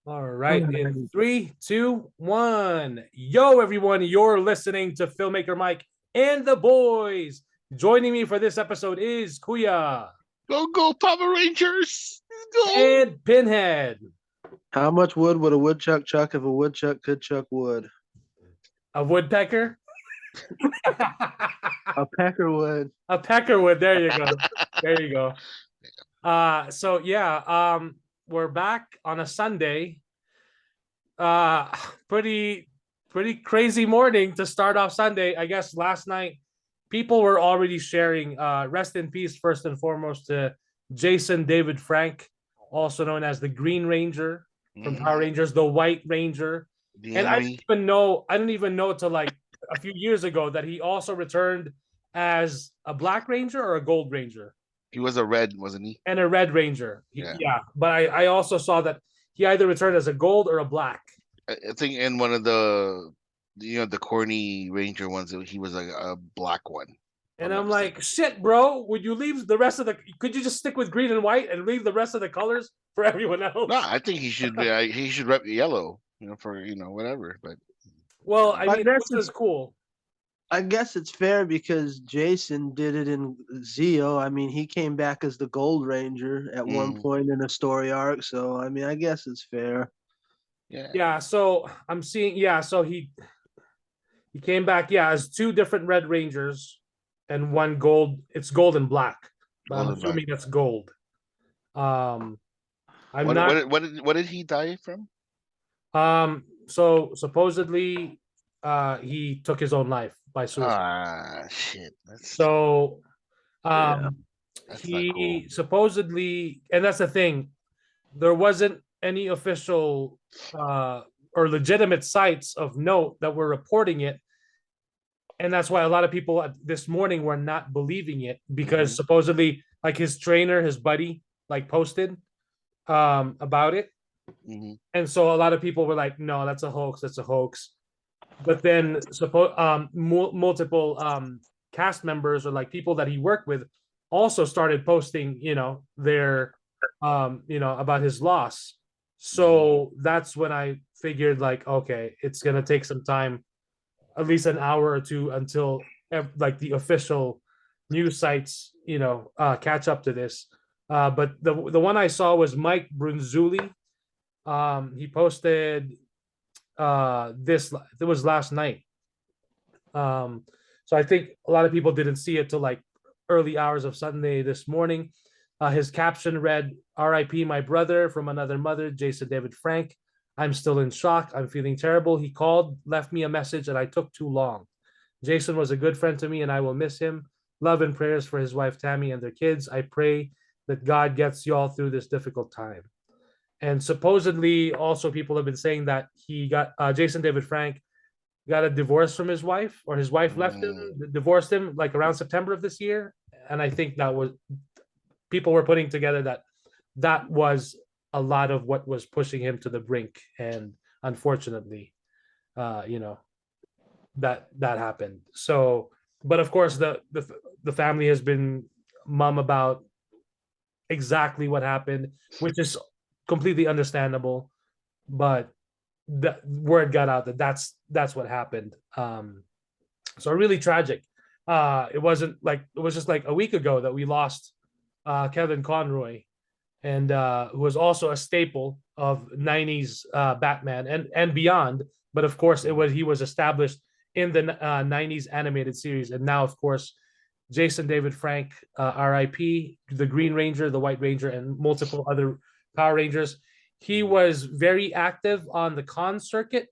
All right, in three, two, one. Yo, everyone, you're listening to Filmmaker Mike and the boys. Joining me for this episode is Kuya Go, Power Rangers! Go! and Pinhead. How much wood would a woodchuck chuck if a woodchuck could chuck wood? A woodpecker. A pecker would. A peckerwood. There you go. There you go. We're back on a Sunday. Pretty crazy morning to start off Sunday. I guess last night people were already sharing rest in peace first and foremost to Jason David Frank, also known as the Green Ranger from Power Rangers, the White Ranger. And I didn't even know till like a few years ago that he also returned as a Black Ranger or a Gold Ranger. He was a red, wasn't he? And a Red Ranger. Yeah. But I also saw that he either returned as a gold or a black. I think in one of the corny Ranger ones, he was like a black one. And I'm like, shit, bro, would you leave the rest of could you just stick with green and white and leave the rest of the colors for everyone else? No, I think he should rep yellow, for whatever. But well, I mean, this is cool. I guess it's fair because Jason did it in Zeo. I mean, he came back as the Gold Ranger at one point in a story arc. So, I mean, I guess it's fair. Yeah. So I'm seeing. Yeah. So he came back. Yeah, as two different Red Rangers and one gold. It's gold and black. But I'm assuming that's gold. What did he die from? So supposedly, he took his own life by suicide. Ah, shit. That's he cool. Supposedly, and that's the thing, there wasn't any official or legitimate sites of note that were reporting it, and that's why a lot of people this morning were not believing it because supposedly, like his trainer, his buddy, like posted about it, and so a lot of people were like, "No, that's a hoax. That's a hoax." But then multiple cast members or like people that he worked with also started posting, their about his loss. So that's when I figured like, okay, it's gonna take some time, at least an hour or two until like the official news sites, catch up to this. But the one I saw was Mike Brunzulli. He posted it was last night. So I think a lot of people didn't see it till like early hours of Sunday this morning. His caption read, "R.I.P. my brother from another mother, Jason David Frank. I'm still in shock. I'm feeling terrible. He called, left me a message, and I took too long. Jason was a good friend to me, and I will miss him. Love and prayers for his wife Tammy and their kids. I pray that God gets you all through this difficult time." And supposedly, also people have been saying that he got Jason David Frank got a divorce from his wife, or his wife left him, divorced him, like around September of this year. And I think that was people were putting together that was a lot of what was pushing him to the brink. And unfortunately, that happened. So, but of course, the family has been mum about exactly what happened, which is completely understandable, but the word got out that that's what happened. So really tragic. It was just like a week ago that we lost Kevin Conroy, and who was also a staple of 90s Batman and beyond. But of course, he was established in the 90s animated series, and now of course Jason David Frank, R.I.P., the Green Ranger, the White Ranger, and multiple other Power Rangers. He was very active on the con circuit.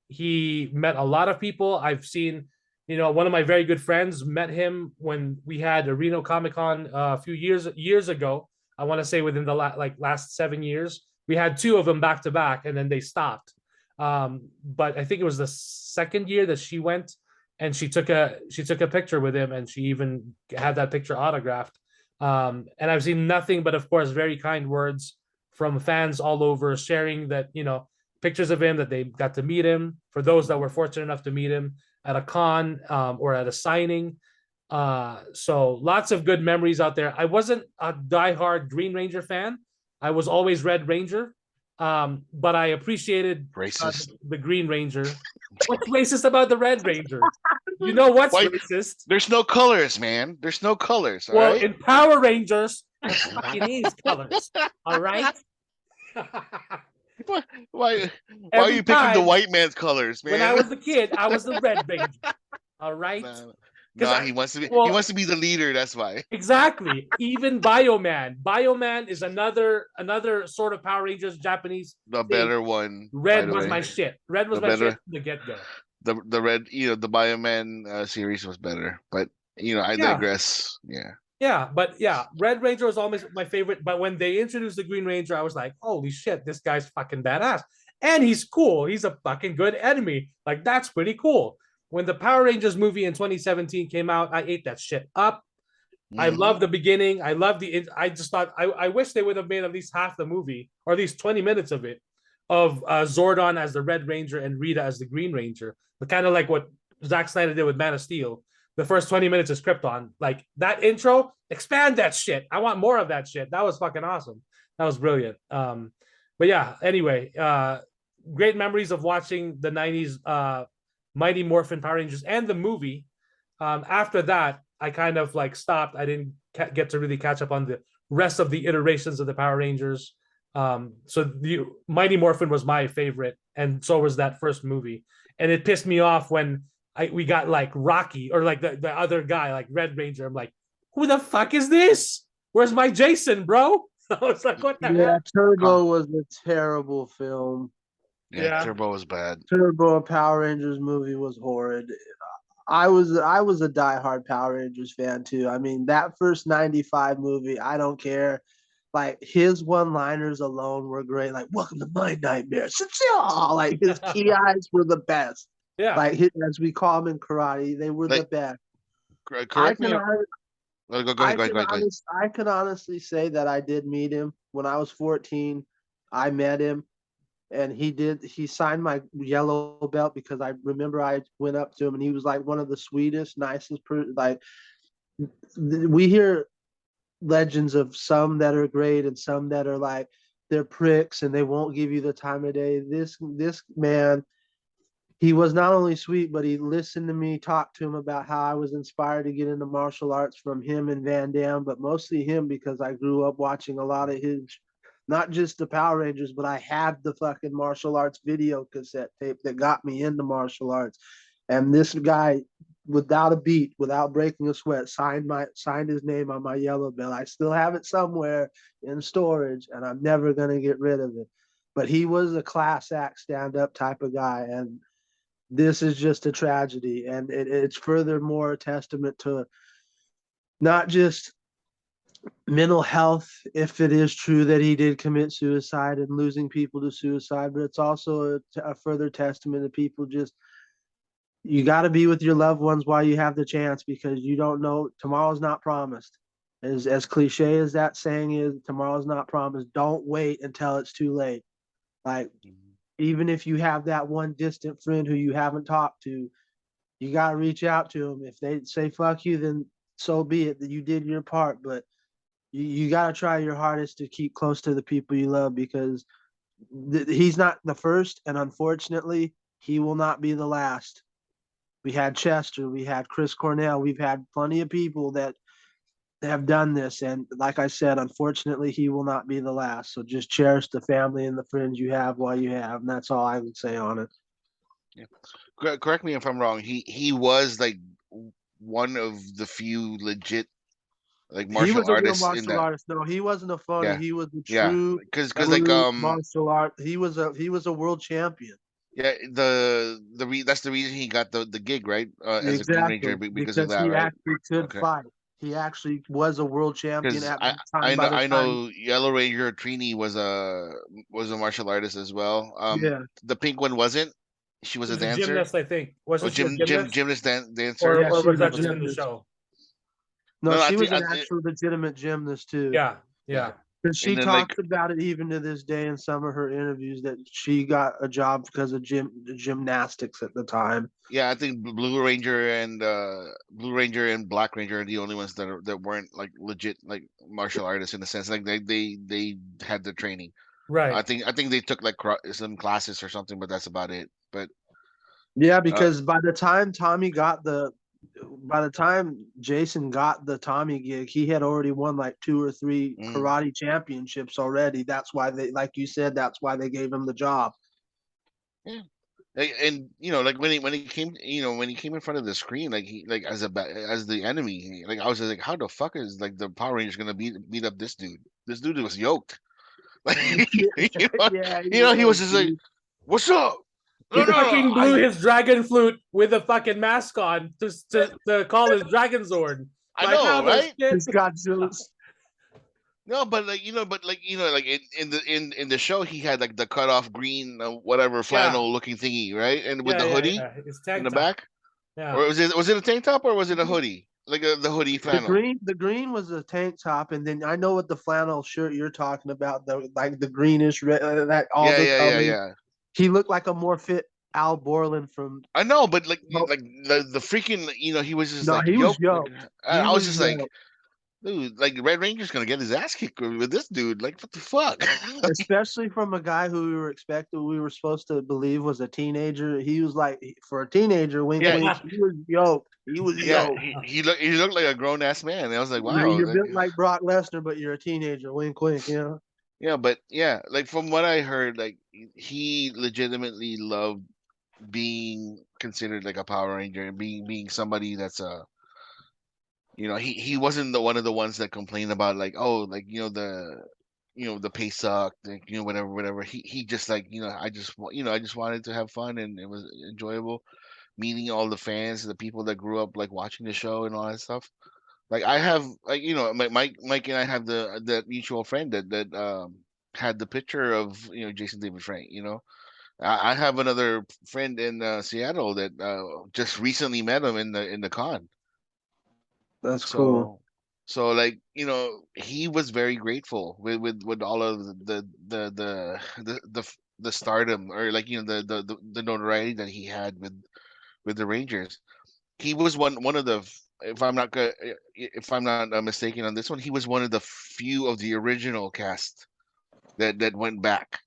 He met a lot of people. I've seen, one of my very good friends met him when we had a Reno Comic Con a few years ago. I want to say within the last 7 years. We had two of them back to back, and then they stopped. But I think it was the second year that she went, and she took a picture with him, and she even had that picture autographed. And I've seen nothing but, of course, very kind words from fans all over, sharing that, pictures of him, that they got to meet him. For those that were fortunate enough to meet him at a con or at a signing. So lots of good memories out there. I wasn't a diehard Green Ranger fan. I was always Red Ranger. But I appreciated Racist. the Green Ranger. What's racist about the Red Ranger? You know what's Why- racist? There's no colors, man. There's no colors. All Well, right. in Power Rangers, there fucking is colors. All right. Why? Why are Every you picking the time white man's colors, when I man? was a kid, I was the Red Ranger. All right. Nah, Because nah, he wants to be. He well, wants to be the leader. That's why. exactly. Even Bioman. Bioman is another sort of Power Rangers Japanese The thing. better one, by Red the was way. my shit. Red was The my shit better- from the get go. The red, the Bioman series was better, but I Yeah. digress. Yeah. Yeah, but yeah, Red Ranger was always my favorite. But when they introduced the Green Ranger, I was like, holy shit, this guy's fucking badass. And he's cool. He's a fucking good enemy. Like, that's pretty cool. When the Power Rangers movie in 2017 came out, I ate that shit up. I Mhm. love the beginning. I love I just thought I wish they would have made at least half the movie, or at least 20 minutes of it, of Zordon as the Red Ranger and Rita as the Green Ranger. But kind of like what Zack Snyder did with Man of Steel. The first 20 minutes is Krypton. Like that intro, expand that shit. I want more of that shit. That was fucking awesome. That was brilliant. But yeah, anyway, great memories of watching the 90s Mighty Morphin Power Rangers and the movie. After that, I kind of like stopped. I didn't get to really catch up on the rest of the iterations of the Power Rangers. So the Mighty Morphin was my favorite, and so was that first movie. And it pissed me off when we got like Rocky or like the other guy, like Red Ranger. I'm like, who the fuck is this? Where's my Jason, bro? I was like, what the Yeah, hell? Turbo was a terrible film. Yeah, Yeah. Turbo was bad. Turbo Power Rangers movie was horrid. I was a diehard Power Rangers fan too. I mean, that first 95 movie, I don't care. Like his one-liners alone were great. Like, welcome to my nightmare. Like his key eyes were the best. Yeah. Like as we call them in karate, they were the Like, best. Correct me. Go ahead. I can honestly say that I did meet him when I was 14. I met him and he signed my yellow belt because I remember I went up to him and he was like one of the sweetest, nicest like we hear legends of some that are great and some that are like they're pricks and they won't give you the time of day. This man, he was not only sweet, but he listened to me talk to him about how I was inspired to get into martial arts from him and Van Damme, but mostly him because I grew up watching a lot of his, not just the Power Rangers, but I had the fucking martial arts video cassette tape that got me into martial arts. And this guy, without a beat, without breaking a sweat, signed his name on my yellow belt. I still have it somewhere in storage, and I'm never gonna get rid of it. But he was a class act stand-up type of guy, and this is just a tragedy. And it's furthermore a testament to not just mental health, if it is true that he did commit suicide and losing people to suicide, but it's also a further testament to people just, you got to be with your loved ones while you have the chance because you don't know, tomorrow's not promised. As cliche as that saying is, tomorrow's not promised. Don't wait until it's too late. Like, even if you have that one distant friend who you haven't talked to, you got to reach out to them. If they say fuck you, then so be it, that you did your part. But you got to try your hardest to keep close to the people you love because he's not the first, and unfortunately, he will not be the last. We had Chester, we had Chris Cornell, we've had plenty of people that have done this, and like I said, unfortunately, he will not be the last. So just cherish the family and the friends you have while you have, and that's all I would say on it. Yeah. Correct me if I'm wrong. He was like one of the few legit like He martial was a real artists in martial that. artist. No, he wasn't a phony. Yeah. He was a Yeah, true because like martial art. He was a world champion. yeah, that's the reason he got the gig, right? As a Green Ranger Exactly, because of because that, he right? actually could Okay. fight. He actually was a world champion Because at I that time. I By know the I time, know Yellow Ranger Trini was a martial artist as well. yeah, The pink one wasn't. She was She a was a dancer. gymnast, I think. Oh, Wasn't she a gymnast? dancer. yeah, Or she was was a that just in the gymnast. show? No, No, she was an actual legitimate gymnast too. Yeah. yeah. Yeah. Because she And then like talks about it even to this day in some of her interviews that she got a job because of gymnastics at the time. yeah, I think Blue Ranger and Black Ranger are the only ones that weren't like legit like martial artists in the sense like they had the training. Right. I think they took like some classes or something, but that's about it. But Yeah, because by the time Jason got the Tommy gig, he had already won like 2 or 3 karate championships already. That's why they, like you said, that's why they gave him the job. yeah. And like when he came, when he came in front of the screen, like he like as the enemy, like I was just like, how the fuck is like the Power Rangers gonna beat up this dude? This dude was yoked. Like Yeah, he was just like, dude. what's up? He No, no, no. fucking blew his dragon flute with a fucking mask on to call his Dragon Zord. I My know, powers, right? kid. It's Godzilla's. No, but like in the show he had like the cut off green whatever flannel looking thingy, right? And with the hoodie It's in tank the top. back, Yeah. or was it a tank top or was it a hoodie? Like the hoodie flannel. The green was a tank top, and then I know what the flannel shirt you're talking about, the greenish red, that all Yeah, the yeah, yeah, colors. yeah. He looked like a more fit Al Borland from. I know, but like No, like the freaking he was just no, like he was yoked. yoked. I was just like, dude, like Red Ranger's gonna get his ass kicked with this dude. Like what the fuck? Especially from a guy who we were supposed to believe was a teenager. He was like, for a teenager, wink, Yeah, wink. He was yoked. He was yeah, yoked. he looked like a grown ass man. And I was like, You're wow. built like Brock Lesnar, but you're a teenager. Wink, wink. Yeah, but yeah, like from what I heard, like he legitimately loved being considered like a Power Ranger and being somebody that's he wasn't the one of the ones that complained about like, oh, like the pay sucked, like, whatever. He just like, I just wanted to have fun and it was enjoyable meeting all the fans, the people that grew up like watching the show and all that stuff. Like I have like Mike and I have that mutual friend that had the picture of Jason David Frank. I have another friend in Seattle that just recently met him in the con. That's cool. So like he was very grateful with all of the stardom or like the notoriety that he had with the Rangers. He was one of the if I'm not mistaken on this one, he was one of the few of the original cast that went back.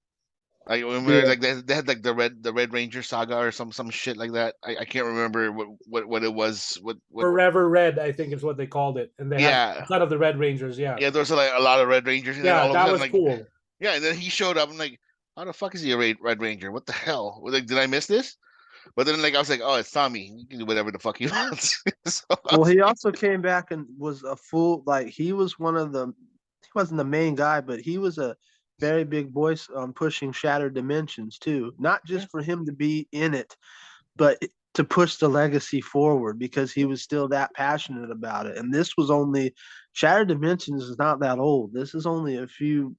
I remember Yeah. like they had like the Red Ranger saga or some shit like that. I can't remember what it was. What Forever Red, I think is what they called it, and they had Yeah, a ton of the Red Rangers. Yeah, yeah. There was like a lot of Red Rangers, and then yeah, all of a that sudden was like cool. yeah, and then he showed up. I'm like, how the fuck is he a Red Ranger? What the hell? Like, did I miss this? But then like I was like, oh, it's Tommy. He can do whatever the fuck he wants. So Well, he also came back and was a full, like, he was one of the, he wasn't the main guy, but he was a very big voice on pushing Shattered Dimensions too. Not just for him to be in it, but to push the legacy forward because he was still that passionate about it. And this was only, Shattered Dimensions is not that old. This is only a few,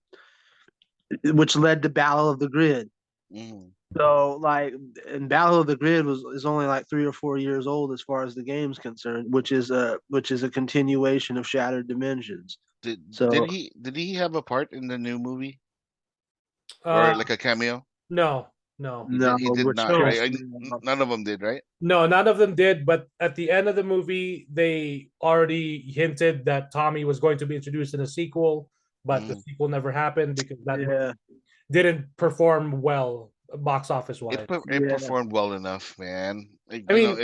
which led to Battle of the Grid. mm. So like, and Battle of the Grid is only like 3 or 4 years old as far as the game's concerned, which is a continuation of Shattered Dimensions. did So did he have a part in the new movie or Uh, like a cameo? no, no, no, He did which not, no, right? None of them did, right? no. None of them did. But at the end of the movie, they already hinted that Tommy was going to be introduced in a sequel, but the Mm. sequel never happened because that yeah, didn't perform well box office wise. It yeah. performed well enough, man. Like, I mean,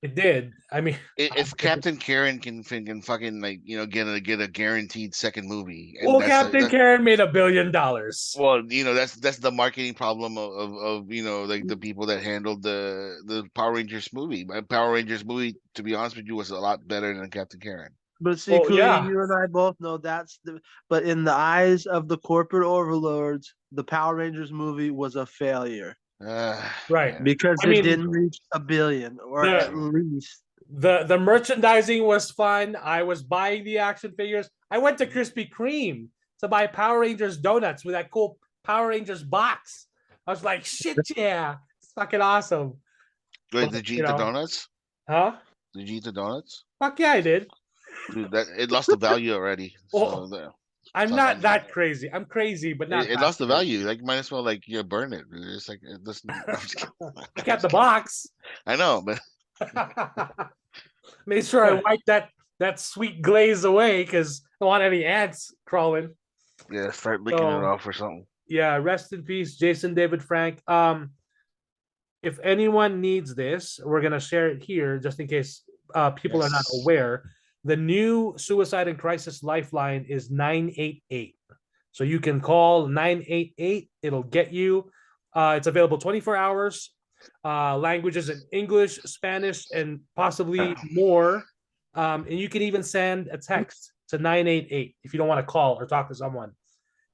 it did. I mean, if Captain Karen can fucking like get a guaranteed second movie, and well, Captain Karen made $1 billion. well, that's the marketing problem of like the people that handled the Power Rangers movie. My Power Rangers movie, to be honest with you, was a lot better than Captain Karen. But see, Well, Cooey, yeah, you and I both know but in the eyes of the corporate overlords, the Power Rangers movie was a failure right. Yeah. because I it mean, didn't reach $1 billion, or the at least. the merchandising was fun. I was buying the action figures. I went to Krispy Kreme to buy Power Rangers donuts with that cool Power Rangers box. I was like, shit, yeah, it's fucking awesome. Wait, But, did you eat the donuts? Huh? Did you eat the donuts? Fuck yeah, I did. Dude, that it lost the value already. Oh, So I'm fuck, not that crazy. I'm crazy, but not it that lost the crazy. value. Like, might as well like burn it. It's like it doesn't. I'm just kidding. I kept the box. I know, but Made sure I wiped that sweet glaze away because I don't want any ants crawling. yeah, start licking it So off or something. Yeah, rest in peace, Jason David Frank. If anyone needs this, we're gonna share it here just in case people are not Yes. aware. The new suicide and crisis lifeline is 988. So you can call 988. It'll get you. It's available 24 hours. Languages in English, Spanish, and possibly more. And you can even send a text to 988 if you don't want to call or talk to someone.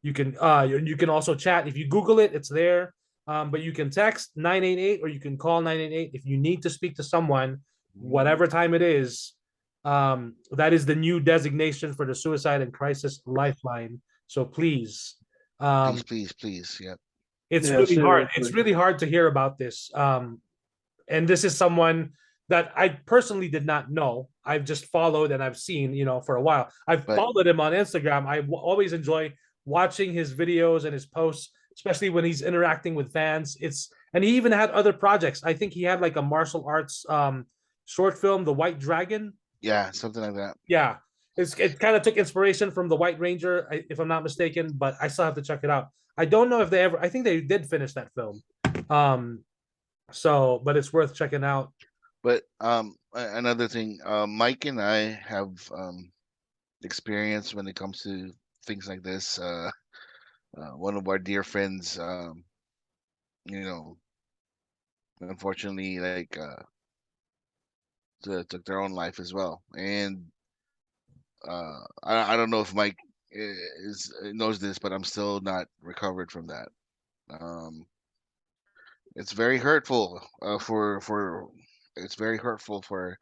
You can also chat. If you Google it, it's there. But you can text 988 or you can call 988 if you need to speak to someone, whatever time it is. That is the new designation for the suicide and crisis lifeline. So please, Please, please, please. Yeah. it's Yeah, really hard. It's seriously. really hard to hear about this. And this is someone that I personally did not know. I've just followed and I've seen, for a while. I've But followed him on Instagram. Always enjoy watching his videos and his posts, especially when he's interacting with fans. And he even had other projects. I think he had like a martial arts short film, The White Dragon. yeah, something like that. Yeah. It kind of took inspiration from The White Ranger, if I'm not mistaken, but I still have to check it out. I don't know if I think they did finish that film. But it's worth checking out. But another thing, Mike and I have experience when it comes to things like this. One of our dear friends, you know, unfortunately, like took their own life as well. And I don't know if Mike knows this, but I'm still not recovered from that. Um, it's very hurtful for it's very hurtful for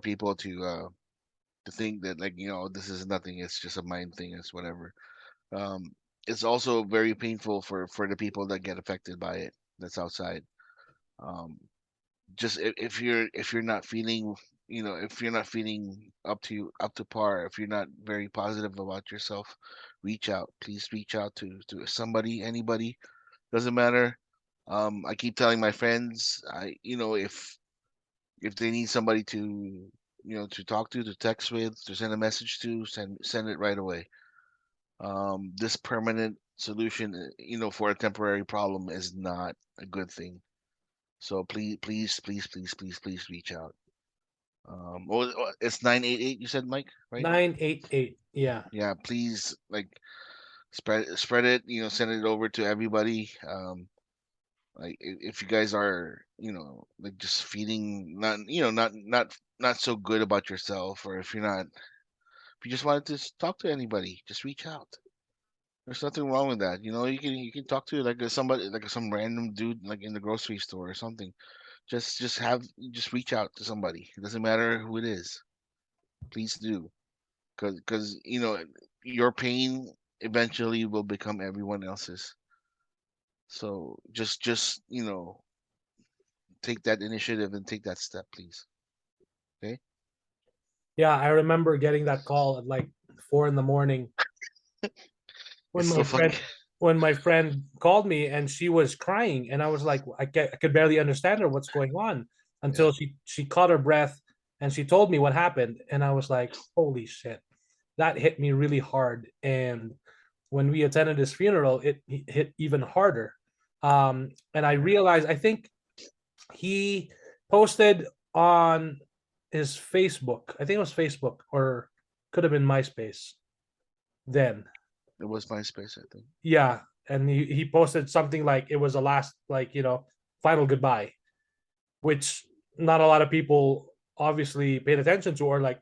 people to think that, like, this is nothing, it's just a mind thing, it's whatever. um it's also very painful for the people that get affected by it, that's outside. um just if you're not feeling, if you're not feeling up to par, if you're not very positive about yourself, reach out, please reach out to somebody, anybody, doesn't matter. I keep telling my friends, if they need somebody to talk to text with, to send a message to, send it right away. This permanent solution, for a temporary problem is not a good thing. So please, please, please, please, please, please reach out. It's 988. You said, Mike, right? 988. Yeah. Yeah, please, like, spread it. Send it over to everybody. Like, if you guys are, like, just feeling not, not so good about yourself, or if you just wanted to talk to anybody, just reach out. There's nothing wrong with that. You can talk to, like, somebody, like some random dude, like in the grocery store or something. Just reach out to somebody. It doesn't matter who it is. Please do, because your pain eventually will become everyone else's. So just take that initiative and take that step, please. Okay. Yeah, I remember getting that call at like 4 in the morning when It's my so funny. friend when my friend called me and she was crying and I was like, I could barely understand her, what's going on, Yeah. until she caught her breath and she told me what happened, and I was like, holy shit, that hit me really hard. And when we attended his funeral, it hit even harder. And I realized, I think he posted on his Facebook. I think it was Facebook, or could have been MySpace then. It was MySpace, I think. Yeah. And he posted something like it was a last, like, final goodbye, which not a lot of people obviously paid attention to, or like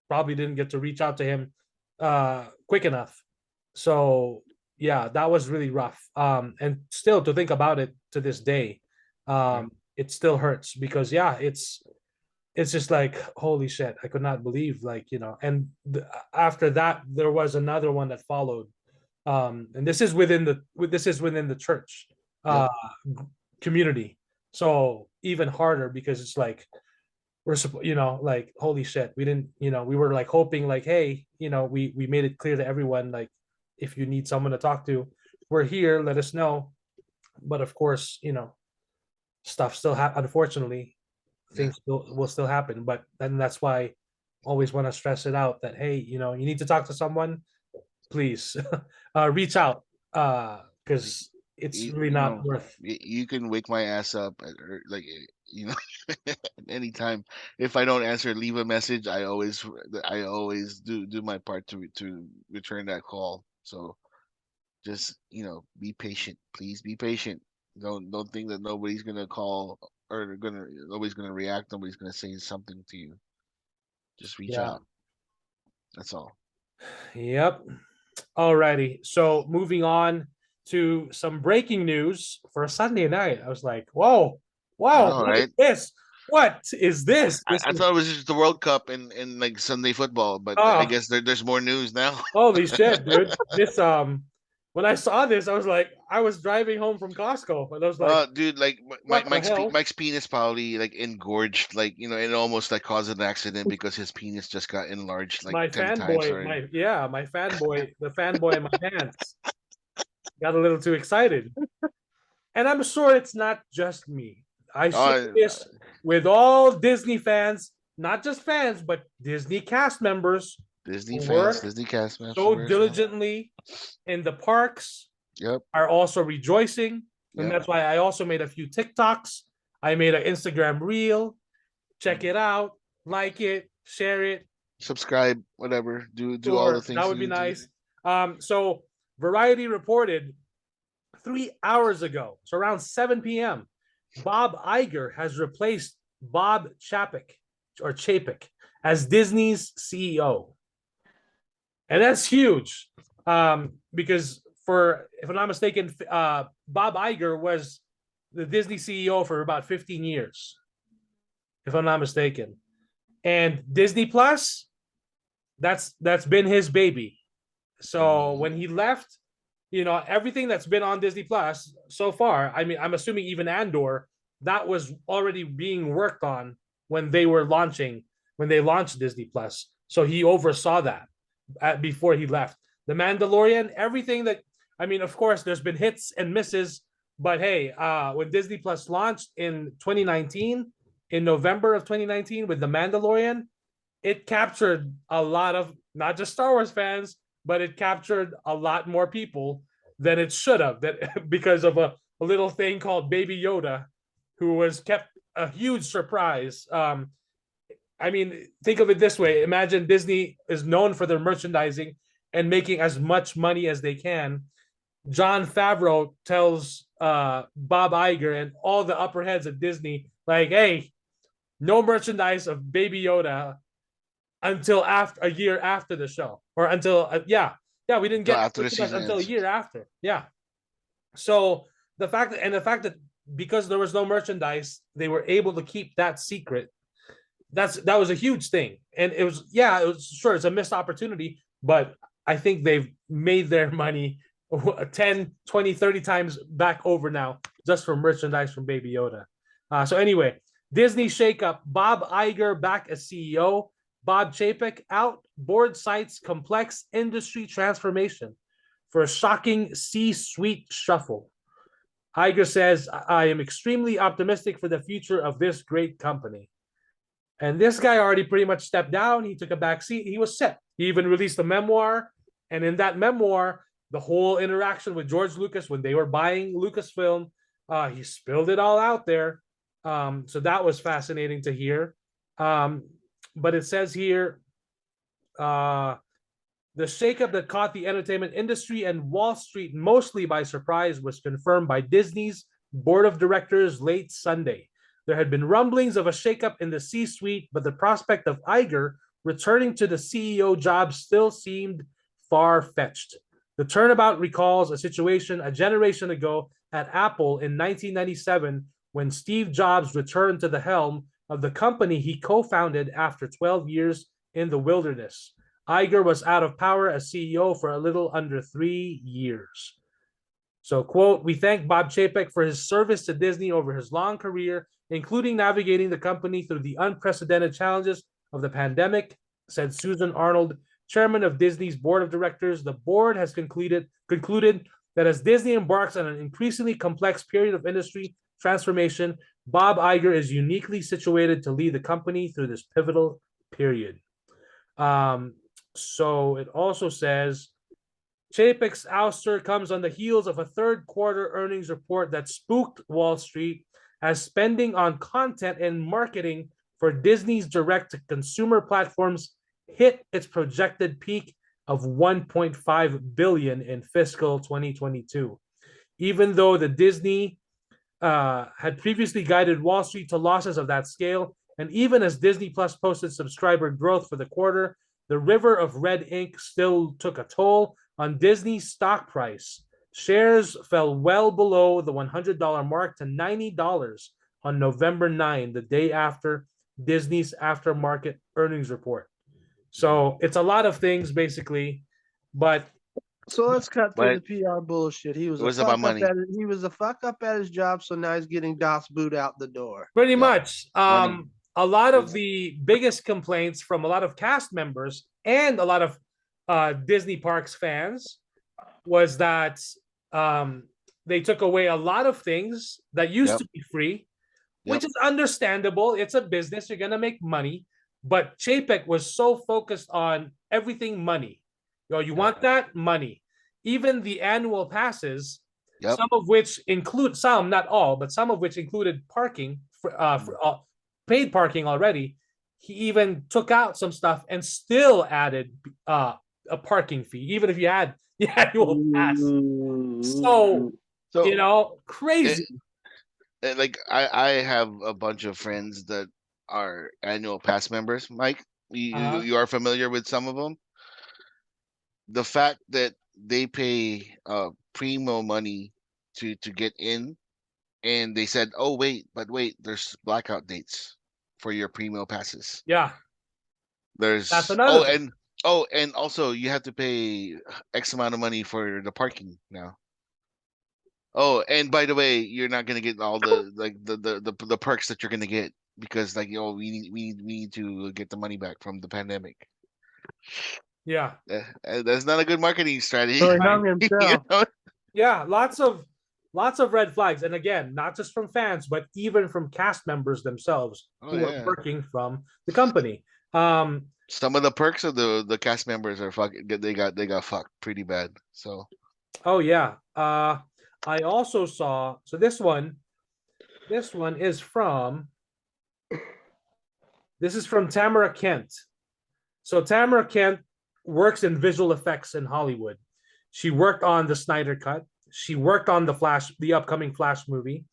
probably didn't get to reach out to him quick enough. So yeah, that was really rough. And still, to think about it to this day, Yeah. it still hurts because, yeah, it's just like, holy shit, I could not believe, like, and after that there was another one that followed. And this is within the church Yep. community, so even harder because it's like like, holy shit, we didn't, we were like hoping, like, hey, we made it clear to everyone, like, if you need someone to talk to, we're here, let us know. But of course, stuff still unfortunately, Yeah. things will still happen. But then that's why I always want to stress it out that, hey, you need to talk to someone, please reach out. because it's really you not know, worth. you can wake my ass up or like you know at any time. If I don't answer, leave a message. I always do my part to return that call. So just be patient. Please be patient. Don't think that nobody's gonna call or nobody's gonna react. Nobody's gonna say something to you. Just reach Yeah. out. That's all. Yep. Alrighty. So moving on to some breaking news for a Sunday night. I was like, whoa, I wow, know, what is right? this? What is this? This I is thought it was just the World Cup and like Sunday football, but I oh, guess there's more news now. holy shit, dude. This when I saw this, I was like, I was driving home from Costco and I was like, Dude, like what the hell? Mike's penis probably like engorged, like it almost like caused an accident because his penis just got enlarged like My 10 times fanboy, already. my fanboy, the fanboy in my pants got a little too excited. And I'm sure it's not just me. I share Oh, this with all Disney fans, not just fans, but Disney cast members Disney who fans, work Disney cast so members. Yeah. diligently in the parks Yep. are also rejoicing. And Yep. that's why I also made a few TikToks. I made an Instagram reel. Check it out, like it, share it. Subscribe, whatever. Do all the Sure, that things would you be need to do. nice. So Variety reported 3 hours ago, so around 7 p.m., Bob Iger has replaced Bob Chapek as Disney's CEO. And that's huge because if I'm not mistaken, Bob Iger was the Disney CEO for about 15 years, if I'm not mistaken. And Disney Plus, that's been his baby. So Mhm. when he left, everything that's been on Disney Plus so far, I mean, I'm assuming even Andor, that was already being worked on when they launched Disney Plus. So he oversaw that before he left. The Mandalorian, everything that, I mean, of course, there's been hits and misses, but hey, when Disney Plus launched in 2019, in November of 2019 with The Mandalorian, it captured a lot of not just Star Wars fans, but it captured a lot more people than it should have. That because of a little thing called Baby Yoda, who was kept a huge surprise. I mean, think of it this way: imagine Disney is known for their merchandising and making as much money as they can. John Favreau tells Bob Iger and all the upper heads at Disney, like, "Hey, no merchandise of Baby Yoda until after a year after the show, or until we didn't Till get after the merchandise season until a ends. year after. Yeah, so the fact that because there was no merchandise, they were able to keep that secret. That was a huge thing, and it was sure it's a missed opportunity, but I think they've made their money 10, 20, 30 times back over now just from merchandise from Baby Yoda. So anyway, Disney shakeup: Bob Iger back as CEO. Bob Chapek out. Board cites complex industry transformation for a shocking C-suite shuffle. Iger says, I am extremely optimistic for the future of this great company. And this guy already pretty much stepped down. He took a back seat. He was set. He even released a memoir. And in that memoir, the whole interaction with George Lucas when they were buying Lucasfilm, he spilled it all out there. So that was fascinating to hear. But it says here, uh, the shakeup that caught the entertainment industry and Wall Street mostly by surprise was confirmed by Disney's board of directors late Sunday. There had been rumblings of a shakeup in the C-suite, but the prospect of Iger returning to the CEO job still seemed far-fetched. The turnabout recalls a situation a generation ago at Apple in 1997 when Steve Jobs returned to the helm of the company he co-founded after 12 years in the wilderness. Iger was out of power as CEO for a little under 3 years. So, quote, we thank Bob Chapek for his service to Disney over his long career, including navigating the company through the unprecedented challenges of the pandemic, said Susan Arnold, chairman of Disney's board of directors. The board has concluded that as Disney embarks on an increasingly complex period of industry transformation, Bob Iger is uniquely situated to lead the company through this pivotal period. So it also says Chapek's ouster comes on the heels of a third quarter earnings report that spooked Wall Street as spending on content and marketing for Disney's direct-to-consumer platforms hit its projected peak of $1.5 billion in fiscal 2022. Even though the Disney had previously guided Wall Street to losses of that scale, and even as Disney Plus posted subscriber growth for the quarter, the river of red ink still took a toll on Disney's stock price. Shares fell well below the $100 mark to $90 on November 9, the day after Disney's aftermarket earnings report. So it's a lot of things, basically, but So let's cut through But the PR bullshit. He was it a was fuck about up money. at it. He was a fuck up at his job, so now he's getting Das Boot out the door. pretty Yeah. much. Money. A lot of It's- the biggest complaints from a lot of cast members and a lot of Disney Parks fans was that they took away a lot of things that used Yep. to be free, which Yep. is understandable. It's a business, you're gonna make money. But Chapek was so focused on everything money. You want that? Money. Even the annual passes, Yep. some of which include some, not all, but some of which included parking, paid parking already. He even took out some stuff and still added a parking fee, even if you had the annual pass. So, So crazy. like I have a bunch of friends that are annual pass members. Mike, you are familiar with some of them. The fact that they pay primo money to get in, and they said, oh wait, there's blackout dates for your primo passes. Yeah, There's that's another thing. and also you have to pay X amount of money for the parking now. Oh, and by the way, you're not gonna get all the like the perks that you're gonna get because like we need to get the money back from the pandemic. Yeah. That's not a good marketing strategy. So he Right. hung You himself. know? Yeah, lots of red flags, and again, not just from fans, but even from cast members themselves Oh, who yeah. are working from the company. Some of the perks of the cast members are fucking they got fucked pretty bad. So Oh yeah. I also saw. So this one is from. This is from Tamara Kent. So Tamara Kent works in visual effects in Hollywood. She worked on the Snyder Cut. She worked on the upcoming Flash movie,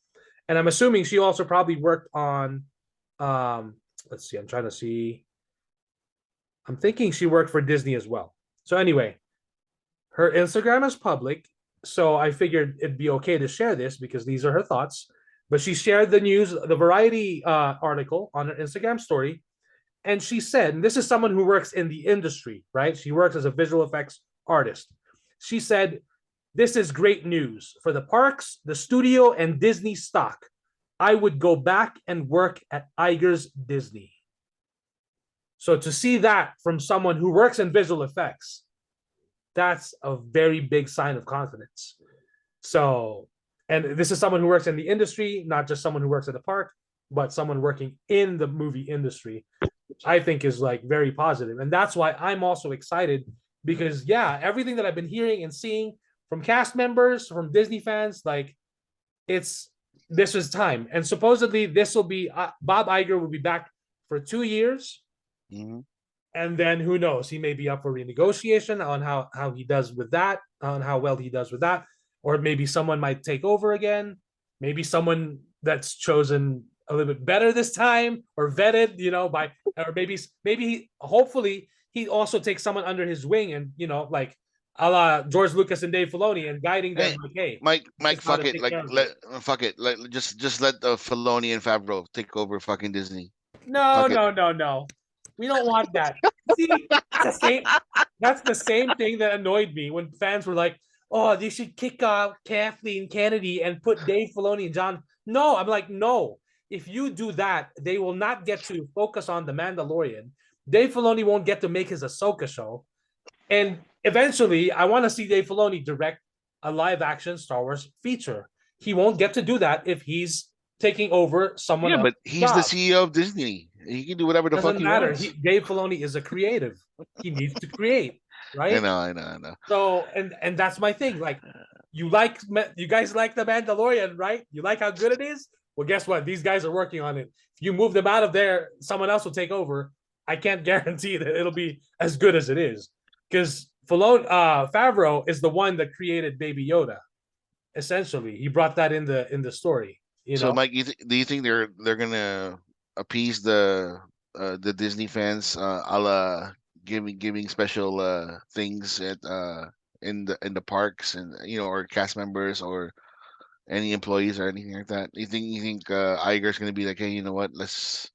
and I'm assuming she also probably worked on. Let's see. I'm trying to see. I'm thinking she worked for Disney as well. So anyway, her Instagram is public, so I figured it'd be okay to share this because these are her thoughts. But she shared the Variety article on her Instagram story, and she said, and this is someone who works in the industry, right? She works as a visual effects artist. She said, "This is great news for the parks, the studio, and Disney stock. I would go back and work at Iger's Disney." So to see that from someone who works in visual effects, that's a very big sign of confidence. So, and this is someone who works in the industry, not just someone who works at the park, but someone working in the movie industry, which I think is like very positive. And that's why I'm also excited because, yeah, everything that I've been hearing and seeing from cast members, from Disney fans, like this is time. And supposedly this will be Bob Iger will be back for 2 years. Mhm. And then who knows? He may be up for renegotiation on how he does with that, on how well he does with that, or maybe someone might take over again. Maybe someone that's chosen a little bit better this time or vetted, by, or maybe hopefully he also takes someone under his wing and like a la George Lucas and Dave Filoni and guiding them Hey, like, hey, Mike, this is how fuck to it. take Like care of let it. fuck it. Like just let the Filoni and Favreau take over fucking Disney. No, Fuck it. no. We don't want that. See, that's the same thing that annoyed me when fans were like, "Oh, they should kick off Kathleen Kennedy and put Dave Filoni and John." No, I'm like, no. If you do that, they will not get to focus on the Mandalorian. Dave Filoni won't get to make his Ahsoka show, and eventually, I want to see Dave Filoni direct a live-action Star Wars feature. He won't get to do that if he's taking over someone Yeah, else's but he's job. the CEO of Disney. He can do whatever the fuck Doesn't he matter. wants. Dave Filoni is a creative. He needs to create. right? I know. So and that's my thing. Like, you guys like the Mandalorian, right? You like how good it is. Well, guess what? These guys are working on it. If you move them out of there, someone else will take over. I can't guarantee that it'll be as good as it is, because Favreau is the one that created Baby Yoda. Essentially, he brought that in the story. You So, know, Mike, do you think they're gonna appease the Disney fans, a la giving special things at in the parks, and or cast members or any employees or anything like that? You think Iger's gonna be like, hey, you know what? Let's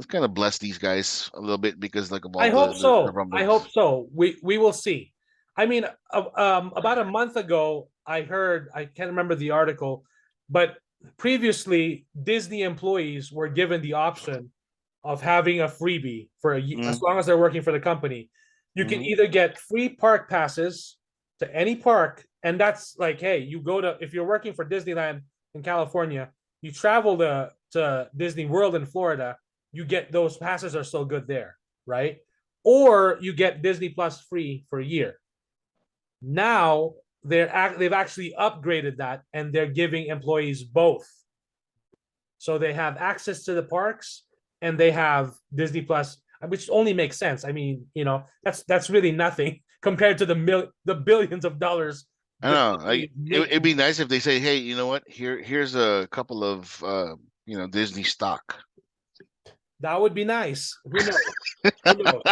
kind of bless these guys a little bit because like of I all hope the so. I hope rumblings. so. We will see. I mean, about a month ago, I heard, I can't remember the article, but previously Disney employees were given the option of having a freebie for as Mm-hmm. long as they're working for the company. You can Mm-hmm. either get free park passes to any park, and that's like, hey, you go to, if you're working for Disneyland in California, you travel to Disney World in Florida, you get those passes are still good there, right? Or you get Disney Plus free for a year. Now they've actually upgraded that, and they're giving employees both. So they have access to the parks and they have Disney Plus, which only makes sense. I mean, that's really nothing compared to the billions of dollars I the know. company Like is it'd be making. nice if they say, hey, you know what? Here's a couple of Disney stock. That would be nice. Who knows? Who knows?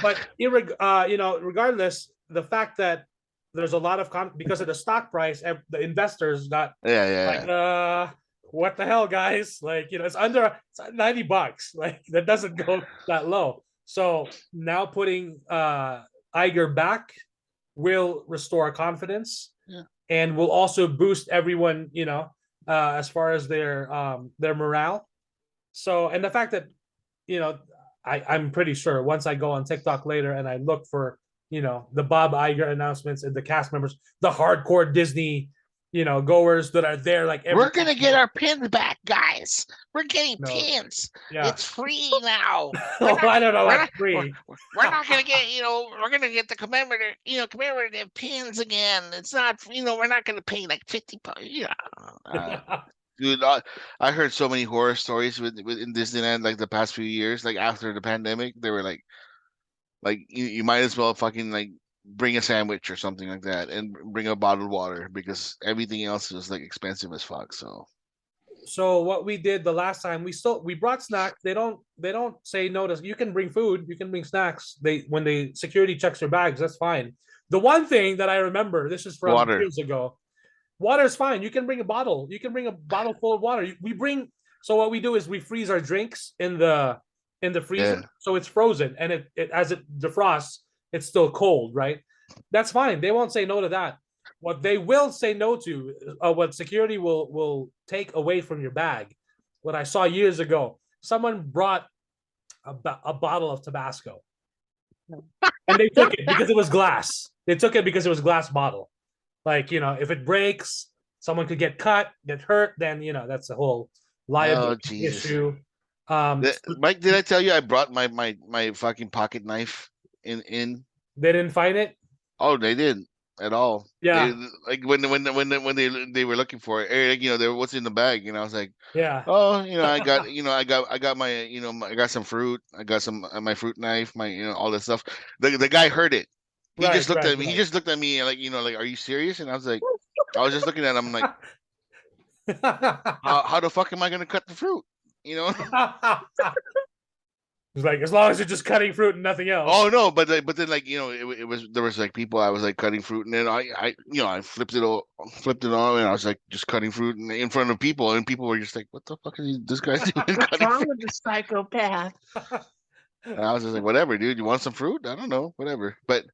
But regardless, the fact that there's a lot of because of the stock price, the investors got Yeah, like, yeah, what the hell, guys? Like, it's it's $90. Like, that doesn't go that low. So now putting Iger back will restore confidence, yeah. and will also boost everyone, as far as their morale. So, and the fact that, you know, I'm pretty sure once I go on TikTok later and I look for, the Bob Iger announcements and the cast members, the hardcore Disney, goers that are there like every We're gonna get our pins back, guys. We're getting no, pins. yeah. It's free now. We're Oh, not. I don't know We're about not. We're, free. we're not gonna get. We're gonna get the commemorative pins again. It's not. We're not gonna pay like 50 bucks. Dude, I heard so many horror stories with in Disneyland like the past few years. Like after the pandemic, they were like you might as well fucking like bring a sandwich or something like that and bring a bottled water because everything else is like expensive as fuck. So So what we did the last time, we brought snacks. They don't say no to, you can bring food, you can bring snacks. When they security checks your bags, that's fine. The one thing that I remember, this is from water. years ago, water is fine. You can bring a bottle. You can bring a bottle full of water. We bring. So what we do is we freeze our drinks in the freezer, Yeah. so it's frozen, and it as it defrosts, it's still cold, right? That's fine. They won't say no to that. What they will say no to, what security will take away from your bag. What I saw years ago, someone brought a bottle of Tabasco, and they took it because it was glass. They took it because it was glass bottle. Like, if it breaks, someone could get cut, get hurt, then, that's a whole Oh liability Jesus. issue. Um, Mike, did I tell you I brought my fucking pocket knife in? they didn't find it. Oh, they didn't at all. They Yeah, like when they were looking for it, like, they were, what's in the bag, and I was like, yeah. oh, I got my, I got some fruit, I got some my fruit knife, my, all that stuff. The guy heard it. He Right, just looked right, at me. He right. just looked at me like, like, are you serious? And I was just looking at him like, how the fuck am I gonna cut the fruit? You know? It's like, as long as you're just cutting fruit and nothing else. Oh no, but then like, it was, there was like people, I was like cutting fruit, and then I flipped it on, and I was like just cutting fruit in front of people, and people were just like, what the fuck is this guy doing What's cutting wrong fruit? with the psychopath? And I was just like, whatever, dude. You want some fruit? I don't know, whatever. But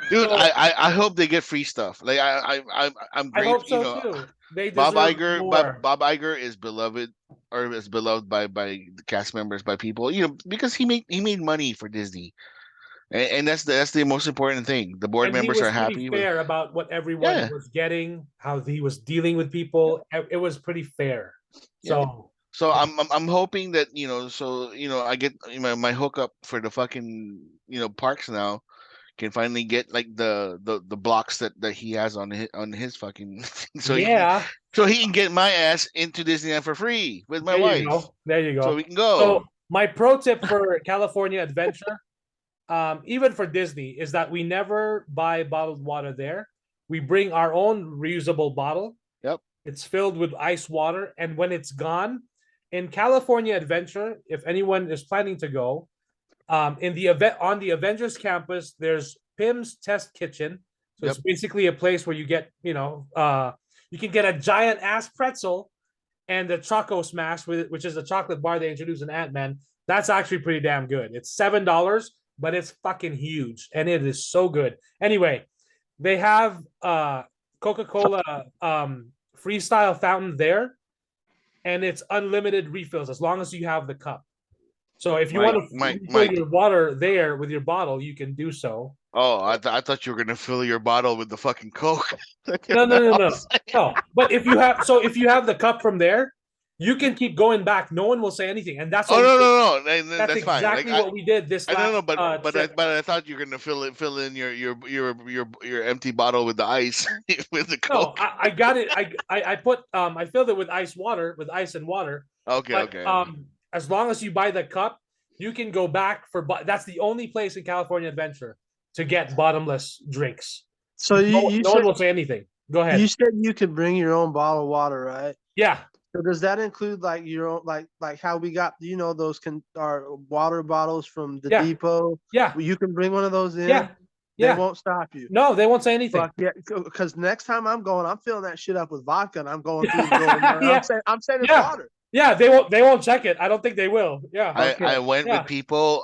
dude, So I hope they get free stuff. Like I'm I great. hope so too. They Bob deserve Iger, more. Bob Iger is beloved, or is beloved by the cast members, by people, because he made money for Disney, and that's the most important thing. The board And he members was are pretty happy with. fair about what everyone Yeah, was getting, how he was dealing with people. It was pretty fair. yeah. So So I'm hoping that, so I get my hookup for the fucking parks now can finally get like the blocks that he has on his fucking thing, so Yeah. he can get my ass into Disneyland for free with my There wife. you go. There you go. So we can go. So my pro tip for California Adventure, even for Disney, is that we never buy bottled water there. We bring our own reusable bottle. Yep. It's filled with ice water, and when it's gone, in California Adventure, if anyone is planning to go, in the event on the Avengers campus, there's Pim's Test Kitchen. So it's basically a place where you get, you can get a giant ass pretzel and the Choco Smash, which is a chocolate bar they introduced in Ant-Man. That's actually pretty damn good. It's $7, but it's fucking huge, and it is so good. Anyway, they have Coca-Cola freestyle fountain there, and it's unlimited refills as long as you have the cup. So if you want to fill your water there with your bottle, you can do so. Oh, I thought you were gonna fill your bottle with the fucking Coke. No. But if you have the cup from there, you can keep going back. No one will say anything, and that's no. That's fine. exactly what we did this. I don't know, but I thought you were gonna fill in your empty bottle with the ice with the Coke. No, I got it. I filled it with ice and water. Okay. As long as you buy the cup, you can go back for. That's the only place in California Adventure to get bottomless drinks. So no one will say anything. Go ahead. You said you could bring your own bottle of water, right? Yeah. So does that include like your own, like how we got, those our water bottles from the depot? Yeah. You can bring one of those in. Yeah. They won't stop you. No, they won't say anything. Fuck yeah, because next time I'm going, I'm filling that shit up with vodka, and I'm going through. I'm saying it's water. Yeah, they won't check it. I don't think they will. Yeah. I went with people.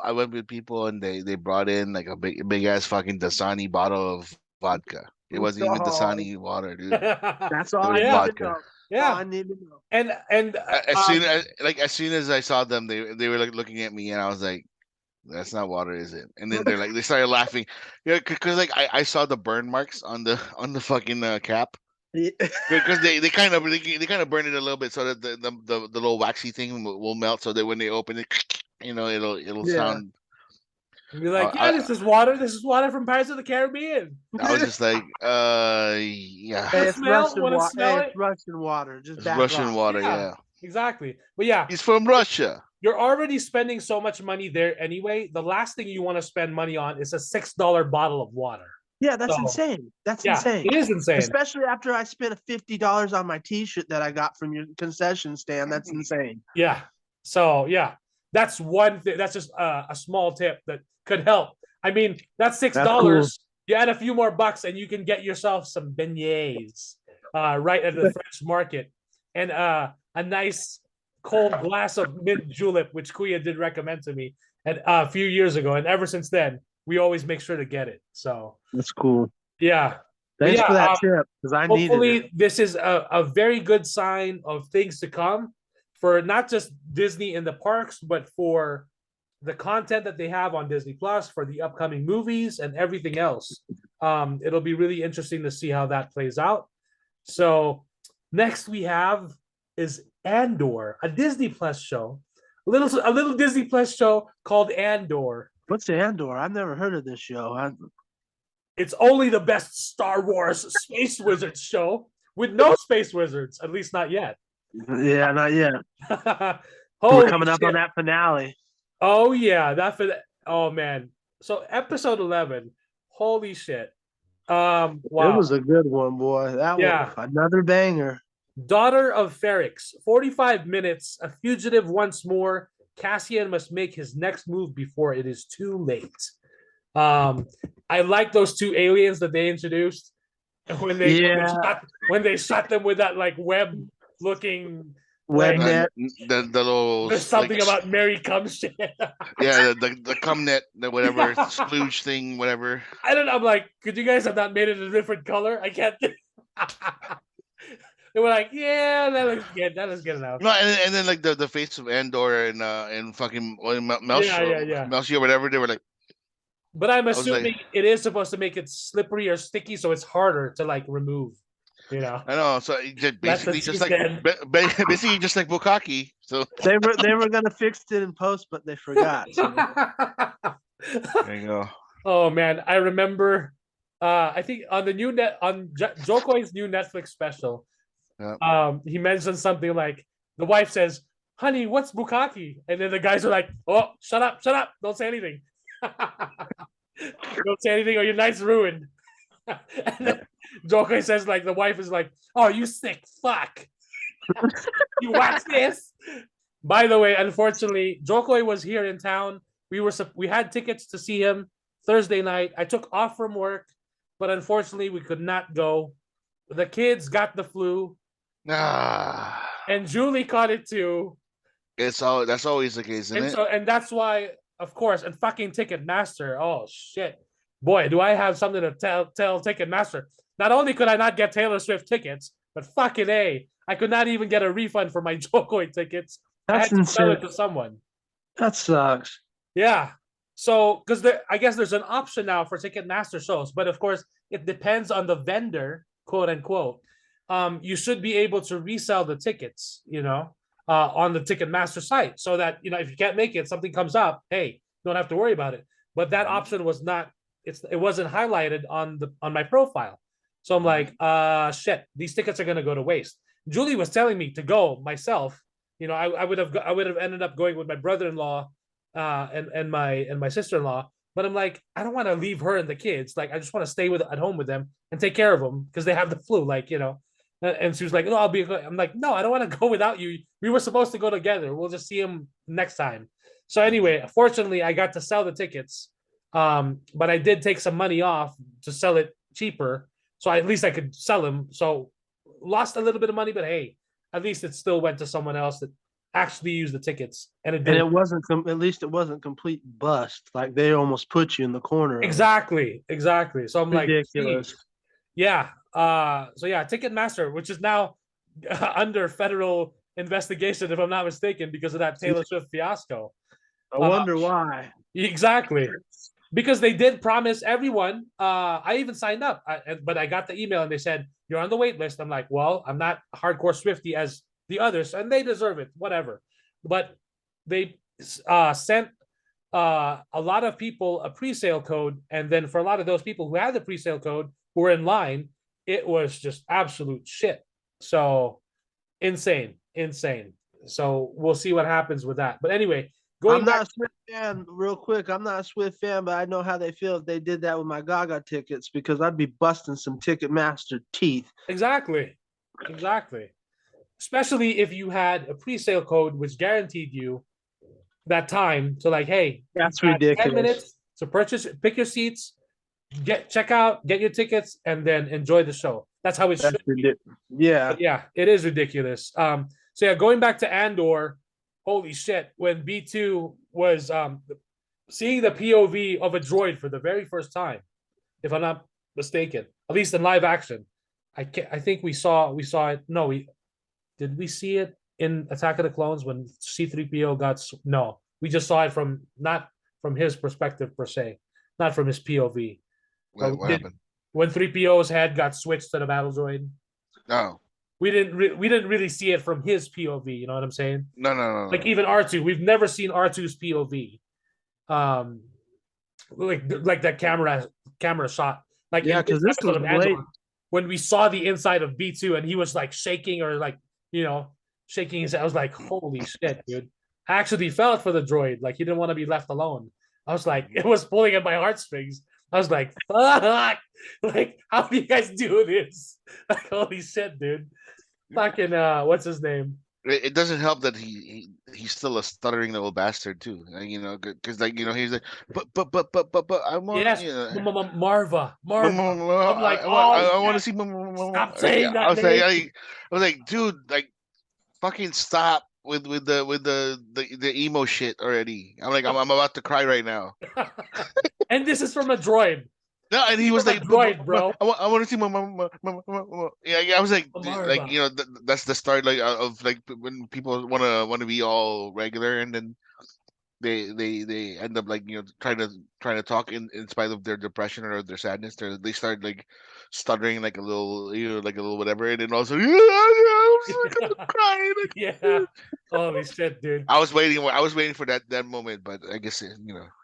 And they brought in like a big ass fucking Dasani bottle of vodka. It wasn't even Dasani water, dude. That's all I need vodka. to know. Yeah, I need to know. And as soon as I saw them, they were like looking at me, and I was like, "That's not water, is it?" And then they started laughing, because like I saw the burn marks on the fucking cap, because they kind of burn it a little bit so that the little waxy thing will melt, so that when they open it, it'll sound. Be like, this is water. This is water from Pirates of the Caribbean. I was just like, yeah. Hey, it's Russian water. It's Russian water. Just Russian water, yeah. Exactly. But yeah, he's from Russia. You're already spending so much money there anyway. The last thing you want to spend money on is a $6 bottle of water. Yeah, that's insane. That's insane. It is insane. Especially after I spent $50 on my T-shirt that I got from your concession stand. That's insane. Yeah. So, yeah. That's one thing. That's just a small tip that could help. I mean, that's $6. Cool. You add a few more bucks and you can get yourself some beignets right at the French market, and a nice cold glass of mint julep, which Kuya did recommend to me a few years ago. And ever since then, we always make sure to get it. So that's cool. Yeah. Thanks for that tip, because I needed it. Hopefully, this is a very good sign of things to come for not just Disney in the parks, but for the content that they have on Disney Plus, for the upcoming movies and everything else. It'll be really interesting to see how that plays out. So next we have is Andor, a Disney Plus show, a little Disney Plus show called Andor. What's Andor? I've never heard of this show. It's only the best Star Wars space wizards show with no space wizards, at least not yet. Yeah, not yet. We're coming up on that finale. Oh yeah, oh man. So episode 11, holy shit. Wow. It was a good one, boy. That was another banger. Daughter of Ferrix, 45 minutes, a fugitive once more. Cassian must make his next move before it is too late. I like those two aliens that they introduced when they shot them with that like web looking web net. The little. There's something about Mary cum shit. Yeah, the cum net, the whatever splooge thing, whatever. I don't know. I'm like, could you guys have not made it a different color? I can't. They were like, yeah, that looks good. That looks good enough. No, and then like the face of Andor and fucking Melchi or whatever, they were like. But I'm assuming it is supposed to make it slippery or sticky, so it's harder to like remove. You know. I know. So basically, just like Bukkake. So they were gonna fix it in post, but they forgot. So. There you go. Oh man, I remember. I think on the new Jokoi's new Netflix special, Yeah. he mentioned something like the wife says, "Honey, what's bukkake?" And then the guys are like, "Oh, shut up, don't say anything, don't say anything, or your night's ruined." And then Jokoi says, like the wife is like, "Oh, you sick fuck, you watch this." By the way, unfortunately, Jokoi was here in town. We had tickets to see him Thursday night. I took off from work, but unfortunately, we could not go. The kids got the flu, Ah, and Julie caught it too. that's always the case, isn't it? And that's why, of course, and fucking Ticketmaster. Oh shit, boy, do I have something to tell Ticketmaster. Not only could I not get Taylor Swift tickets, but fucking I could not even get a refund for my Jokoi tickets. I That's had to sell it insane. to someone. That sucks. Yeah. So, because I guess there's an option now for Ticketmaster shows, but of course, it depends on the vendor, quote unquote. You should be able to resell the tickets, on the Ticketmaster site, so that if you can't make it, something comes up. Hey, don't have to worry about it. But that option was not. It wasn't highlighted on my profile. So I'm like, shit, these tickets are gonna go to waste. Julie was telling me to go myself. I would have ended up going with my brother-in-law and my sister-in-law. But I'm like, I don't want to leave her and the kids. Like, I just want to stay at home with them and take care of them because they have the flu. Like, And she was like, "No, I'll be." I'm like, "No, I don't want to go without you. We were supposed to go together. We'll just see him next time." So anyway, fortunately, I got to sell the tickets, but I did take some money off to sell it cheaper, so at least I could sell them. So lost a little bit of money, but hey, at least it still went to someone else that actually used the tickets, and it And did it wasn't at least it wasn't complete bust. Like they almost put you in the corner. exactly. So I'm like, Ridiculous. yeah. So yeah, Ticketmaster, which is now under federal investigation, if I'm not mistaken, because of that Taylor Swift fiasco. I wonder why. Exactly. Because they did promise everyone. I even signed up, but I got the email and they said you're on the wait list. I'm like, well, I'm not a hardcore Swifty as the others, and they deserve it, whatever. But they sent a lot of people a pre-sale code, and then for a lot of those people who had the pre-sale code who were in line, it was just absolute shit. So insane. So we'll see what happens with that. But anyway, I'm not a Swift fan, real quick. I'm not a Swift fan, but I know how they feel if they did that with my Gaga tickets because I'd be busting some Ticketmaster teeth. Exactly. Especially if you had a pre-sale code which guaranteed you that time. So like, hey, that's ridiculous. 10 ridiculous. minutes to pick your seats, check out, get your tickets, and then enjoy the show. That's how it should be. Yeah. But yeah, it is ridiculous. So yeah, going back to Andor, holy shit, when B2 was seeing the POV of a droid for the very first time, if I'm not mistaken, at least in live action. I think we saw it. No, did we see it in Attack of the Clones when C-3PO got no, we just saw it not from his perspective per se, not from his POV. What happened? When 3PO's head got switched to the battle droid? No. We didn't really see it from his POV, you know what I'm saying? No. Like even R2, we've never seen R2's POV. Like that camera shot. Like yeah, because this was Andor, when we saw the inside of B2 and he was like shaking or like, shaking his head. I was like, holy shit, dude. I actually felt for the droid. Like he didn't want to be left alone. I was like, it was pulling at my heartstrings. I was like, fuck. Like, how do you guys do this? Like, holy shit, dude. Fucking what's his name? It doesn't help that he's still a stuttering little bastard too, because he's like, but I want, yes, Marva. I'm like, I want to see. Stop saying that name. I was like, dude, like, fucking stop with the emo shit already. I'm like, I'm about to cry right now. And this is from a droid. No, and he was like, droid, bro. I want to see my Yeah, I was like, that's the start, like, of like when people want to be all regular, and then they end up, like, trying to talk in spite of their depression or their sadness. They start like stuttering like a little, like a little whatever, and then also, I'm crying. Yeah. Holy shit, dude. I was waiting for that moment, but I guess it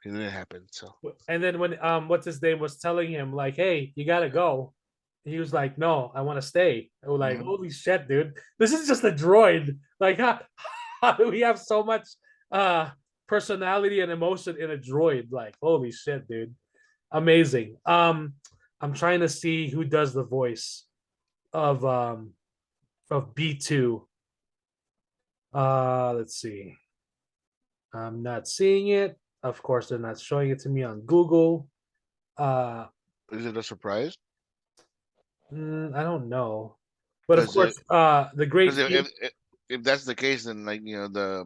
didn't happen. So And then when what's his name was telling him like, "Hey, you gotta go," he was like, "No, I want to stay." I was like, Mhm. "Holy shit, dude! This is just a droid. Like, how do we have so much personality and emotion in a droid? Like, holy shit, dude, amazing." I'm trying to see who does the voice of B2. Let's see. I'm not seeing it. Of course, they're not showing it to me on Google. Uh, is it a surprise? I don't know, but of Because course, the great. because if that's the case, then the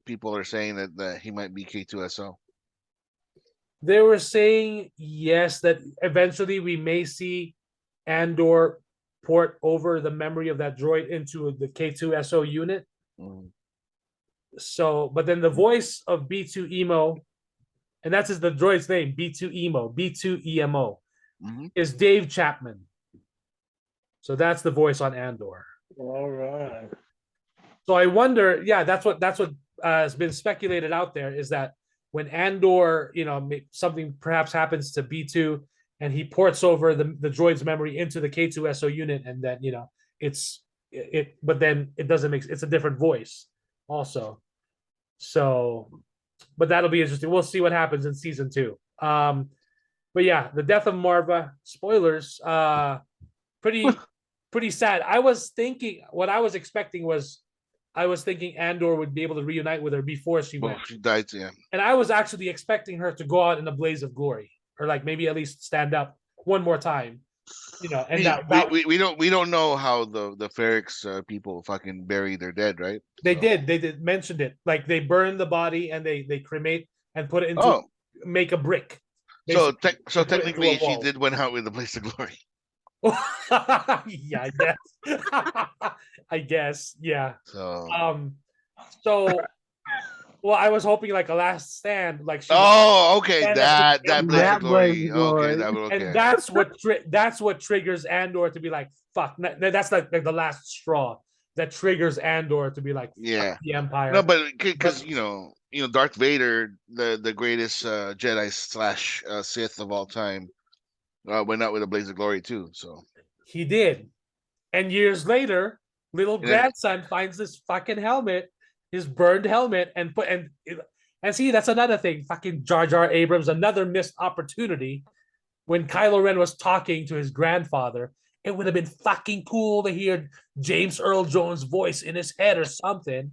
people are saying that he might be K2SO. They were saying yes that eventually we may see Andor port over the memory of that droid into the K2SO unit. Mhm. So, but then the voice of B2 Emo, and that's the droid's name, B2 Emo, B2 EMO, Mhm. is Dave Chapman. So that's the voice on Andor. All right. So I wonder, yeah, that's what has been speculated out there is that when Andor, something perhaps happens to B2 and he ports over the droid's memory into the K2SO unit, and then but then it doesn't make it's a different voice also. So, but that'll be interesting. We'll see what happens in season 2. But yeah, the death of Marva, spoilers, pretty pretty sad. I was thinking what I was expecting was I was thinking Andor would be able to reunite with her before she Well, went. she died. Yeah. And I was actually expecting her to go out in a blaze of glory, or like maybe at least stand up one more time, and We don't know how the Ferrex people fucking bury their dead, right? they So. did mentioned it. Like they burn the body and they cremate and put it into Oh, make a brick. so Basically, so and put it into a technically, she wall. did went out with a place of glory. Yeah, I guess. I guess, yeah. So. So well, I was hoping like a last stand, like she Oh, okay. stand up to That the blaze Empire. of That blaze glory. of Okay, glory. okay. And that's what triggers Andor to be like, fuck. That's like the last straw that triggers Andor to be like, fuck Yeah. the Empire. No, but because But Darth Vader, the greatest Jedi slash Sith of all time, went out with a blaze of glory too. So. he did. And years later, little And then, grandson finds this fucking helmet, his burned helmet, and see, that's another thing. Fucking Jar Jar Abrams, another missed opportunity. When Kylo Ren was talking to his grandfather, it would have been fucking cool to hear James Earl Jones' voice in his head or something.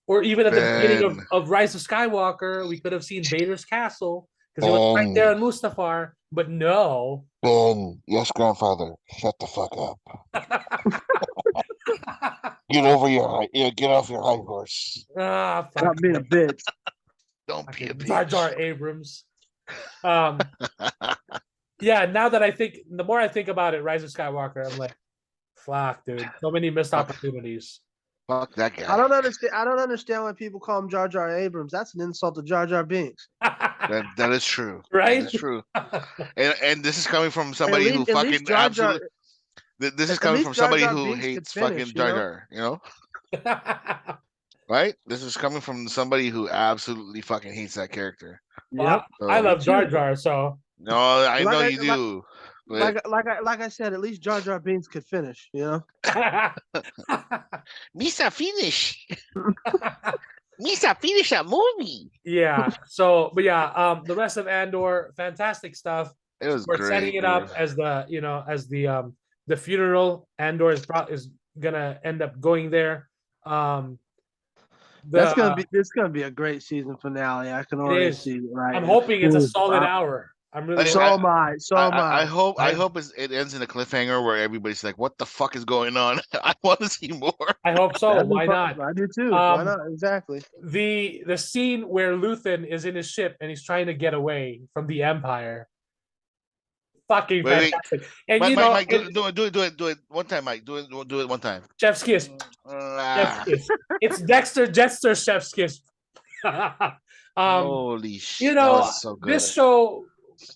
Or even at the beginning Ben, of Rise of Skywalker, we could have seen Vader's castle because it was right there in Mustafar. But no. Ben, yes, grandfather, shut the fuck up. Get over get off your high horse. Fuck. Stop being a bitch. Don't be a bitch. Jar Jar Abrams. Yeah, now that the more I think about it, Rise of Skywalker, I'm like, fuck, dude. So many missed opportunities. Fuck that guy. I don't understand why people call him Jar Jar Abrams. That's an insult to Jar Jar Binks. That is true. Right? That is true. And this is coming from somebody who fucking Jar Jar, absolutely. This is at coming least from Jar somebody Jar who Binks could hates finish, fucking Jar Jar. Right? This is coming from somebody who absolutely fucking hates that character. Yep. So, I love Jar Jar, so no, I know you do. But Like I said, at least Jar Jar Binks could finish. Misa finish. Misa finish a movie. yeah. So, but yeah, the rest of Andor, fantastic stuff. It was We're great. setting it up as the funeral. Andor is gonna end up going there. It's gonna be a great season finale. I can already see it. Right. I'm hoping it's a Ooh, solid hour. I'm really. So am I. I hope it ends in a cliffhanger where everybody's like, "What the fuck is going on?" I want to see more. I hope so. Why not? I do too. Why not? Exactly. The scene where Luthen is in his ship and he's trying to get away from the Empire. Fucking fantastic. And Mike, do it one time, Mike. Do it one time. Chef's kiss. Chef's kiss. It's Dexter Jetster Chef's kiss. Holy shit! That was so good. This show,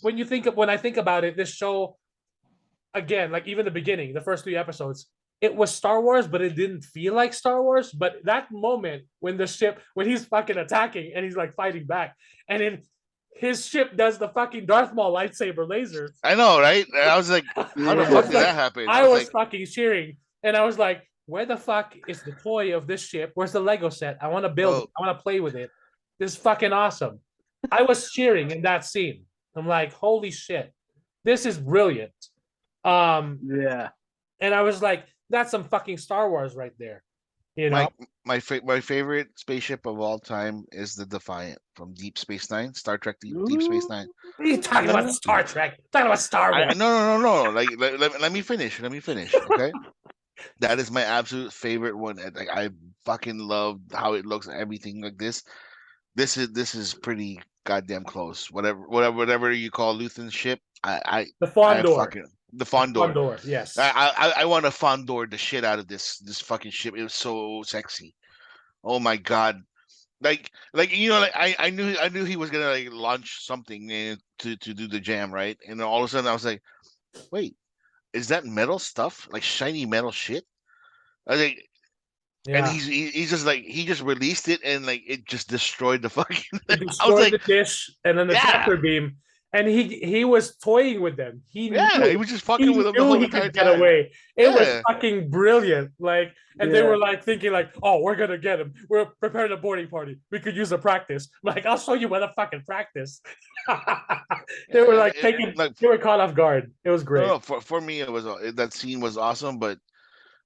when I think about it, this show, again, like even the beginning, the first 3 episodes, it was Star Wars, but it didn't feel like Star Wars. But that moment when the ship, when he's fucking attacking and he's like fighting back, and then his ship does the fucking Darth Maul lightsaber laser. I know, right? And I was like, how the Yeah. fuck did that happen? I was was like, fucking cheering, and I was like, where the fuck is the toy of this ship? Where's the Lego set? I want to build it. I want to play with it. This is fucking awesome. I was cheering in that scene. I'm like, holy shit, this is brilliant. Yeah. And I was like, that's some fucking Star Wars right there. You know, my favorite spaceship of all time is the Defiant from Deep Space Nine, Star Trek Deep Space Nine. what are you talking about? Star Trek? You're talking about Star Wars? No. Like, let me finish. Let me finish. Okay, that is my absolute favorite one. Like, I fucking love how it looks. Everything like this. This is pretty goddamn close. Whatever you call Luthen's ship. The I Fondor. fucking the Fondor. Fondor, yes. I want to Fondor the shit out of this fucking ship. It was so sexy. Oh my god. Like I knew he was gonna like launch something to do the jam, right? And then all of a sudden I was like, wait, is that metal stuff? Like shiny metal shit? I was like, and Yeah. he's just like he just released it and like it just destroyed the fucking He I was destroyed like, the dish and then the Yeah. tractor beam, and he was toying with them. He yeah, knew, he was just fucking with him the knew whole he entire could get time. away. It was Yeah. fucking brilliant. Like, and they Yeah. were like thinking like, oh, we're gonna get him. We're preparing a boarding party. We could use a practice. I'm like, I'll show you where the fucking practice. They were like they were caught off guard. It was great. No, for me it was that scene was awesome, but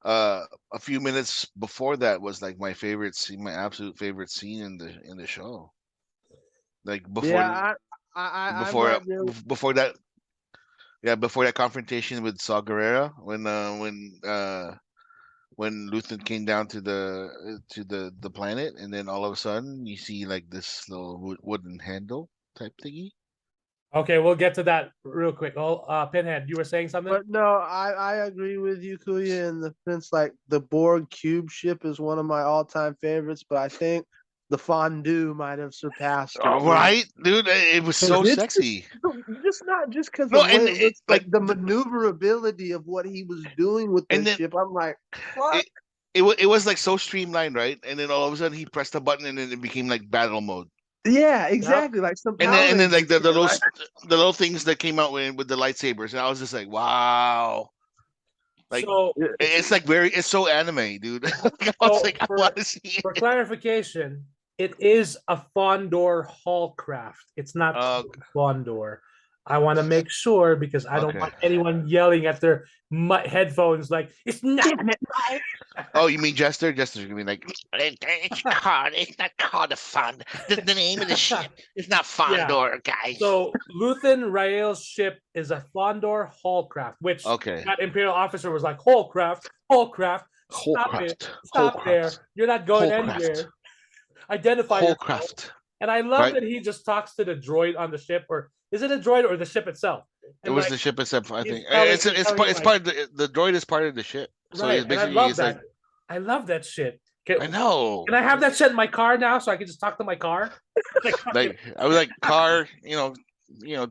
a few minutes before that was like my favorite scene, my absolute favorite scene in the show. Like Yeah, I'm before right there. before that before that confrontation with Saw Gerrera when Luthen came down to the planet, and then all of a sudden you see like this little wooden handle type thingy. Okay, we'll get to that real quick. Oh, Pinhead, you were saying something? But no, I agree with you, Kuya, in the sense like the Borg cube ship is one of my all-time favorites, but I think the fondue might have surpassed it. Right, dude, it was so It's sexy. Just not just because No, the way and it looks, like like the maneuverability of what he was doing with And the then- ship. I'm like, what? it was like so streamlined, right? And then all of a sudden he pressed a button and then it became like battle mode. Yeah, exactly. Like some. And Power then like Rangers shit, like- the little things that came out with the lightsabers, and I was just like, wow. Like So it's like it's so anime, dude. I was like, I want to see for it. clarification, it is a Fondor Hallcraft. It's not Fondor. I want to make sure because I don't Okay. want anyone yelling at their headphones like it's not. Oh, you mean Jester? Jester's gonna be like, it's not called a Fond. The name of the ship is not Fondor, guys. So Luthen Rael's ship is a Fondor Hallcraft, which Okay. that Imperial officer was like, Hallcraft. Stop it. Stop there. You're not going anywhere. Identify yourself. Hallcraft. And I love Right. that he just talks to the droid on the ship, or is it a droid or the ship itself? It was the ship itself, I think. telling- It's he's telling it's you, part of the droid is part of the ship. So right. it's And I basically love that. I love that shit. I know. Can I have that shit in my car now so I can just talk to my car? Like I was like, car,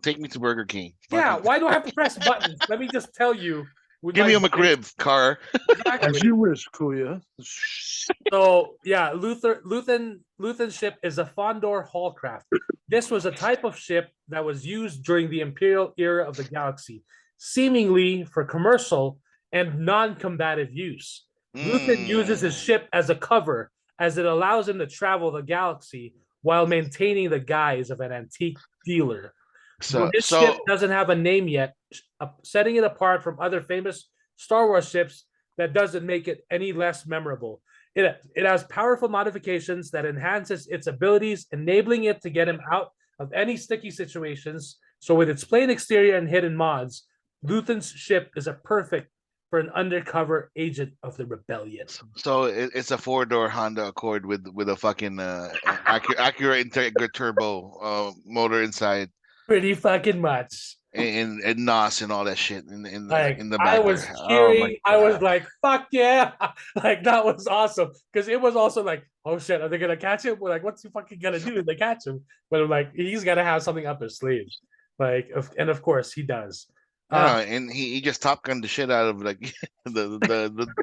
take me to Burger King. Yeah, Fucking- why do I have to press buttons? Let me just tell you. with Give my me a voice. McRib, car. Exactly. As you wish, Kuya. So yeah, Luthen's ship is a Fondor Hallcraft. This was a type of ship that was used during the Imperial era of the galaxy, seemingly for commercial and non-combative use. Luthen uses his ship as a cover, as it allows him to travel the galaxy while maintaining the guise of an antique dealer. So This ship doesn't have a name yet, setting it apart from other famous Star Wars ships that doesn't make it any less memorable. It has powerful modifications that enhances its abilities, enabling it to get him out of any sticky situations. So with its plain exterior and hidden mods, Luthen's ship is a perfect for an undercover agent of the rebellion. So it's a 4-door Honda Accord with a fucking Acura Integra turbo motor inside Pretty fucking much. and NOS and all that shit in the back. I was there. cheering. Oh my I was God. like, "Fuck yeah!" Like that was awesome because it was also like, "Oh shit, are they gonna catch him?" We're like, "What's he fucking gonna do if they catch him?" But I'm like, he's gotta have something up his sleeve. Like, and of course he does. Yeah, and he just Top Gunned the shit out of like the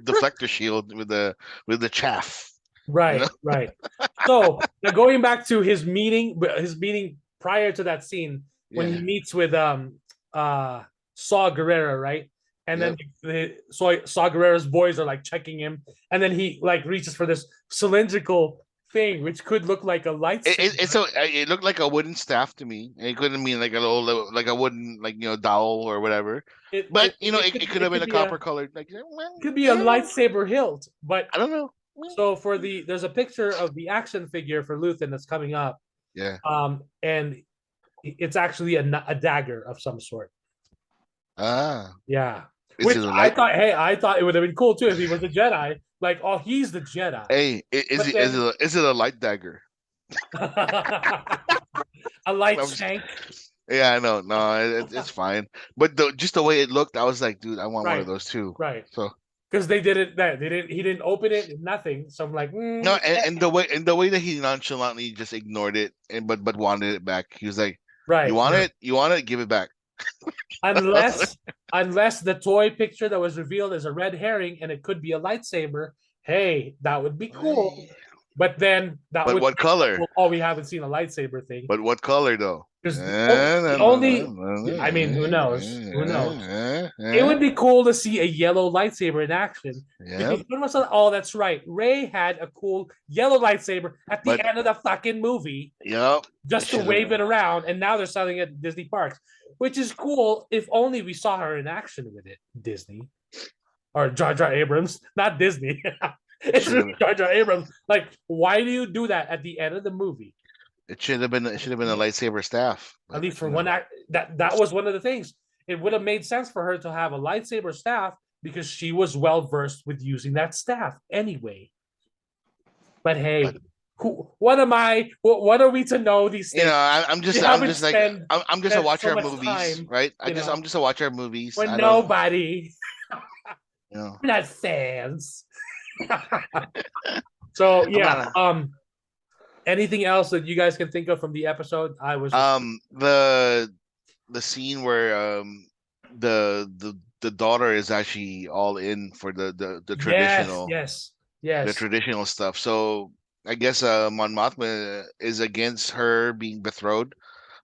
deflector shield with the chaff. Right, You know? right. So now going back to his meeting prior to that scene when he Yeah. meets with Saw Gerrera, right? And then Saw Gerrera's boys are like checking him, and then he like reaches for this cylindrical thing which could look like a lightsaber. It looked like a wooden staff to me. It couldn't mean like a little like a wooden like dowel or whatever. But it could have been a copper colored like could be a lightsaber hilt, but I don't know. so there's a picture of the action figure for Luthen that's coming up. Yeah. And it's actually a dagger of some sort. Ah. Yeah. Is Which it a I thought it would have been cool too if he was a Jedi. Like, oh, he's the Jedi. Hey, is it a light dagger? A light shank. Yeah, I know. No, it's fine. But just the way it looked, I was like, dude, I want one of those too. Right. So because they did it that they didn't. He didn't open it. Nothing. So I'm like, no, and the way that he nonchalantly just ignored it but wanted it back. He was like, right. You want it? You want it? Give it back. Unless the toy picture that was revealed is a red herring and it could be a lightsaber. Hey, that would be cool. But then But what color? Oh, we haven't seen a lightsaber thing. But what color though? Because I mean, who knows? Who knows? It would be cool to see a yellow lightsaber in action. Yeah. Oh, that's right. Rey had a cool yellow lightsaber at the end of the fucking movie. Yep. Just to wave it around, and now they're selling it at Disney parks, which is cool. If only we saw her in action with it, Disney or Jar Jar Abrams, not Disney. It's really Jar Jar Abrams. Like, why do you do that at the end of the movie? It should have been a lightsaber staff. At least for one act, that was one of the things. It would have made sense for her to have a lightsaber staff because she was well versed with using that staff anyway. But hey, what am I? What are we to know these things? I'm just a watcher of movies, right? I'm just a watcher of movies. We're nobody. We're not fans. So yeah. Anything else that you guys can think of from the episode? I was the scene where the daughter is actually all in for the traditional yes the traditional stuff. So I guess Mon Mothma is against her being betrothed,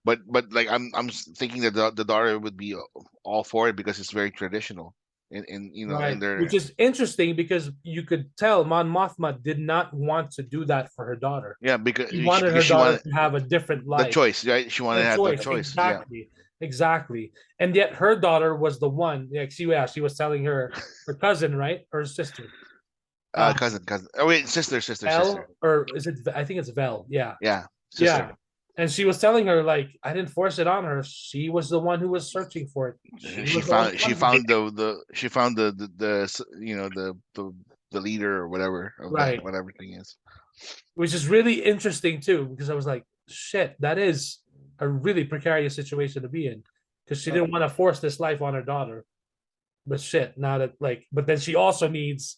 but like I'm thinking that the daughter would be all for it because it's very traditional. In their which is interesting because you could tell Mon Mothma did not want to do that for her daughter. Yeah, because she wanted her daughter to have a different life. The choice, right? She wanted to have the choice. Exactly. And yet her daughter was the one. Like she was telling her cousin, right? Or sister. Cousin. Oh wait, sister. Or is it? I think it's Vel. Yeah. Yeah. Sister. Yeah. And she was telling her, like, I didn't force it on her. She was the one who was searching for it. She found the leader or whatever of whatever thing is. Which is really interesting too, because I was like, shit, that is a really precarious situation to be in. Because she didn't want to force this life on her daughter. But shit, now that but then she also needs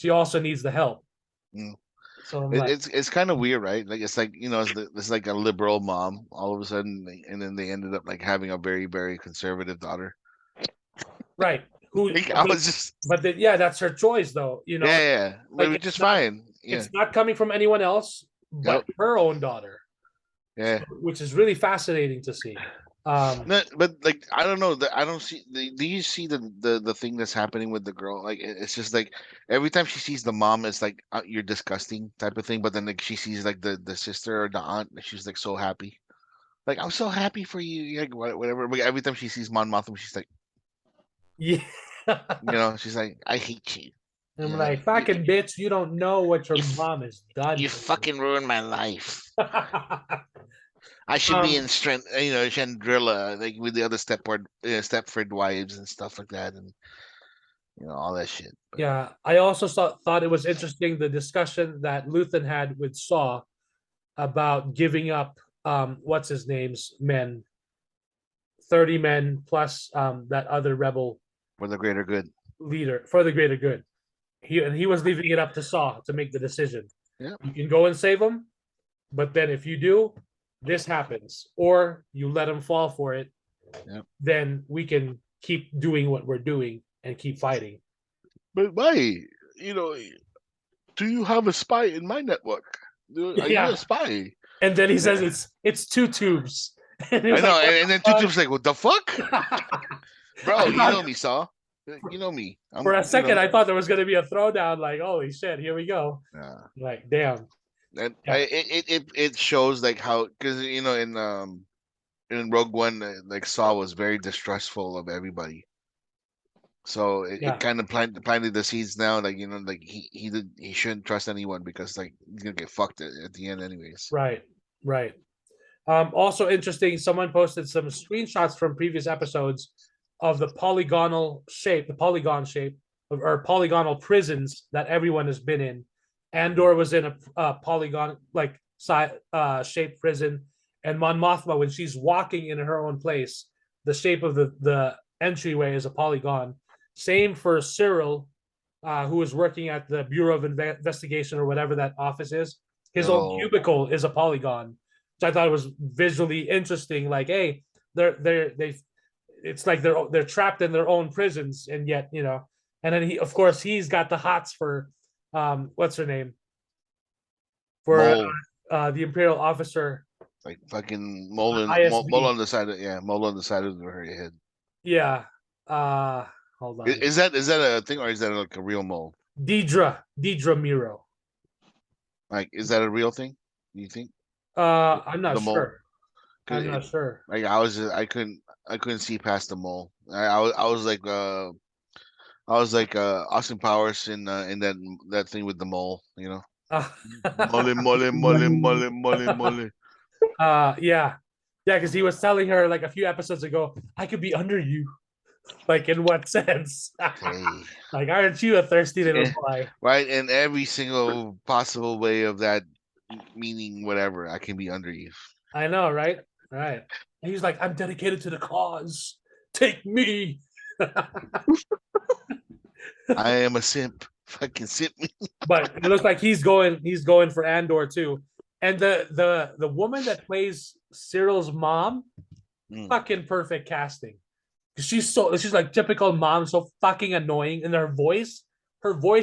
the help. Mm. So it's kind of weird, right? Like it's like it's like a liberal mom all of a sudden, and then they ended up like having a very, very conservative daughter. Right. That's her choice, though. Yeah. Which is fine. Yeah. It's not coming from anyone else but her own daughter. Yeah. Which is really fascinating to see. No, but like I don't know. I don't see. Do you see the thing that's happening with the girl? Like it's just like every time she sees the mom, it's like you're disgusting type of thing. But then like she sees like the sister or the aunt, and she's like so happy. Like I'm so happy for you. Like whatever. But every time she sees Mon Mothma, she's like, yeah. She's like, I hate you. I'm like, fucking bitch, you don't know what your mom has done. You fucking ruined my life. I should be in Chandrilla, like with the other Stepford wives and stuff like that, and all that shit. But. Yeah, I also thought it was interesting the discussion that Luthen had with Saw about giving up what's his name's men, 30 men plus that other rebel for the greater good leader for the greater good. He was leaving it up to Saw to make the decision. Yeah, you can go and save him, but then if you do, this happens, or you let him fall for it. Yep. Then we can keep doing what we're doing and keep fighting. But why? You know, do you have a spy in my network? Are you Yeah. a spy? And then he says it's 2 tubes. And he I was know, like, and then Tutu's like, "What the fuck, bro? I You thought- know me, Saw. You know me. for a second, I thought there was going to be a throwdown. Like, holy shit, here we go. Yeah. Like, damn. And Yeah. it shows like how, because in Rogue One, like Saw was very distrustful of everybody. So Yeah. it kind of planted the seeds now, like like he shouldn't trust anyone because like he's gonna get fucked at the end anyways. Right. Also interesting, someone posted some screenshots from previous episodes of the polygon shape or polygonal prisons that everyone has been in. Andor was in a polygon shaped prison, and Mon Mothma, when she's walking in her own place, the shape of the entryway is a polygon. Same for Cyril, who was working at the Bureau of Investigation or whatever that office is. His own cubicle is a polygon, which I thought was visually interesting. Like, hey, it's like they're trapped in their own prisons, and yet, and then he's got the hots for what's her name, for the Imperial officer, like fucking mole on the side of mole on the side of her head. Yeah. Hold on. Is that a thing, or is that like a real mole? Deidre Miro. Like, is that a real thing? Do you think? I'm not sure. I'm not sure. Like, I couldn't see past the mole. I was like Austin Powers in that thing with the mole, mole. Yeah, because he was telling her like a few episodes ago, I could be under you. Like, in what sense? Okay. Like, aren't you a thirsty little boy? Right, in every single possible way of that meaning, whatever, I can be under you. I know, right? Right. And he's like, I'm dedicated to the cause. Take me. I am a simp. Fucking simp me. But it looks like he's going for Andor too. And the woman that plays Cyril's mom, fucking perfect casting. She's like typical mom, so fucking annoying. And her voice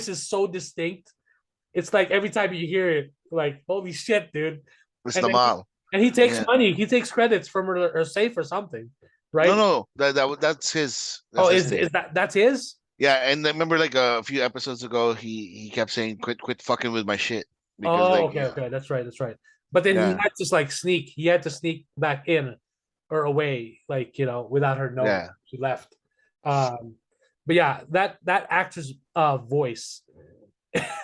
is so distinct. It's like every time you hear it, like, holy shit, dude. It's the mom. And he takes money. He takes credits from her safe or something, right? No, that's his. That's his? Yeah, and remember, like a few episodes ago, he kept saying, "Quit fucking with my shit." Because, okay, that's right. But then he had to sneak. He had to sneak back in or away, without her knowing. Yeah. She left. But yeah, that actor's voice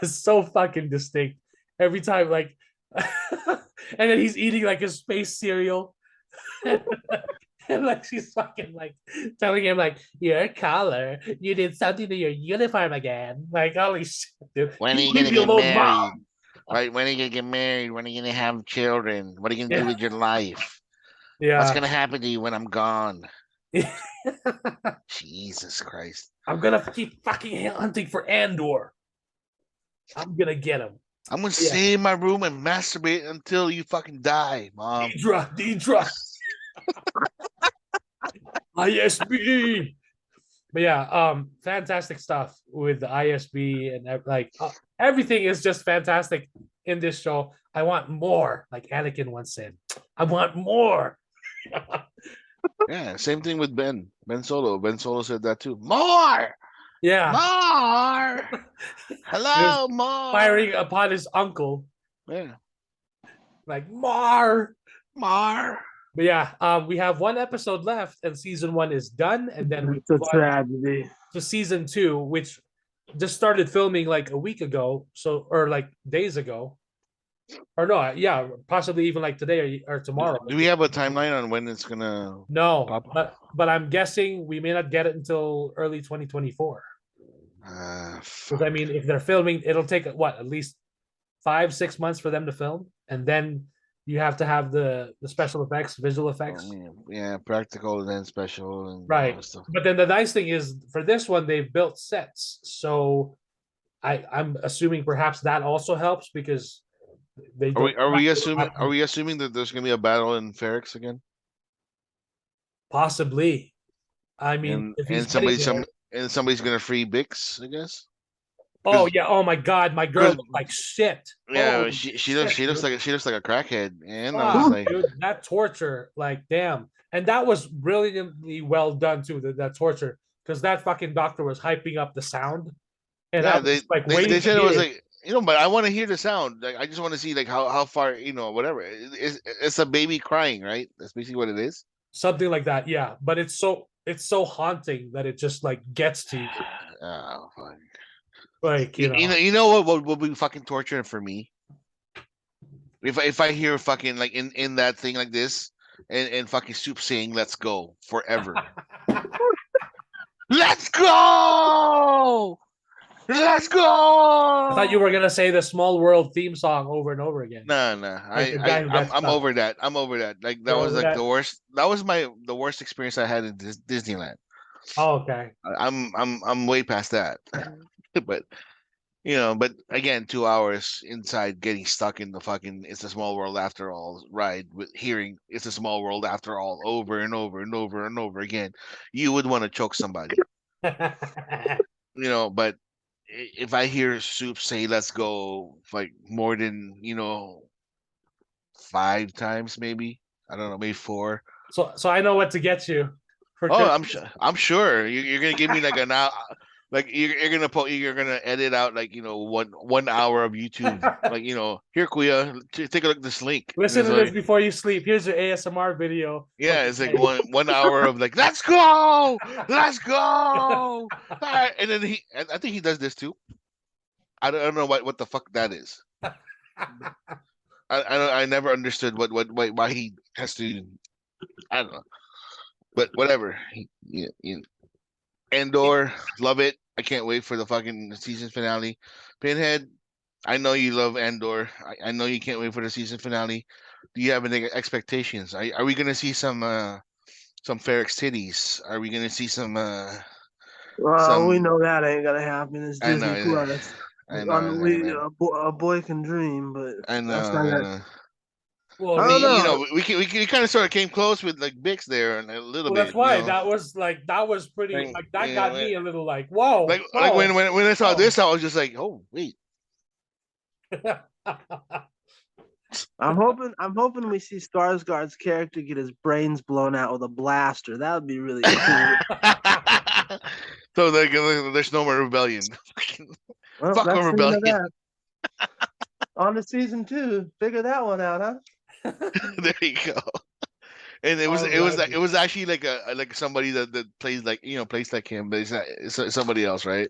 is so fucking distinct every time. Like, and then he's eating like his space cereal. And like she's fucking like telling him like, your collar, you did something to your uniform again. Like, holy shit, dude. When are you gonna get married? Right? When are you gonna get married? When are you gonna have children? What are you gonna do with your life? Yeah. What's gonna happen to you when I'm gone? Jesus Christ. I'm gonna keep fucking hunting for Andor. I'm gonna get him. I'm gonna stay in my room and masturbate until you fucking die, Mom. Deidre. ISB. But yeah, fantastic stuff with the ISB and everything is just fantastic in this show. I want more, like Anakin once said. I want more. Yeah, same thing with Ben Solo. Ben Solo said that too. More. Yeah. More. Hello, more. Firing upon his uncle. Yeah. Like, more. But yeah, we have one episode left, and season 1 is done, and then it's a tragedy. To season 2, which just started filming like a week ago, or like days ago, or no, yeah, possibly even like today or tomorrow. Do we have a timeline on when it's gonna? No, but I'm guessing we may not get it until early 2024. Because I mean, if they're filming, it'll take at least 5-6 months for them to film, and then you have to have the special effects, visual effects. Yeah, practical and then special and right. Stuff. But then the nice thing is for this one, they've built sets. So I'm assuming perhaps that also helps because they are we assuming that there's gonna be a battle in Ferrix again? Possibly. I mean, and if he's and getting somebody there. somebody's gonna free Bix, I guess. Oh yeah. Oh my God, my girl Because looked like shit. yeah, Holy she looks shit, dude. she looks like a crackhead, and I was just Fuck, like, dude, that torture, like, damn. And that was brilliantly well done too. That torture, because that fucking doctor was hyping up the sound, and I yeah, was just, like they waiting to said it was hear like, but I want to hear the sound. Like I just want to see like how far, whatever. It's a baby crying, right? That's basically what it is. something like that. Yeah, but it's so haunting that it just like gets to you. Oh, fuck. Like You know what would be fucking torture for me? If I hear fucking like in that thing like this, and fucking Soup saying "Let's go" forever. Let's go. Let's I thought you go. were gonna say the Small World theme song over and over again, No, no, like the guy who gets I'm stuck. over that. I'm over that. Like that You're was over like that. the worst. That was the worst experience I had in Disneyland. Oh, okay. I'm way past that. But but again, 2 hours inside, getting stuck in the fucking "It's a Small World After All" ride with hearing "It's a Small World After All" over and over and over and over again. You would want to choke somebody, But if I hear Soup say "Let's go" like more than 5 times, maybe, I don't know, maybe four. so I know what to get you for Oh, Christmas. I'm sure you're gonna give me like an hour, like you're gonna edit out like 1 hour of YouTube, like here, Kuya, take a look at this link, and Listen it's to this like, before you sleep. Here's your ASMR video. yeah, it's like one hour of like, let's go, let's go. And then I think he does this too. I don't know what the fuck that is. I never understood why he has to. I don't know, but whatever. Andor, love it. I can't wait for the fucking season finale. Pinhead, I know you love Andor. I know you can't wait for the season finale. Do you have any expectations? Are we gonna see some Ferrex titties? Are we gonna see Well, we some? know that ain't gonna happen. It's I Disney know, Plus. I know, man. A boy can dream, but I know, that's not I gonna. know. Well, I I don't mean, know. we kind of sort of came close with like Bix there and a little well, that's bit, why that was pretty. Like, Like that got me a little like, whoa, like whoa. when I saw Whoa. this, I was just like, oh wait. I'm hoping we see Skarsgård's character get his brains blown out with a blaster. That would be really cool. So there's no more rebellion. Well, Fuck a that's the end of rebellion. that. On to season 2. Figure that one out, huh? There you go. And it was actually like like somebody that plays like plays like him, but it's somebody else, right?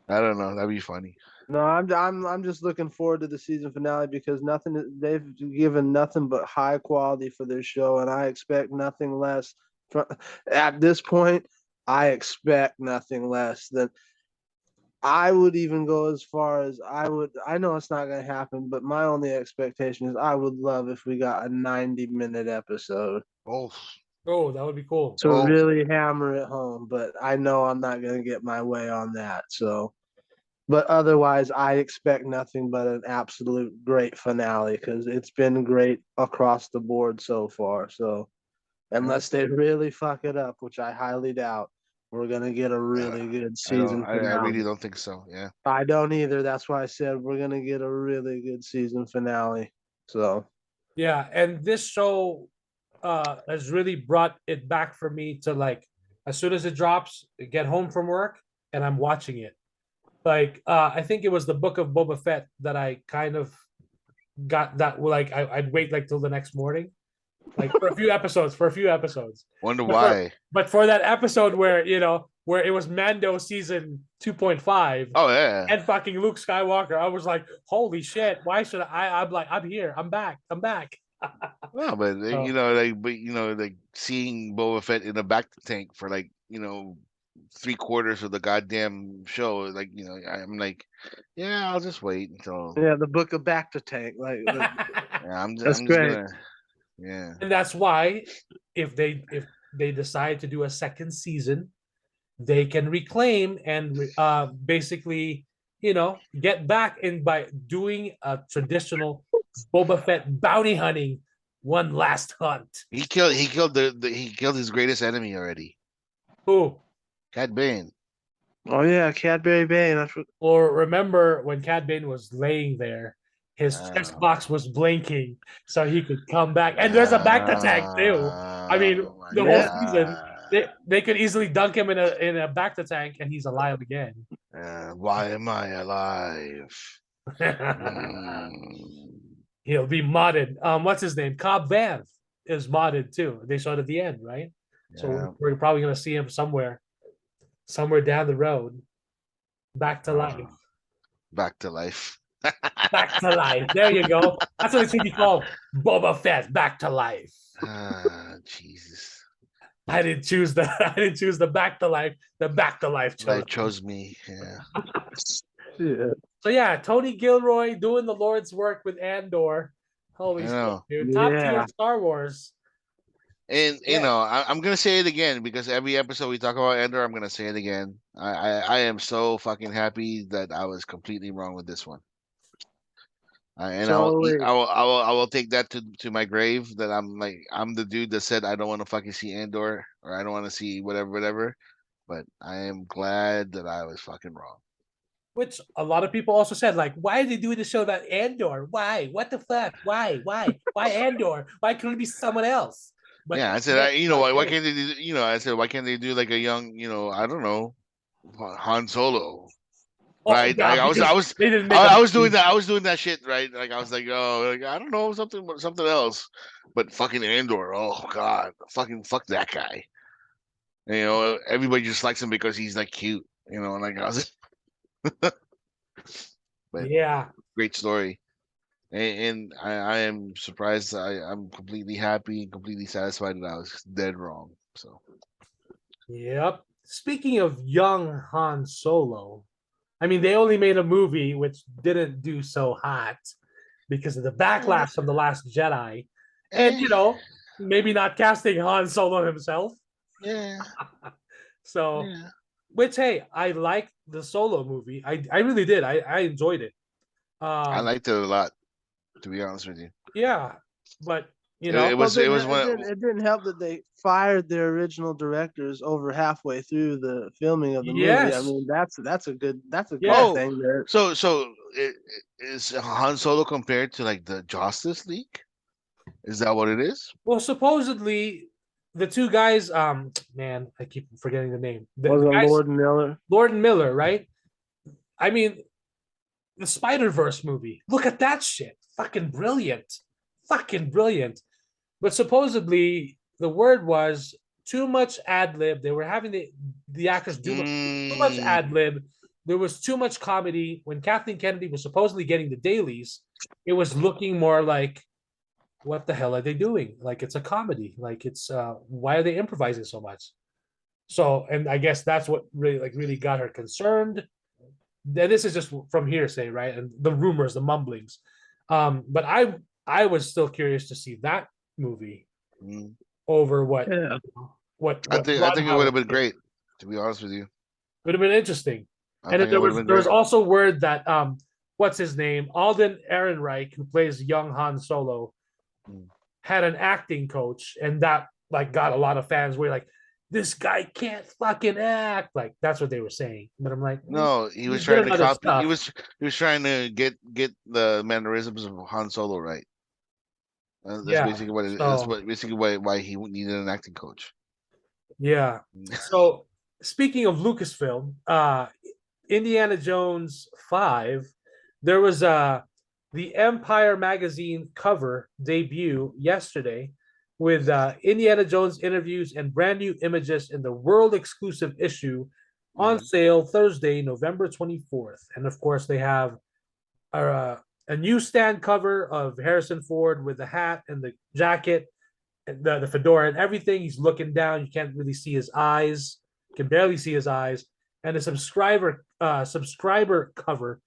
I don't know. That'd be funny. No, I'm just looking forward to the season finale because they've given nothing but high quality for this show, and I expect nothing less. At this point, I expect nothing less than I would even go as far as I know it's not going to happen, but my only expectation is I would love if we got a 90-minute episode Oh, Oh, that would be cool. to oh, really hammer it home. But I know I'm not going to get my way on that. So, but otherwise, I expect nothing but an absolute great finale because it's been great across the board so far. So, unless they really fuck it up, which I highly doubt, we're gonna get a really good season I really finale. don't think so. Yeah. I don't either. That's why I said we're gonna get a really good season finale. So Yeah, and this show has really brought it back for me to like as soon as it drops, get home from work and I'm watching it. Like I think it was the Book of Boba Fett that I kind of got that like I'd wait like till the next morning, like for a few episodes. Wonder But for, why. but for that episode where where it was Mando season 2.5 Oh yeah. and fucking Luke Skywalker, I was like, holy shit! Why should I'm like I'm here, I'm back. Well, but So, like seeing Boba Fett in a back tank for like 3/4 of the goddamn show, like I'm like, yeah, I'll just wait until. yeah, the Book of Back to Tank, Yeah, that's I'm just great. gonna. Yeah. and that's why if they decide to do a second season, they can reclaim and basically get back in by doing a traditional Boba Fett bounty hunting one last hunt. He killed his greatest enemy already. Who? Cad Bane. Oh yeah, Cadbury Bane. Or remember when Cad Bane was laying there, his chest Oh, box was blinking so he could come back. And there's a back attack too. I mean, oh my the whole Yeah. season, God. they could easily dunk him in a back to tank and he's alive again. Why am I alive? Mm. He'll be modded. What's his name? Cobb Vanth is modded too. They showed at the end, right? So Yeah. we're probably gonna see him somewhere down the road. Back to life. Back to life. Back to life. There you go. That's what it should be called. Boba Fett. Back to life. Jesus. I didn't choose the. I didn't choose the back to life. The back to life chose. Life chose me. Yeah. Yeah. So yeah, Tony Gilroy doing the Lord's work with Andor. Holy I shit, know. dude! Top tier Yeah. Star Wars. And Yeah. you know, I'm gonna say it again because every episode we talk about Ender, I'm gonna say it again. I am so fucking happy that I was completely wrong with this one. And Totally. I will take that to my grave. That I'm the dude that said I don't want to fucking see Andor or I don't want to see whatever. But I am glad that I was fucking wrong. Which a lot of people also said, like, why are they doing the show about Andor? Why? What the fuck? Why? Why Andor? Why couldn't it be someone else? But Yeah, I said, you know, why can't they do? You know, I said, why can't they do like a young, you know, I don't know, Han Solo, right? Yeah, I because was they didn't make. I was doing that. I was doing that shit, right? Like I was like, oh, like, I don't know, something else, but fucking Andor. Oh God, fuck that guy. And, you know, everybody just likes him because he's like cute, you know. And like I was, but Yeah, great story. And I am surprised. I'm completely happy and completely satisfied that I was dead wrong. So yep. Speaking of young Han Solo, I mean, they only made a movie which didn't do so hot because of the backlash from The Last Jedi. And, you know, maybe not casting Han Solo himself. yeah, So, yeah. which, hey, I liked the Solo movie. I really did. I enjoyed it. I liked it a lot, to be honest with you. Yeah. But, you It, know, it Well, was it then was one. it didn't help that they fired their original directors over halfway through the filming of the movie. I yes. mean, that's a good Yeah. Oh, thing there. so is Han Solo compared to like the Justice League? Is that what it is? Well, supposedly the two guys, man, I keep forgetting the name. The Was it guys, Lord Miller? Lord and Miller, right? I mean, the Spider-Verse movie. Look at that shit. Fucking brilliant. Fucking brilliant. But supposedly the word was too much ad lib. They were having the actors do too much ad lib. There was too much comedy. When Kathleen Kennedy was supposedly getting the dailies, it was looking more like, what the hell are they doing? Like it's a comedy. Like it's why are they improvising so much? So, and I guess that's what really got her concerned. This is just from hearsay, right? And the rumors, the mumblings. But I was still curious to see that movie Mm. over what Yeah. what I Ron think it would have Howard been did. great, to be honest with you. Would have been interesting. I And think then it would have been there was great. also word that what's his name? Alden Ehrenreich, who plays young Han Solo, had an acting coach, and that like got a lot of fans were like, this guy can't fucking act. Like that's what they were saying. But I'm like, No, he was he's good trying at to other copy. stuff. He was trying to get the mannerisms of Han Solo right. That's Yeah. basically what it, that's what basically why he needed an acting coach. Yeah. So speaking of Lucasfilm, Indiana Jones 5, there was the Empire magazine cover debut yesterday with Indiana Jones interviews and brand new images in the world exclusive issue on sale Thursday, November 24th. And of course, they have a newsstand cover of Harrison Ford with the hat and the jacket, and the fedora and everything. He's looking down. You can't really see his eyes. You can barely see his eyes. And the subscriber cover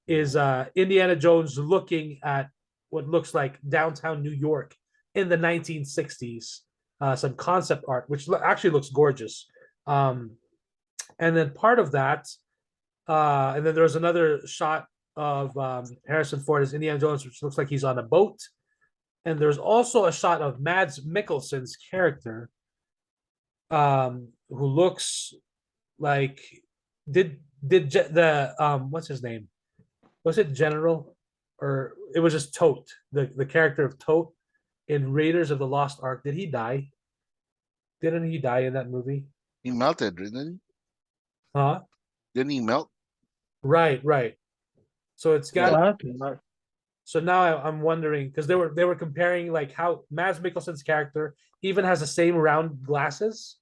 is Indiana Jones looking at what looks like downtown New York in the 1960s. Some concept art, which actually looks gorgeous. And then part of that, and then there's another shot of Harrison Ford as Indiana Jones, which looks like he's on a boat. And there's also a shot of Mads Mikkelsen's character who looks like the what's his name? Was it General, or it was just Tote, the character of Tote in Raiders of the Lost Ark? Did he die? Didn't he die in that movie? He melted, didn't he? Huh? Didn't he melt? Right, right. So it's Yeah. got. What? So now I'm wondering, because they were comparing like how Mads Mikkelsen's character even has the same round glasses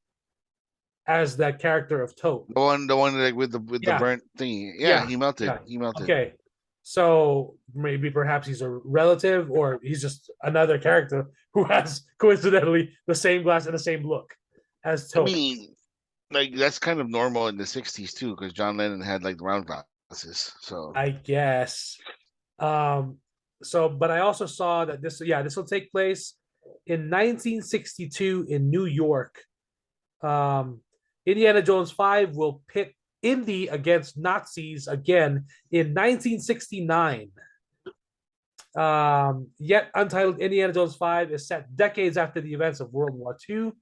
as that character of Toad. The one like with the Yeah. burnt thing. Yeah, He melted. yeah. He melted. Okay, so maybe perhaps he's a relative, or he's just another character who has coincidentally the same glass and the same look as I Toad. mean, like that's kind of normal in the '60s too, because John Lennon had like round glasses. So I guess. So, but I also saw that this will take place in 1962 in New York. Indiana Jones 5 will pit Indy against Nazis again in 1969. Yet untitled Indiana Jones 5 is set decades after the events of World War II.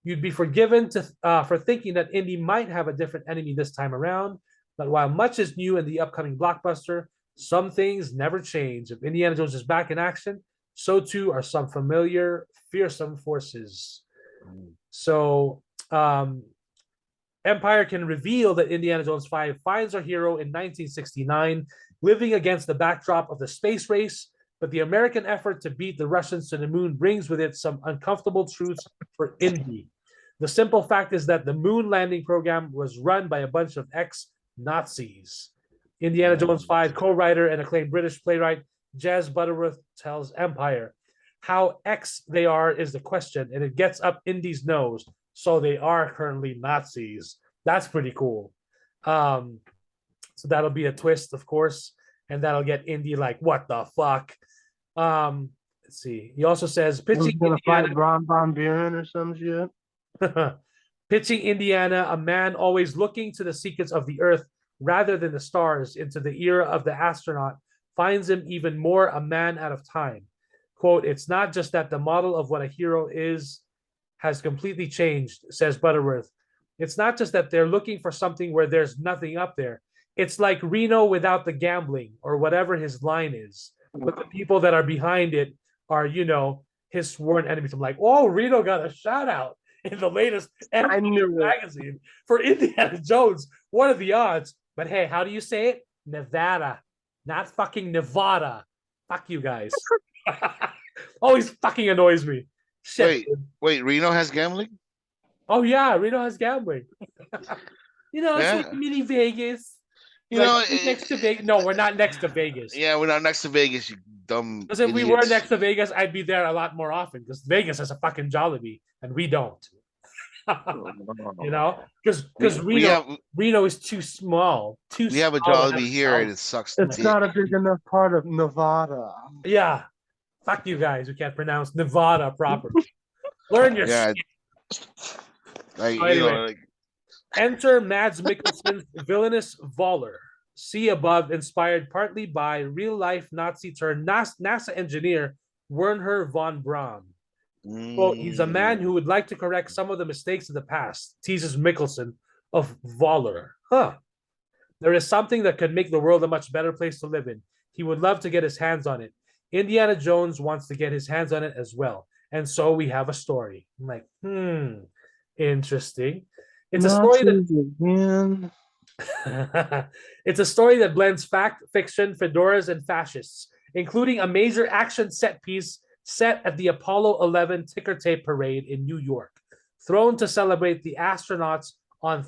You'd be forgiven for thinking that Indy might have a different enemy this time around, but while much is new in the upcoming blockbuster, some things never change. If Indiana Jones is back in action, so too are some familiar, fearsome forces. So, Empire can reveal that Indiana Jones 5 finds our hero in 1969, living against the backdrop of the space race, but the American effort to beat the Russians to the moon brings with it some uncomfortable truths for Indy. The simple fact is that the moon landing program was run by a bunch of ex-Nazis. Indiana Jones 5 co-writer and acclaimed British playwright Jez Butterworth tells Empire, how ex they are is the question, and it gets up Indy's nose. So they are currently Nazis. That's pretty cool. So that'll be a twist, of course, and that'll get Indy like, what the fuck? Let's see. He also says pitching gonna Indiana, fight Bron Von Buren or some shit. pitching Indiana, a man always looking to the secrets of the earth rather than the stars, into the era of the astronaut, finds him even more a man out of time. Quote, it's not just that the model of what a hero is has completely changed, says Butterworth. It's not just that they're looking for something where there's nothing up there. It's like Reno without the gambling, or whatever his line is. But the people that are behind it are, his sworn enemies. I'm like, oh, Reno got a shout out in the latest magazine for Indiana Jones. What are the odds? But hey, how do you say it? Nevada, not fucking Nevada. Fuck you guys. Always fucking annoys me. Shit. Wait, Reno has gambling? Oh yeah, Reno has gambling. It's like mini Vegas. Next to Vegas. No, we're not next to Vegas. Yeah, we're not next to Vegas, you dumb. Because if we were next to Vegas, I'd be there a lot more often. Because Vegas has a fucking Jollibee, and we don't. Because Reno is too small. We have a Jollibee here, and it sucks. It's not a big enough part of Nevada. Yeah. Fuck you guys who can't pronounce Nevada properly. Learn your shit. Enter Mads Mikkelsen's villainous Voller. See above, inspired partly by real-life Nazi turned NASA engineer Werner von Braun. Quote, he's a man who would like to correct some of the mistakes of the past, teases Mikkelsen of Voller. There is something that could make the world a much better place to live in. He would love to get his hands on it. Indiana Jones wants to get his hands on it as well. And so we have a story. I'm like, interesting. It's a story that it's a story that blends fact, fiction, fedoras, and fascists, including a major action set piece set at the Apollo 11 ticker tape parade in New York, thrown to celebrate the astronauts on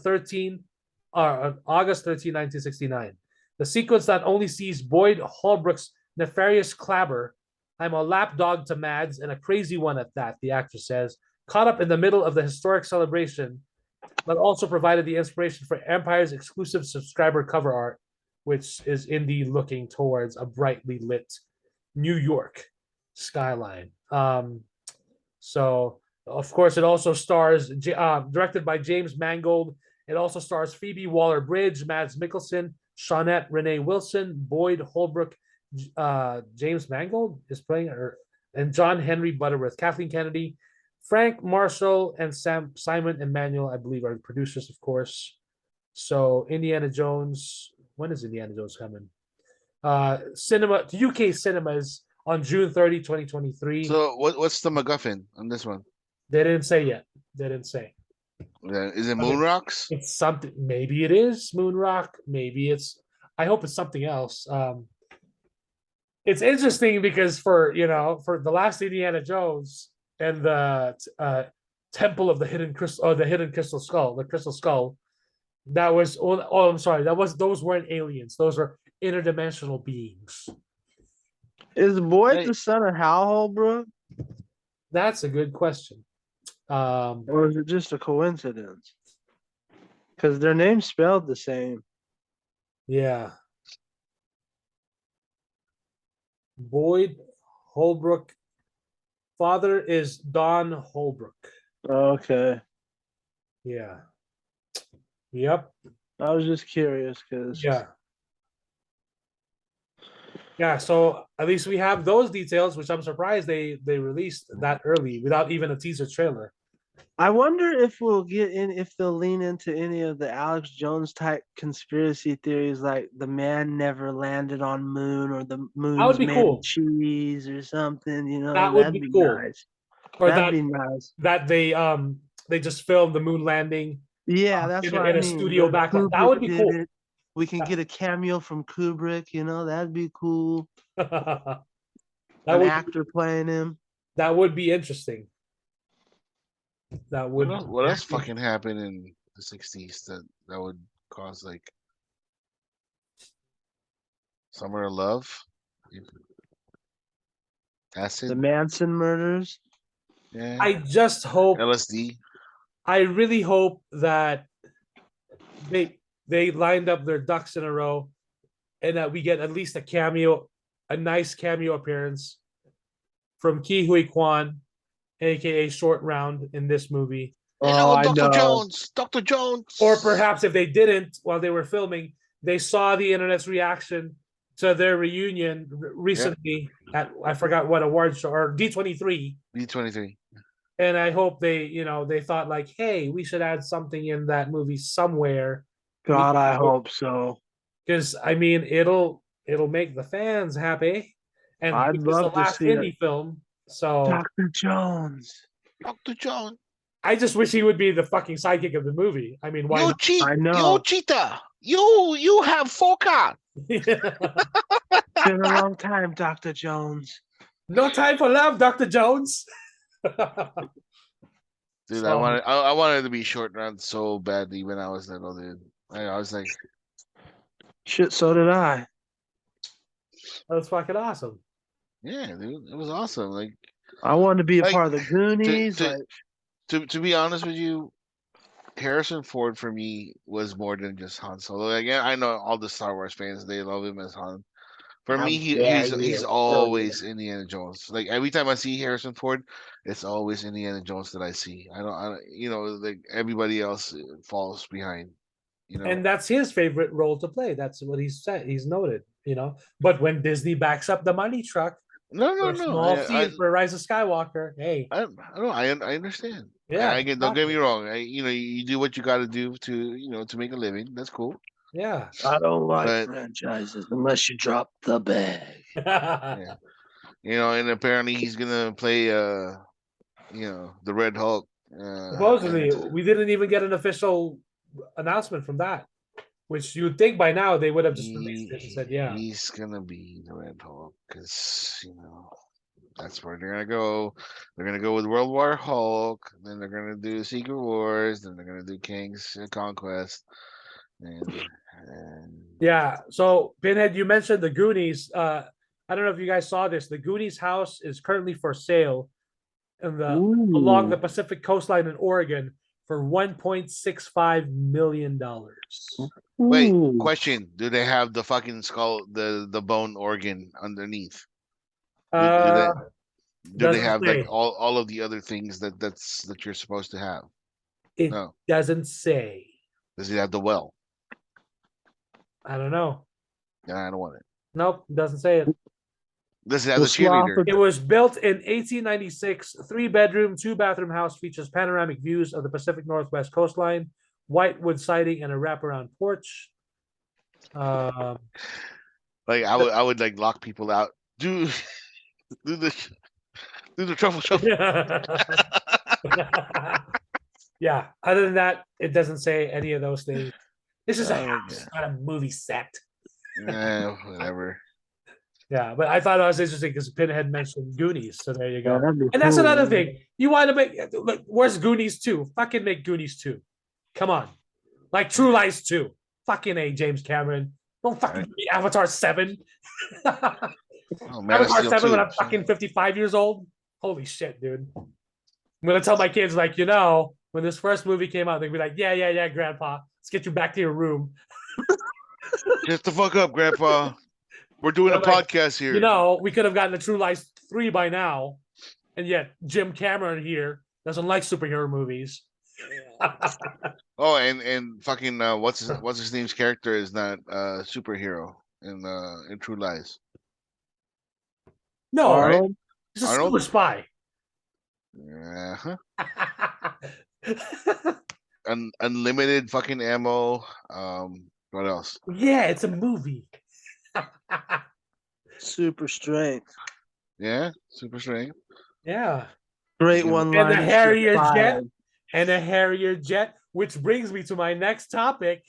August 13, 1969. The sequence not only sees Boyd Holbrook's nefarious clabber, I'm a lapdog to Mads and a crazy one at that, the actress says, caught up in the middle of the historic celebration, but also provided the inspiration for Empire's exclusive subscriber cover art, which is Indy looking towards a brightly lit New York skyline. So, of course, it also stars, directed by James Mangold. It also stars Phoebe Waller-Bridge, Mads Mikkelsen, Shawnette Renee Wilson, Boyd Holbrook, James Mangold is playing her, and John Henry Butterworth, Kathleen Kennedy, Frank Marshall and Simon Emmanuel, I believe, are the producers, of course. So Indiana Jones. When is Indiana Jones coming? Cinema to UK cinemas on June 30, 2023. So what's the MacGuffin on this one? They didn't say yet. They didn't say. Is it Moon Rocks? It's something. Maybe it is Moon Rock. Maybe it's. I hope it's something else. It's interesting because for the last Indiana Jones and the Temple of the Hidden Crystal, or the Hidden Crystal Skull, the Crystal Skull, that was. Oh, I'm sorry. Those weren't aliens. Those were interdimensional beings. Is Boyd Hey. the son of Hal Holbrook, That's a good question. or is it just a coincidence? Because their names spelled the same. Yeah. Boyd Holbrook. Father is Don Holbrook. Okay, Yeah. Yep. I was just curious because Yeah. Yeah. So at least we have those details, which I'm surprised they released that early without even a teaser trailer. I wonder if we'll get in, if they'll lean into any of the Alex Jones type conspiracy theories, like the man never landed on moon, or the moon's be made cool. of cheese or something. That would that'd be be cool. nice. Or That'd be nice. that they just filmed the moon landing Yeah, that's what I in a mean. studio The background. That Kubrick would be did cool. it. We can get a cameo from Kubrick. That'd be cool. that An would actor playing him. that would be interesting. That would. What else fucking happened in the '60s that would cause like Summer of Love, The acid, Manson murders. yeah, I just hope. LSD. I really hope that they lined up their ducks in a row, and that we get at least a nice cameo appearance from Ki Hui Kwan, aka Short Round, in this movie. Oh, I Dr. know. Jones, Dr. Jones. Or perhaps if they didn't while they were filming, they saw the internet's reaction to their reunion recently at, I forgot what award show, or D23. D23. And I hope they thought like, hey, we should add something in that movie somewhere. God, I hope so. Because I mean it'll make the fans happy. And I'd it's the love to last see it. indie film. So Dr. Jones. Dr. Jones. I just wish he would be the fucking sidekick of the movie. I mean, why You not? cheat. I know. You cheater. You have foca. It's been a long time, Dr. Jones. No time for love, Dr. Jones. Dude, So- I wanted to be Short Round so badly when I was little, dude. I was like, Shit, so did I. That's fucking awesome. yeah, dude, it was awesome. Like, I wanted to be a Like, part of the Goonies. to- to be honest with you, Harrison Ford for me was more than just Han Solo. Again, I know all the Star Wars fans, they love him as Han. For me, he's always Indiana Jones. Like every time I see Harrison Ford, it's always Indiana Jones that I see. I don't like everybody else falls behind. And that's his favorite role to play. That's what he's said. He's noted, But when Disney backs up the money truck no, for a small I, fee for Rise of Skywalker, hey, I understand. yeah, Don't get me wrong. You do what you got to do to make a living. That's cool. yeah. I don't like But- franchises unless you drop the bag. Yeah. And apparently he's gonna play the Red Hulk. Supposedly, and we didn't even get an official announcement from that, which you'd think by now they would have just released it and said, yeah. He's gonna be the Red Hulk because that's where they're gonna go. They're gonna go with World War Hulk, then they're gonna do Secret Wars, then they're gonna do King's Conquest, and Yeah. So, Pinhead, you mentioned the Goonies. I don't know if you guys saw this. The Goonies house is currently for sale along the Pacific coastline in Oregon for $1.65 million. Wait, Ooh. question: do they have the fucking skull, the bone organ underneath? Do they doesn't have say. like all of the other things that you're supposed to have? It No. doesn't say. Does it have the well? I don't know. Yeah, I don't want it. Nope, doesn't say it. This is as The a cheerleader. sloth It was built in 1896. 3-bedroom, 2-bathroom house features panoramic views of the Pacific Northwest coastline, white wood siding, and a wraparound porch. Like I would like lock people out. Do do the truffle shuffle. Yeah. Other than that, it doesn't say any of those things. This is a Oh, house, not a movie set. Whatever. Yeah, but I thought it was interesting because Pinhead mentioned Goonies, so there you Yeah, go. that'd be And that's cool, another man. thing. You want to make look, where's Goonies 2? Fucking make Goonies 2. Come on. Like True Lies 2. Fucking A, James Cameron. Don't fucking give me Avatar 7. Oh, Man of Avatar Steel 7 when 2. I'm fucking 55 years old. Holy shit, dude. I'm gonna tell my kids, like, when this first movie came out, they'd be like, yeah, grandpa. Let's get you back to your room. Just the fuck up, Grandpa. We're doing a Like, podcast here. We could have gotten the True Lies 3 by now. And yet Jim Cameron here doesn't like superhero movies. Oh, and fucking what's his name's character is not superhero in True Lies. No, Arnold? he's a Arnold? super spy. Uh-huh. Unlimited fucking ammo. What else? Yeah, it's a movie. Super strength. Yeah, super strength. Yeah. Great Yeah. one And line. a Harrier jet. And a Harrier jet, which brings me to my next topic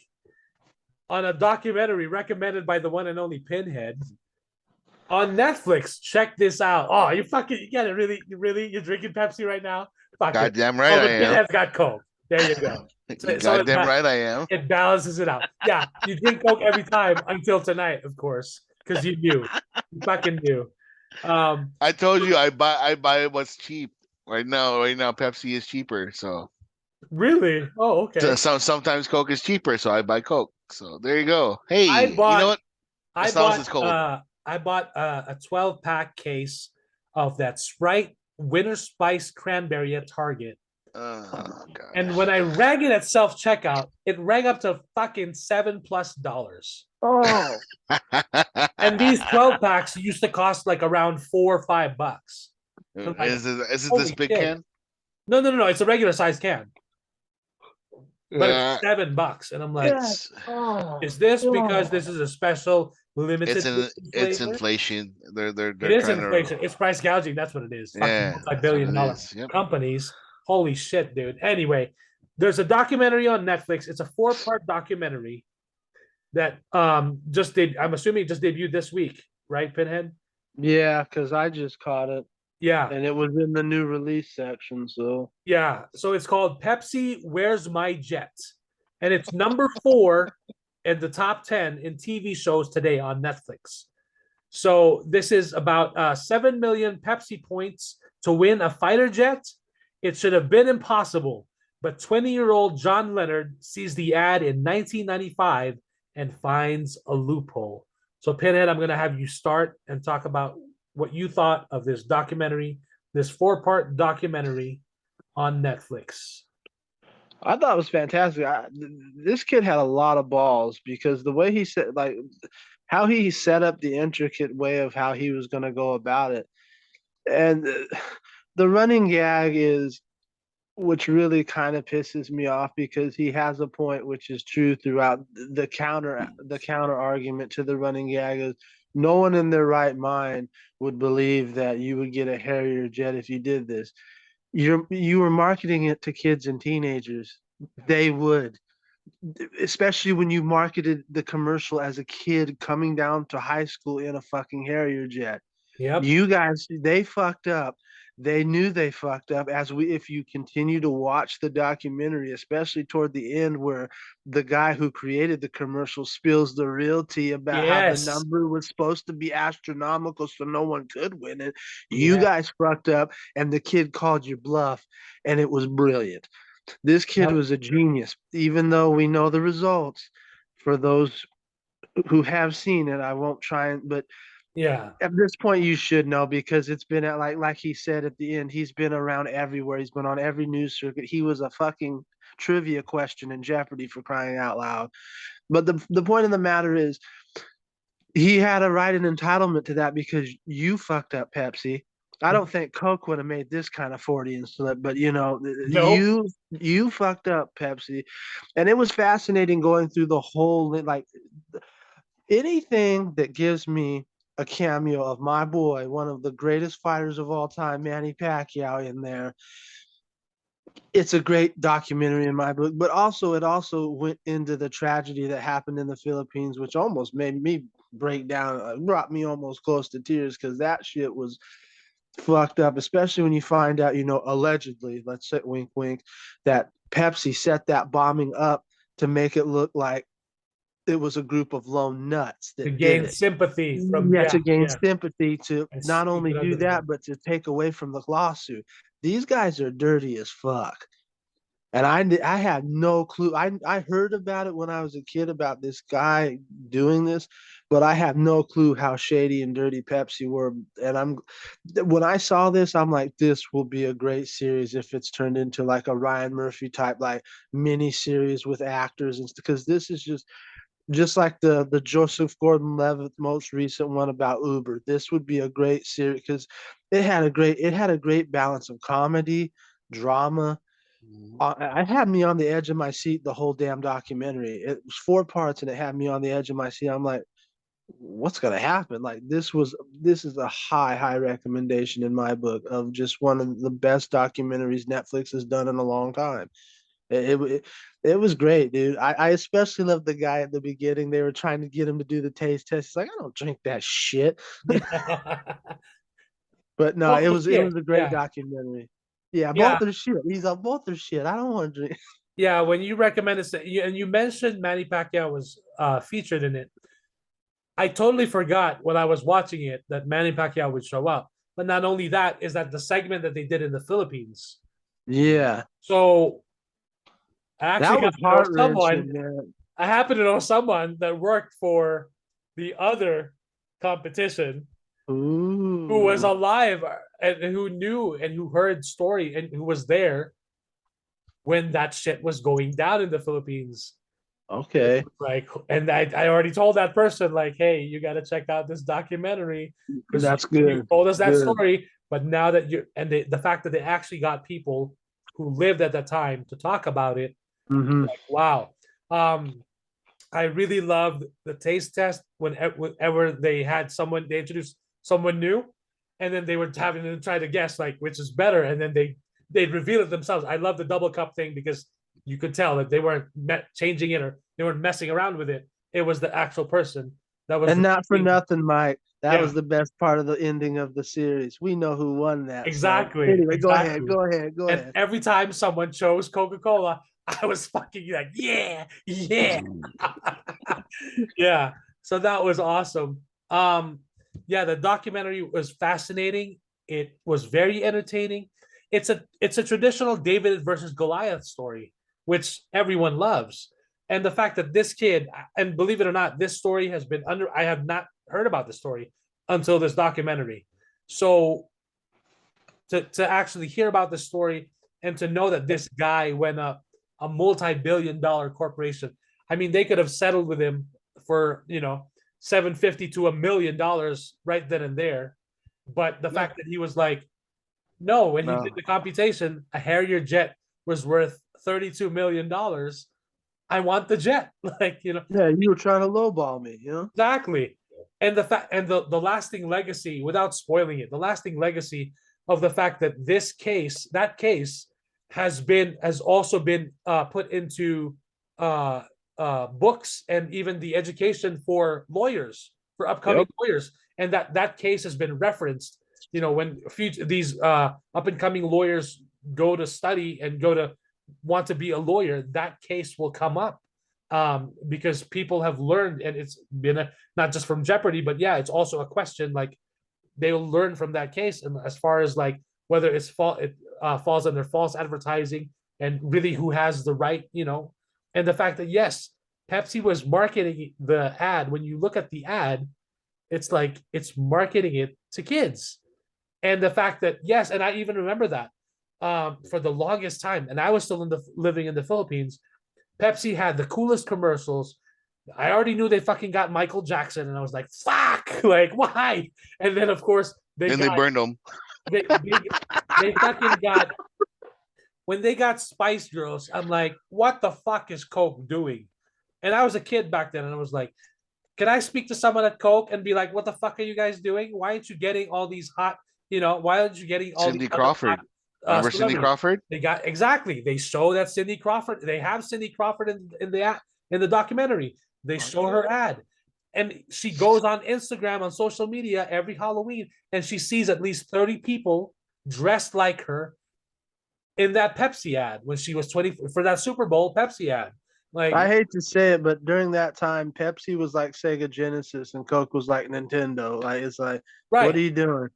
on a documentary recommended by the one and only Pinhead on Netflix. Check this out. Oh, you get it. Really, you're drinking Pepsi right now? Fuck it. Goddamn right I am. Pinhead's got Coke. There you go. Goddamn right I am. It balances it out. Yeah, you drink Coke every time until tonight, of course, because you knew. You fucking knew. I told you I buy what's cheap. Right now, Pepsi is cheaper. So really? Oh, okay. sometimes Coke is cheaper, so I buy Coke. So there you go. Hey, you know what? I Nostalgia's cold. bought a 12-pack case of that Sprite Winter Spice Cranberry at Target. Oh, God. And when I rang it at self-checkout, it rang up to fucking $7+. Oh. And these 12 packs used to cost like around $4 or $5. Like, is it this holy big shit. can? No. It's a regular size can. But it's $7. And I'm like, is this because this is a special limited It's inflation. They're it is trying inflation. It's price gouging. That's what it is. Yeah, Fucking multi-billion-dollar Yep. companies. Holy shit, dude. Anyway, there's a documentary on Netflix. It's a 4-part documentary that I'm assuming it just debuted this week, right, Pinhead? Yeah, because I just caught it. Yeah. And it was in the new release section, so Yeah. So it's called Pepsi, Where's My Jet? And it's number 4 in the top 10 in TV shows today on Netflix. So this is about 7 million Pepsi points to win a fighter jet. It should have been impossible, but 20-year-old John Leonard sees the ad in 1995 and finds a loophole. So Pinhead, I'm going to have you start and talk about what you thought of this documentary, this 4-part documentary on Netflix. I thought it was fantastic. This kid had a lot of balls because the way he said, like, how he set up the intricate way of how he was going to go about it. And the running gag is, which really kind of pisses me off because he has a point which is true throughout the counter argument to the running gag is no one in their right mind would believe that you would get a Harrier jet if you did this. You were marketing it to kids and teenagers. They would, especially when you marketed the commercial as a kid coming down to high school in a fucking Harrier jet. Yep. You guys, they fucked up. They knew they fucked up. If you continue to watch the documentary, especially toward the end where the guy who created the commercial spills the real tea about how the number was supposed to be astronomical so no one could win it. You guys fucked up and the kid called your bluff and it was brilliant. This kid was a genius, even though we know the results. For those who have seen it, I won't try but yeah, at this point you should know because it's been at like he said at the end, he's been around everywhere. He's been on every news circuit. He was a fucking trivia question in Jeopardy for crying out loud. But the point of the matter is he had a right and entitlement to that because you fucked up Pepsi. I don't think Coke would have made this kind of 40 and slip, but Nope. you fucked up Pepsi. And it was fascinating going through the whole like anything that gives me a cameo of my boy, one of the greatest fighters of all time, Manny Pacquiao in there. It's a great documentary in my book, but also it also went into the tragedy that happened in the Philippines, which almost made me break down, brought me almost close to tears because that shit was fucked up, especially when you find out, allegedly, let's say wink, wink, that Pepsi set that bombing up to make it look like it was a group of lone nuts To that did gain it. sympathy from, Yeah, to gain yeah, sympathy to and not sweep only it under do the rug. that, but to take away from the lawsuit. These guys are dirty as fuck. And I had no clue. I heard about it when I was a kid about this guy doing this, but I had no clue how shady and dirty Pepsi were. And when I saw this, I'm like, this will be a great series if it's turned into like a Ryan Murphy type like mini series with actors and because this is just like the Joseph Gordon-Levitt most recent one about Uber. This would be a great series because it had a great balance of comedy, drama. Mhm. I had me on the edge of my seat the whole damn documentary. It was 4 parts and it had me on the edge of my seat. I'm like, what's gonna happen? Like this is a high recommendation in my book of just one of the best documentaries Netflix has done in a long time. It was great, dude. I especially love the guy at the beginning. They were trying to get him to do the taste test. He's like, I don't drink that shit. But no, Both it the was it shit. was a great Yeah. documentary. Yeah, Yeah. both are shit. He's on both are shit. I don't want to drink. Yeah. When you recommended and you mentioned Manny Pacquiao was featured in it, I totally forgot when I was watching it that Manny Pacquiao would show up. But not only that, is that the segment that they did in the Philippines. Yeah, So I actually that was happen to know heart someone. wrenching, man. I happen to know someone that worked for the other competition who was Ooh, alive and who knew and who heard story and who was there when that shit was going down in the Philippines. okay, Like, and I already told that person, like, hey, you got to check out this documentary because that's you good. told us that Good. story. But now that the fact that they actually got people who lived at that time to talk about it, Hmm. like, wow. Um, I really loved the taste test whenever they introduced someone new, and then they were having to try to guess like which is better, and then they'd reveal it themselves. I love the double cup thing because you could tell that they weren't changing it or they weren't messing around with it. It was the actual person that was And not for revealing. nothing, Mike. That Yeah, was the best part of the ending of the series. We know who won that. So exactly, anyway, go ahead. exactly. Go ahead. Go And ahead. every time someone chose Coca Cola, I was fucking like, yeah, yeah. Yeah, so that was awesome. Yeah, the documentary was fascinating. It was very entertaining. It's a traditional David versus Goliath story, which everyone loves. And the fact that this kid, and believe it or not, this story has been under I have not heard about the story until this documentary. So to actually hear about the story and to know that this guy went up a multi-billion-dollar corporation. I mean, they could have settled with him for 750 to $1 million right then and there. But the Yeah. fact that he was like, no, when he did No. the computation, a Harrier jet was worth $32 million. I want the jet. Like, Yeah, you were trying to lowball me. exactly. And the lasting legacy, without spoiling it, the lasting legacy of the fact that that case has also been put into uh, books and even the education for lawyers, for upcoming Yep. lawyers, and that case has been referenced. When these up and coming lawyers go to study and go to want to be a lawyer, that case will come up because people have learned, and it's been not just from Jeopardy, but yeah, it's also a question like they'll learn from that case. And as far as like whether it falls under false advertising and really who has the right, and the fact that yes, Pepsi was marketing the ad. When you look at the ad, it's like it's marketing it to kids, and the fact that yes, and I even remember that for the longest time, and I was still living in the Philippines. Pepsi had the coolest commercials. I already knew they fucking got Michael Jackson, and I was like, fuck, like why? And then of course they And they got burned them. they fucking got when they got Spice Girls. I'm like, what the fuck is Coke doing? And I was a kid back then, and I was like, can I speak to someone at Coke and be like, what the fuck are you guys doing? Why aren't you getting all these hot, why aren't you getting all these Cindy other hot Crawford. Remember Cindy celebrities? Crawford? They got exactly. They show that Cindy Crawford. They have Cindy Crawford in the documentary. They show her ad, and she goes on Instagram on social media every Halloween, and she sees at least 30 people dressed like her in that Pepsi ad when she was 20 for that Super Bowl Pepsi ad. Like I hate to say it, but during that time, Pepsi was like Sega Genesis and Coke was like Nintendo. Like it's like, right, what are you doing?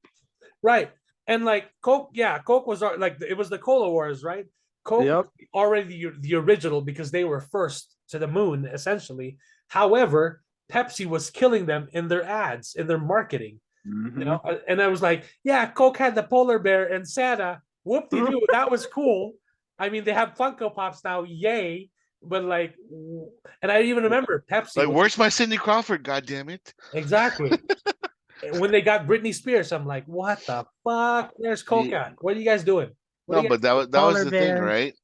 right, and like Coke, yeah, Coke was like it was the Cola Wars, right? Coke Yep. already the original because they were first to the moon essentially. However, Pepsi was killing them in their ads, in their marketing. Mm-hmm. And I was like, yeah, Coke had the polar bear and Santa. Whoop-de-doo, that was cool. I mean, they have Funko Pops now, yay! But like, and I even remember Pepsi. Like, where's my Cindy Crawford? God damn it! Exactly. When they got Britney Spears, I'm like, what the fuck? Where's Coke at? What are you guys doing? What are No, you but guys doing? that was Polar the thing, bear. right?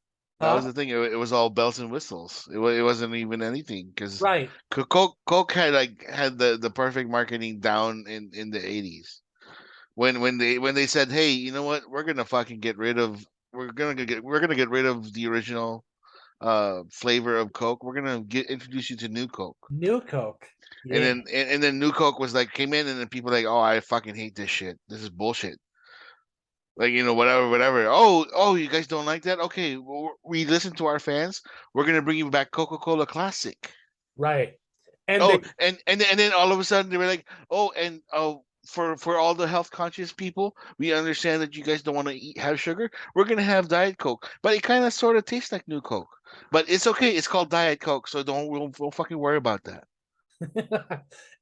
That was Huh? the thing. It was all bells and whistles. It wasn't even anything because Right. Coke had the perfect marketing down in the 80s. When they said, hey, you know what? We're gonna get rid of the original flavor of Coke. We're gonna introduce you to new Coke. New Coke. And Yeah. then new Coke was like came in and then people like, oh, I fucking hate this shit. This is bullshit. Like, whatever. Oh, you guys don't like that? Okay, we listen to our fans. We're gonna bring you back Coca-Cola Classic. Right. And Oh, they and then all of a sudden they were like, oh, and for all the health conscious people, we understand that you guys don't want to have sugar. We're gonna have Diet Coke, but it kind of sort of tastes like new Coke. But it's okay. It's called Diet Coke, so don't fucking worry about that. and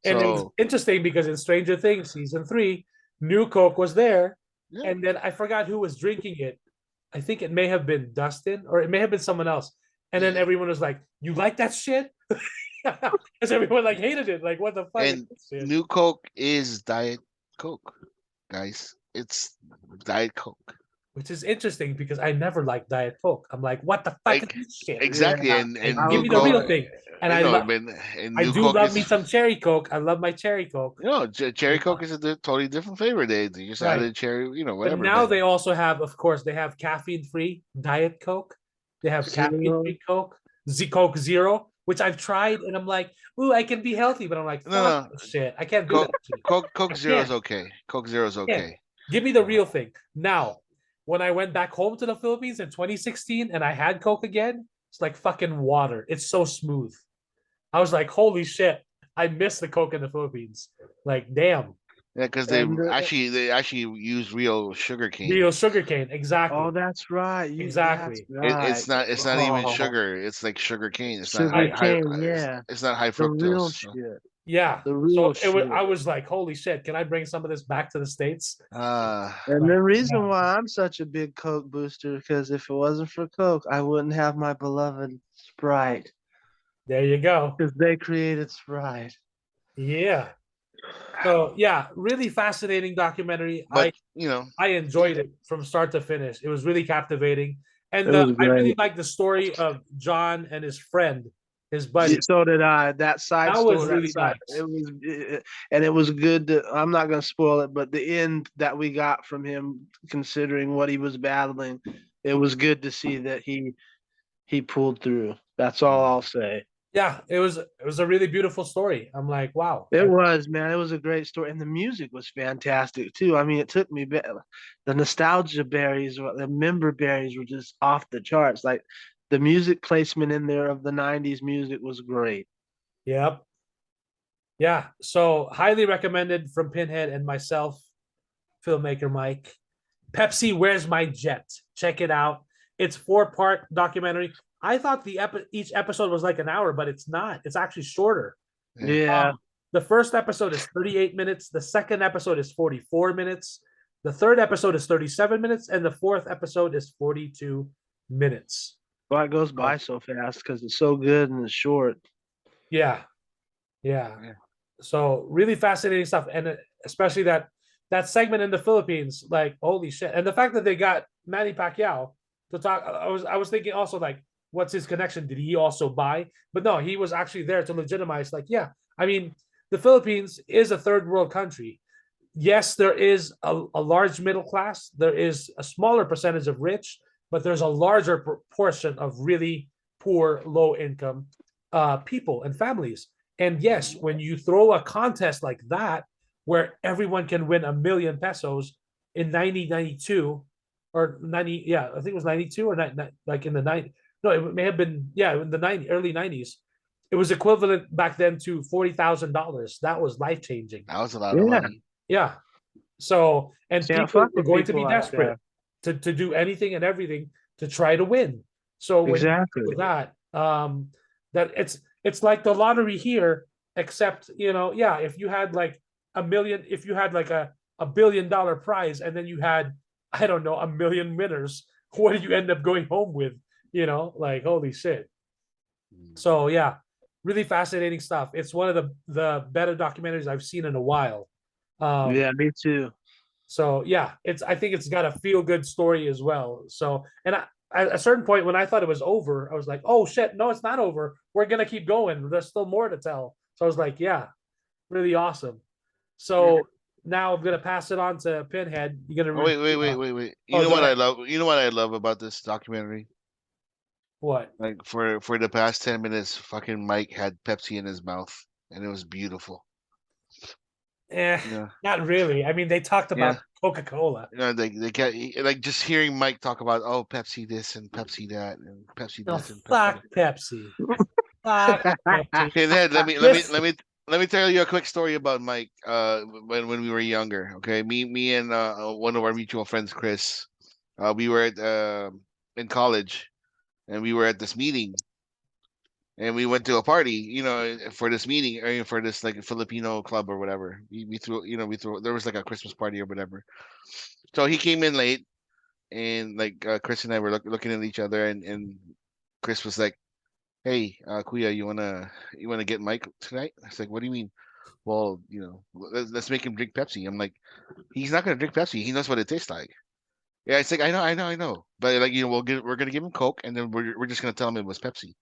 it was So interesting because in Stranger Things season 3, New Coke was there, yeah, and then I forgot who was drinking it. I think it may have been Dustin or it may have been someone else. And then everyone was like, "You like that shit?" Because everyone like hated it. Like, what the fuck is and this shit? new Coke is Diet Coke, guys. It's Diet Coke. Which is interesting because I never liked Diet Coke. I'm like, what the fuck is Like this shit? exactly, Yeah. and I Give new was me the Coke. real thing. And I know, and I new do Coke love me is some cherry Coke. I love my cherry Coke. Cherry Coke is a totally different flavor. They just Right. added cherry, But whatever. now But they also have, of course, they have caffeine-free Diet Coke. They have Zero. caffeine-free Coke, Coke Zero, which I've tried, and I'm like, ooh, I can be healthy, but I'm like, no, fuck no, this shit. I can't do that Coke shit. Coke I Zero is can't. okay. Coke Zero is I can't. okay. Give me the real thing. Now, when I went back home to the Philippines in 2016 and I had Coke again, it's like fucking water. It's so smooth. I was like, holy shit, I miss the Coke in the Philippines. Like, damn. Yeah, because And they actually use real sugar cane. Real sugarcane. Exactly. oh, that's right. That's Exactly. right. It's not even Oh, sugar. It's like sugar cane. It's not sugar Right. cane. Yeah, it's not high the real fructose. So. shit. Yeah. The So real it was shit. I was like, holy shit, can I bring some of this back to the States? And Like, the reason yeah. why I'm such a big Coke booster, because if it wasn't for Coke, I wouldn't have my beloved Sprite, There you go. because they created Sprite. Yeah. So yeah, really fascinating documentary. But I enjoyed it from start to finish. It was really captivating. And It was I really great. like the story of John and his friend, his buddy. So did I. That side That was story, really nice. and it was good. I'm not going to spoil it, but the end that we got from him, considering what he was battling, it was good to see that he pulled through. That's all I'll say. Yeah, it was a really beautiful story. I'm like, wow. It was, man. It was a great story, and the music was fantastic too. I mean, it took me back. The nostalgia berries, the member berries, were just off the charts. Like the music placement in there of the '90s music was great. Yep. Yeah. So highly recommended from Pinhead and myself, filmmaker Mike. Pepsi, Where's My Jet? Check it out. It's 4-part documentary. I thought each episode was like an hour, but it's not. It's actually shorter. Yeah, The first episode is 38 minutes. The second episode is 44 minutes. The third episode is 37 minutes. And the fourth episode is 42 minutes. well, it goes by so fast because it's so good and it's short. Yeah. Yeah. Yeah. So really fascinating stuff, and especially that segment in the Philippines, like holy shit, and the fact that they got Manny Pacquiao to talk. I was thinking also like, what's his connection? Did he also buy? But no, he was actually there to legitimize. Like, yeah, I mean, the Philippines is a third world country. Yes, there is a large middle class. There is a smaller percentage of rich, but there's a larger proportion of really poor, low income people and families. And yes, when you throw a contest like that, where everyone can win $1,000,000 in 1992 or 90, yeah, I think it was 92 or like in the 90, no, it may have been, yeah, in the early 90s. It was equivalent back then to $40,000. That was life changing. That was a lot of Yeah. money. Yeah. So, and Can't people fuck were with going to people be like desperate to do anything and everything to try to win. So when Exactly. with that, that it's like the lottery here, except yeah, if you had like a million, if you had like a $1 billion prize, and then you had, I don't know, a million winners, what do you end up going home with? Like holy shit. So yeah, really fascinating stuff. It's one of the better documentaries I've seen in a while. Yeah, me too. So yeah, I think it's got a feel good story as well. So, and at a certain point when I thought it was over, I was like, oh shit, no, it's not over. We're gonna keep going. There's still more to tell. So I was like, yeah, really awesome. So now I'm gonna pass it on to Pinhead. You're gonna Oh, wait, wait, wait, uh, wait, wait. oh, You know go what I ahead. love? You know what I love about this documentary? What? Like for the past 10 minutes, fucking Mike had Pepsi in his mouth, and it was beautiful. Eh, Yeah, not really. I mean, they talked yeah. about Coca-Cola. They get like just hearing Mike talk about Pepsi this and Pepsi that and Pepsi No, this and Pepsi fuck that. Pepsi. Fuck Pepsi. Pinhead, This let me tell you a quick story about Mike. When we were younger, okay, me and one of our mutual friends, Chris, we were at in college, and we were at this meeting, and we went to a party, for this meeting or for this like Filipino club or whatever. We threw, there was like a Christmas party or whatever. So he came in late, and like Chris and I were looking at each other, and Chris was like, "Hey, Kuya, you wanna get Mike tonight?" I was like, "What do you mean?" Well, let's make him drink Pepsi. I'm like, he's not gonna drink Pepsi. He knows what it tastes like. Yeah, it's like I know. But like we're gonna give him Coke, and then we're just gonna tell him it was Pepsi,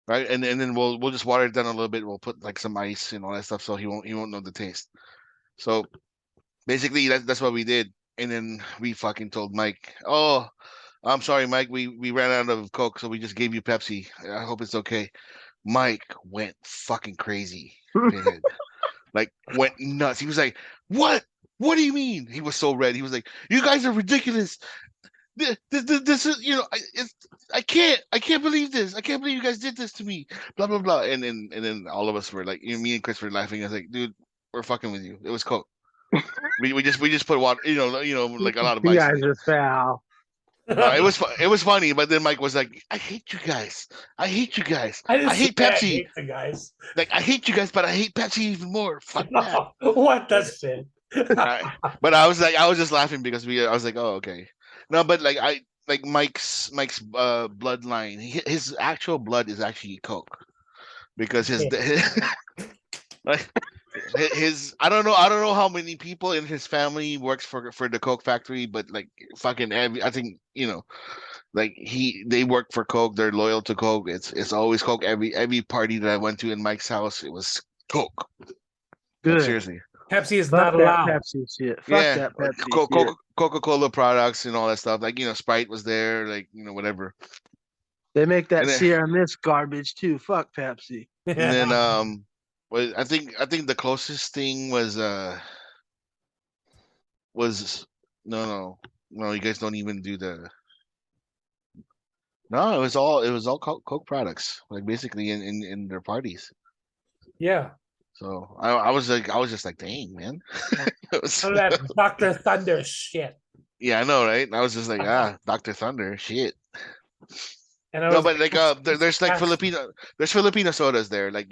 right? And then we'll just water it down a little bit. We'll put like some ice and all that stuff, so he won't know the taste. So basically, that's what we did. And then we fucking told Mike, "Oh, I'm sorry, Mike. We ran out of Coke, so we just gave you Pepsi. I hope it's okay." Mike went fucking crazy, Pinhead. Like went nuts. He was like, "What? What do you mean?" He was so red. He was like, "You guys are ridiculous. This is, I can't believe this. I can't believe you guys did this to me. Blah blah blah." And then all of us were like, me and Chris were laughing. I was like, "Dude, we're fucking with you. It was Coke. We just put water, like a lot of You ice in guys it." are foul. No, it was funny, but then Mike was like, "I hate you guys. I hate you guys. I didn't I say hate I Pepsi. hate the guys. Like I hate you guys, but I hate Pepsi even more. Fuck that." What the shit? I, but I was just laughing because I was like, "Oh, okay." No, but like Mike's bloodline, his actual blood is actually Coke, because like I don't know how many people in his family works for the Coke factory, but like fucking I think, like they work for Coke, they're loyal to Coke. It's always Coke. Every party that I went to in Mike's house, it was Coke. Like Good. seriously. Pepsi is Fuck not that allowed. Pepsi shit. Fuck Yeah, that Pepsi shit. Coca-Cola products and all that stuff. Like, Sprite was there, like, whatever. They make that And then Sierra Mist garbage too. Fuck Pepsi. and then well, I think the closest thing was no, you guys don't even do the. No, it was all Coke products, like basically in their parties. Yeah. So I was just like, dang, man. It was- None of that Dr. Thunder shit. yeah, I know, right? And I was just like, Dr. Thunder, shit. And I No, was but like there's like that's- Filipino sodas there, like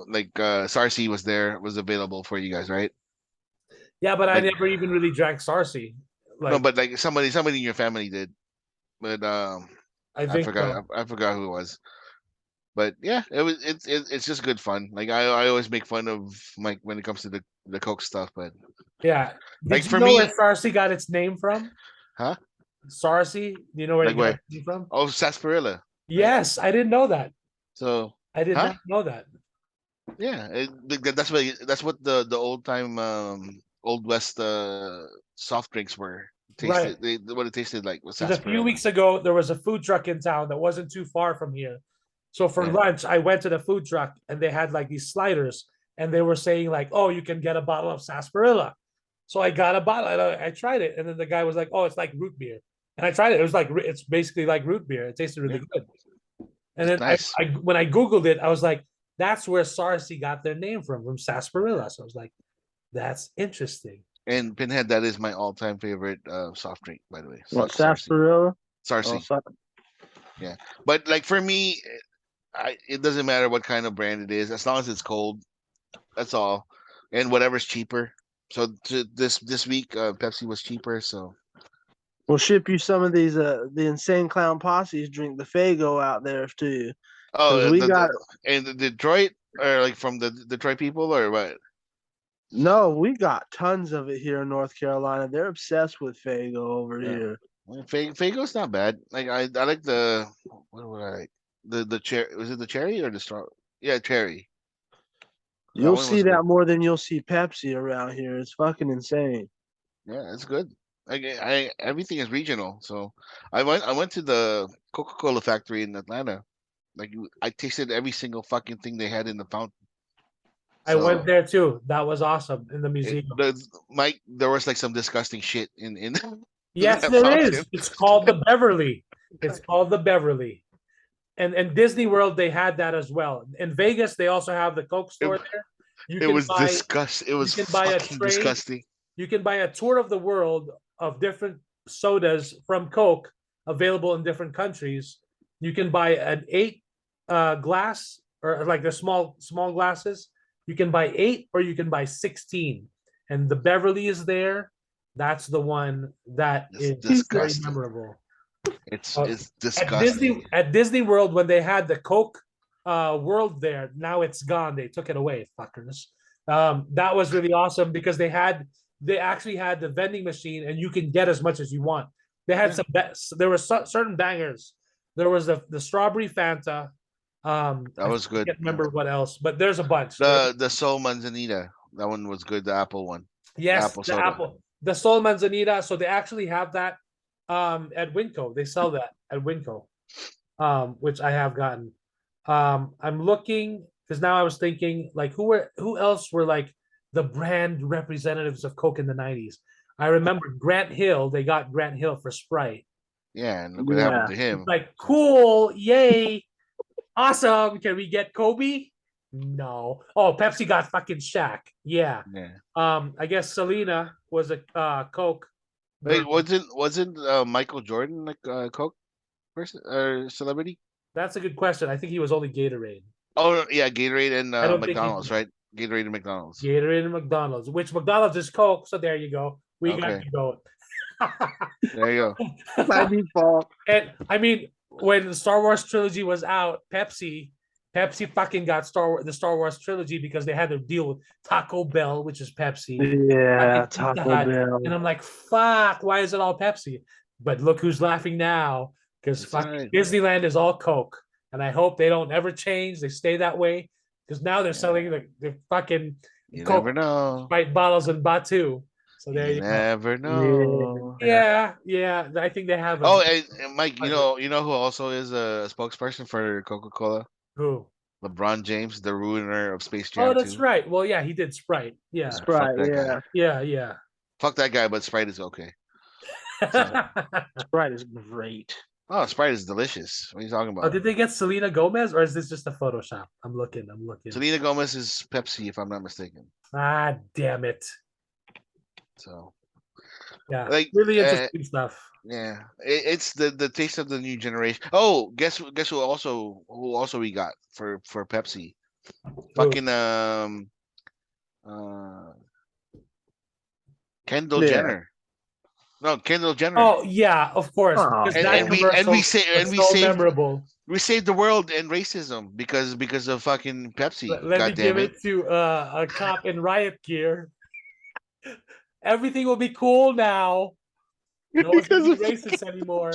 like Sarsi was available for you guys, right? yeah, but I Like never even really drank Sarsi. no, Like but like somebody in your family did, but I I think forgot who it was. But yeah, it's just good fun. Like I always make fun of Mike when it comes to the Coke stuff, but Yeah. like Did you for know where me, Sarsi got its name from? huh? Sarsi, do you know where it Like got where? its name from? Oh, sarsaparilla, right? Yes, I didn't know that. So, I did huh? not know that. Yeah, that's what the old time old west soft drinks were Right. tasted. What it tasted like was Because a few sarsaparilla. weeks ago, there was a food truck in town that wasn't too far from here. So for Yeah, lunch, I went to the food truck and they had like these sliders and they were saying like, "Oh, you can get a bottle of sarsaparilla." So I got a bottle and I tried it, and then the guy was like, "Oh, it's like root beer," and I tried it. It was like it's basically like root beer. It tasted yeah, really good. And it's then nice. I when I googled it, I was like, "That's where Sarsi got their name from sarsaparilla." So I was like, "That's interesting." And Pinhead, that is my all-time favorite soft drink, by the way. What, Sarsi, sarsaparilla? Oh, Sarsi. Yeah, but like for me, it doesn't matter what kind of brand it is, as long as it's cold. That's all, and whatever's cheaper. So this week, Pepsi was cheaper. So we'll ship you some of these. The insane clown posses drink the Fago out there too, because oh, we got and the Detroit or like from the Detroit people or what? no, we got tons of it here in North Carolina. They're obsessed with Fago over Yeah, here. Fago's not bad. Like I like the what would I like the cherry? Was it the cherry or the straw? Yeah, cherry. That You'll one see was good. that more than you'll see Pepsi around here. It's fucking insane. Yeah, it's good. Like I everything is regional. So I went to the Coca-Cola factory in Atlanta. Like I tasted every single fucking thing they had in the fountain. I went So there too. That was awesome in the museum. Mike, there was like some disgusting shit in Yes, that there fountain. is. It's called the Beverly. It's called the Beverly. And Disney World, they had that as well. In Vegas, they also have the Coke It, store there. You it can was buy disgust. It you was can buy a fucking trade. disgusting. You can buy a tour of the world of different sodas from Coke available in different countries. You can buy an 8 glass or like the small glasses. You can buy 8 or you can buy 16. And the Beverly is there. That's the one that It's is very disgusting. memorable. It's At disgusting. Disney World, when they had the Coke world there, now it's gone. They took it away, fuckers. That was really awesome because they actually had the vending machine and you can get as much as you want. They had there were certain bangers. There was the strawberry Fanta. That was I good. can't remember what else, but there's a bunch. The Soul Manzanita. That one was good. The apple one. The Yes, apple the soda. apple, the Sol Manzanita. So they actually have that at Winco. They sell that at Winco, which I have gotten. I'm looking because now I was thinking like who else were like the brand representatives of Coke in the 90s. I remember Grant Hill. They got Grant Hill for Sprite. Yeah, and look what happened Yeah. to It's him. like cool, yay, awesome. Can we get Kobe? No. Oh, Pepsi got fucking Shaq. Yeah. Yeah. I guess Selena was a Coke. Wait, wasn't Michael Jordan like a Coke person or celebrity? That's a good question. I think he was only Gatorade. Oh yeah, Gatorade and I don't think he McDonald's, right? Gatorade and McDonald's. Gatorade and McDonald's, which McDonald's is Coke. So there you go. We got Okay, you going. there you go. By default. And I mean, when the Star Wars trilogy was out, Pepsi fucking got the Star Wars trilogy because they had to deal with Taco Bell, which is Pepsi, Yeah, fucking Pizza Taco Hut. Bell. And I'm like, fuck, why is it all Pepsi? But look who's laughing now, because That's fucking right. Disneyland is all Coke. And I hope they don't ever change. They stay that way. Because now they're selling the fucking You Coke never know. Sprite bottles in Batu. So there You you go. never know. Yeah. I think they have a Oh, and Mike, you know who also is a spokesperson for Coca-Cola? who? LeBron James, the ruiner of Space Oh, Jam that's 2. right. Well, yeah, he did Sprite. Yeah. Fuck Sprite, that guy. yeah. Fuck that guy, but Sprite is okay. So, Sprite is great. oh, Sprite is delicious. What are you talking Oh, about? did they get Selena Gomez or is this just a Photoshop? I'm looking. Selena Gomez is Pepsi, if I'm not mistaken. Ah, damn it. So, Yeah. like, Really interesting stuff. yeah, it's the taste of the new generation. Oh, guess who also we got for Pepsi? Who? Fucking Kendall Yeah. Jenner. No, Kendall Jenner. Oh, yeah, of course. Oh, Because And that and we commercial say was so memorable. We saved the world and racism because of fucking Pepsi. Let me God damn give it. it to a cop in riot gear. Everything will be cool now. No one's gonna Because be of racist anymore.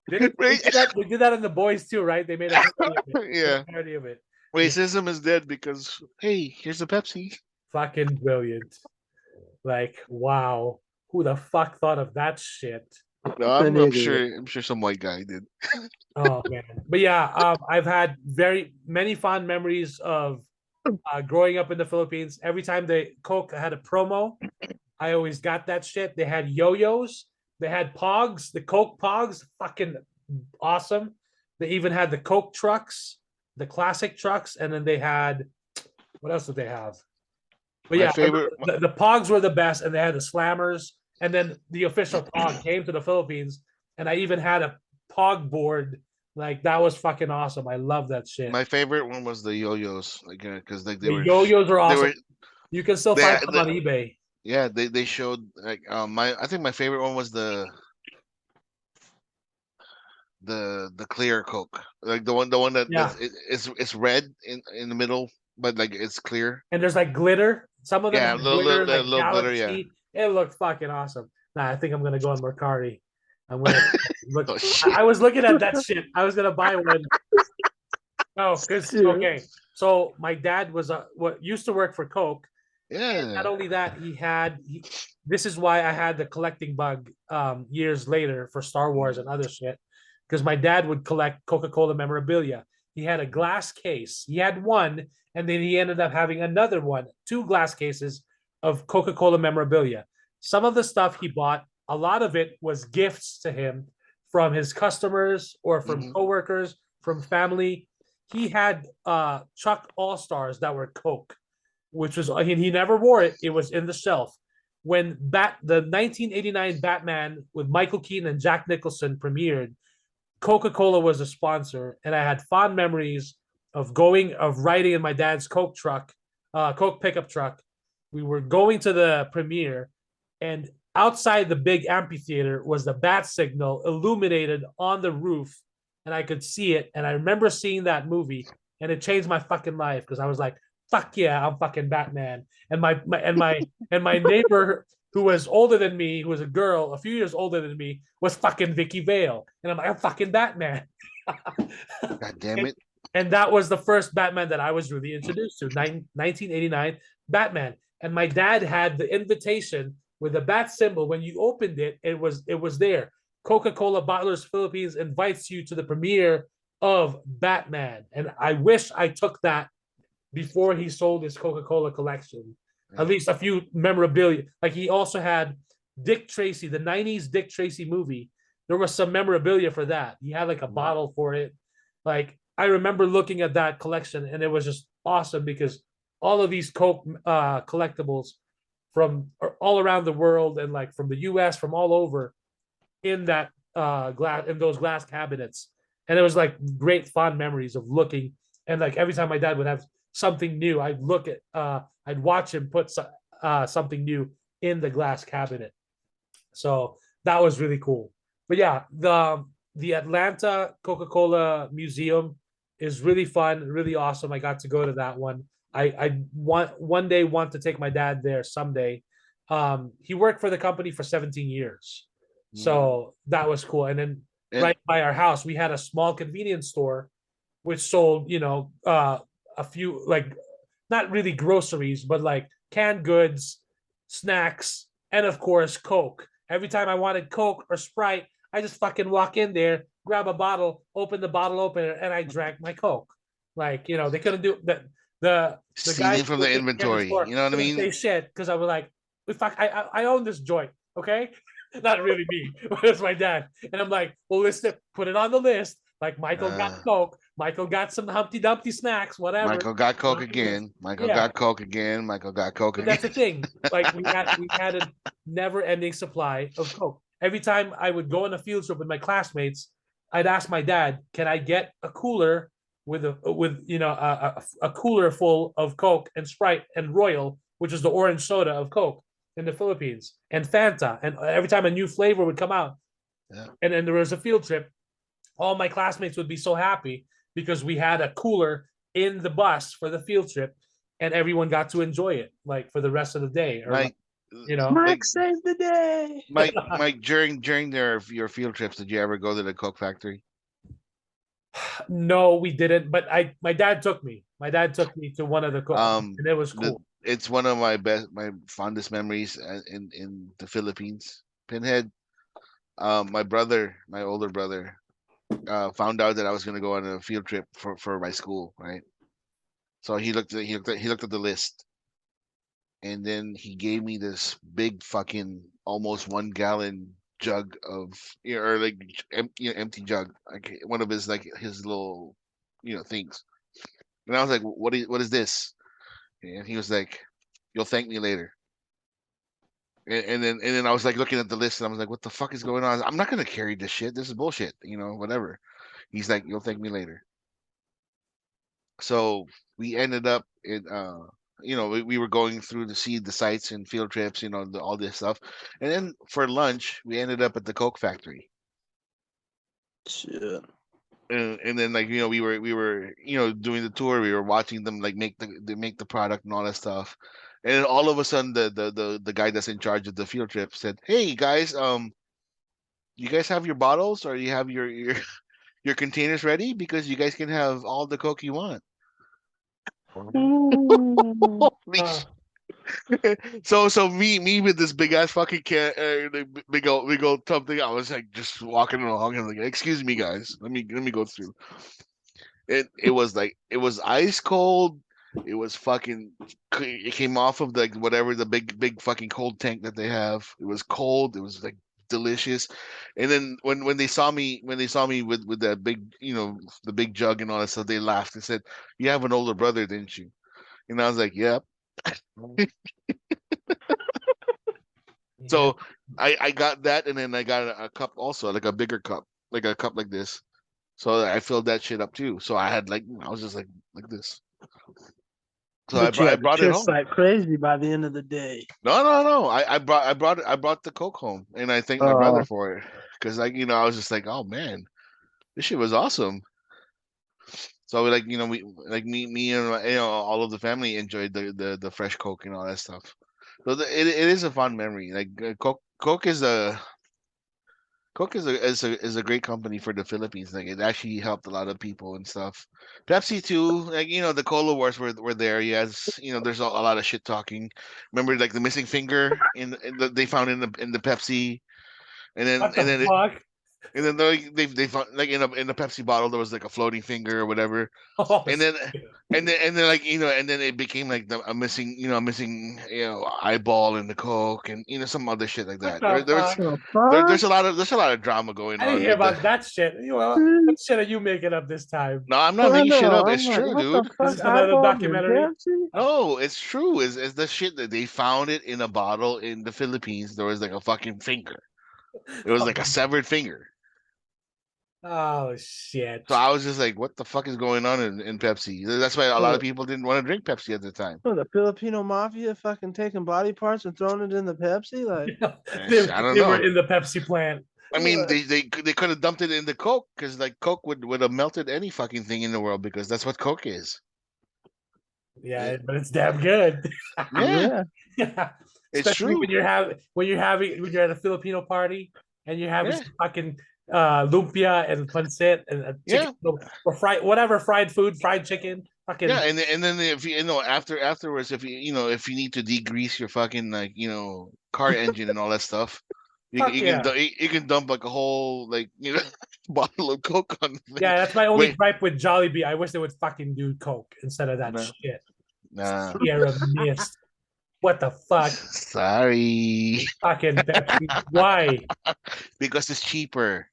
They right? did that. They did that in The Boys too, right? They made a parody of it. Yeah. A parody of it. Yeah, Racism is dead because hey, here's a Pepsi. fucking brilliant. Like, wow, who the fuck thought of that shit? No, An I'm idiot. sure some white guy did. Oh man, but yeah, I've had very many fond memories of growing up in the Philippines. Every time the Coke had a promo, I always got that shit. They had yo-yos, they had Pogs, the Coke Pogs, fucking awesome. They even had the Coke trucks, the classic trucks, and then they had what else did they have? But My yeah, favorite the Pogs were the best, and they had the Slammers, and then the official Pog came to the Philippines, and I even had a Pog board. Like that was fucking awesome. I love that shit. my favorite one was the yo-yos, like because like The yo-yos are they awesome. were You can still they, find them on eBay. yeah they showed like my I think my favorite one was the clear Coke, like the one Yeah, it's red in the middle, but like it's clear. and there's like glitter. Some of them Yeah, had glitter, like little glitter. Yeah. galaxy. It looked fucking awesome. Nah, I think I'm gonna go on Mercari. I'm gonna look. Oh shit. I was looking at that shit. I was gonna buy one. Oh, because Dude. okay. So my dad was what used to work for Coke. And not Yeah. only that, this is why I had the collecting bug years later for Star Wars and other shit. Because my dad would collect Coca-Cola memorabilia. He had a glass case. He had one, and then he ended up having another one, two glass cases of Coca-Cola memorabilia. Some of the stuff he bought, a lot of it was gifts to him from his customers or from Hmm. coworkers, from family. He had Chuck All Stars that were Coke, which was he never wore it. It was in the shelf. When the 1989 Batman with Michael Keaton and Jack Nicholson premiered, Coca-Cola was a sponsor, and I had fond memories of riding in my dad's Coke pickup truck. We were going to the premiere, and outside the big amphitheater was the bat signal illuminated on the roof, and I could see it. And I remember seeing that movie, and it changed my fucking life because I was like, "Fuck yeah, I'm fucking Batman." And my neighbor who was older than me, who was a girl, a few years older than me, was fucking Vicky Vale. And I'm like, I'm fucking Batman. God damn and, it. and that was the first Batman that I was really introduced to, 1989 Batman. And my dad had the invitation with the bat symbol. When you opened it, it was there. Coca-Cola Bottlers Philippines invites you to the premiere of Batman. And I wish I took that before he sold his Coca-Cola collection. At least a few memorabilia. Like he also had Dick Tracy, the 90s Dick Tracy movie. There was some memorabilia for that. He had like a bottle for it. Like I remember looking at that collection and it was just awesome because all of these Coke collectibles from all around the world and like from the US, from all over in that glass in those glass cabinets. And it was like great fond memories of looking and like every time my dad would have something new, I'd watch him put something new in the glass cabinet. So that was really cool. But yeah, the Atlanta Coca-Cola Museum is really fun, really awesome. I got to go to that one. I want one day want to take my dad there someday. He worked for the company for 17 years. So that was cool. And then And right by our house, we had a small convenience store which sold, a few like not really groceries, but like canned goods, snacks, and of course Coke. Every time I wanted Coke or Sprite, I just fucking walk in there, grab a bottle, open the bottle opener, and I drank my Coke. Like, they couldn't do that. The guys stealing from who were the taking care of the inventory. store You know what I couldn't say mean? shit because I was like, fuck, I own this joint, okay? Not really me, but it's my dad. And I'm like, well, listen, put it on the list. Like Michael got Uh, Coke, Michael got some Humpty Dumpty snacks, whatever. Michael got Put it Coke on the list. again. Michael Yeah, got Coke again. Michael got Coke but again. that's the thing. Like we had a never-ending supply of Coke. Every time I would go on a field trip with my classmates, I'd ask my dad, "Can I get a cooler with a cooler full of Coke and Sprite and Royal, which is the orange soda of Coke in the Philippines, and Fanta?" And every time a new flavor would come out, Yeah. and then there was a field trip, all my classmates would be so happy because we had a cooler in the bus for the field trip, and everyone got to enjoy it like for the rest of the day. Or Mike, you know, Mike saved the day. Mike, during your field trips, did you ever go to the Coke factory? no, we didn't. But my dad took me. My dad took me to one of the and it was cool. It's one of my fondest memories in the Philippines. Pinhead. My older brother, found out that I was gonna go on a field trip for my school, right? So he looked at the list, and then he gave me this big fucking almost 1 gallon jug of, or like empty jug, like one of his his little things. And I was like, what is this? And he was like, you'll thank me later. And then I was like looking at the list, and I was like, what the fuck is going on? I'm not gonna carry this shit. This is bullshit. Whatever. He's like, you'll thank me later. So we ended up in we were going through to see the sites and field trips, all this stuff. And then for lunch, we ended up at the Coke factory. Shit. And then we were doing the tour. We were watching them like make the product and all that stuff. And then all of a sudden, the guy that's in charge of the field trip said, "Hey guys, you guys have your bottles, or you have your containers ready, because you guys can have all the Coke you want." So me with this big ass fucking can, big old tub thing. I was like just walking along and like, "Excuse me, guys, let me go through." It was ice cold. It was fucking. It came off of whatever the big fucking cold tank that they have. It was cold. It was like delicious. And then when they saw me with that big the big jug and all that stuff, they laughed and said, "You have an older brother, didn't you?" And I was like, "Yep." So I got that, and then I got a cup also, like a bigger cup, like a cup like this. So I filled that shit up too. So I was just like this. So I brought it home. Like crazy by the end of the day. No. I brought the Coke home, and I thanked my brother for it, because I was just like, oh man, this shit was awesome. So me and all of the family enjoyed the fresh Coke and all that stuff. So it is a fun memory. Like Coke is a great company for the Philippines. Like it actually helped a lot of people and stuff. Pepsi too. Like the cola wars were there. Yes, there's a lot of shit talking. Remember like the missing finger they found in the Pepsi, and then what the fuck? And then they found like in the Pepsi bottle there was like a floating finger or whatever. Oh, and then and then like and then it became like a missing eyeball in the Coke, and some other shit like that. There's a lot of drama going on. I didn't hear about that shit. What shit are you making up this time? No, I'm not making shit up. It's true, dude. Is this another documentary? No, it's true. It's the shit that they found it in a bottle in the Philippines. There was like a fucking finger. It was like a severed finger. Oh shit! So I was just like, "What the fuck is going on in Pepsi?" That's why a lot of people didn't want to drink Pepsi at the time. Oh, the Filipino mafia fucking taking body parts and throwing it in the Pepsi, like I don't know. They were in the Pepsi plant. I mean, they could have dumped it in the Coke, because like Coke would have melted any fucking thing in the world, because that's what Coke is. Yeah, but it's damn good. Yeah. Especially when you're at a Filipino party and you're having some fucking lumpia and pancit and chicken or fried food, fried chicken. Fucking and then if afterwards, if you need to degrease your fucking car engine and all that stuff, you can dump like a whole bottle of Coke on. Yeah, that's my only gripe with Jollibee. I wish they would fucking do Coke instead of that shit. Nah. Sierra Mist. What the fuck? Sorry. Fucking Pepsi. Why? Because it's cheaper.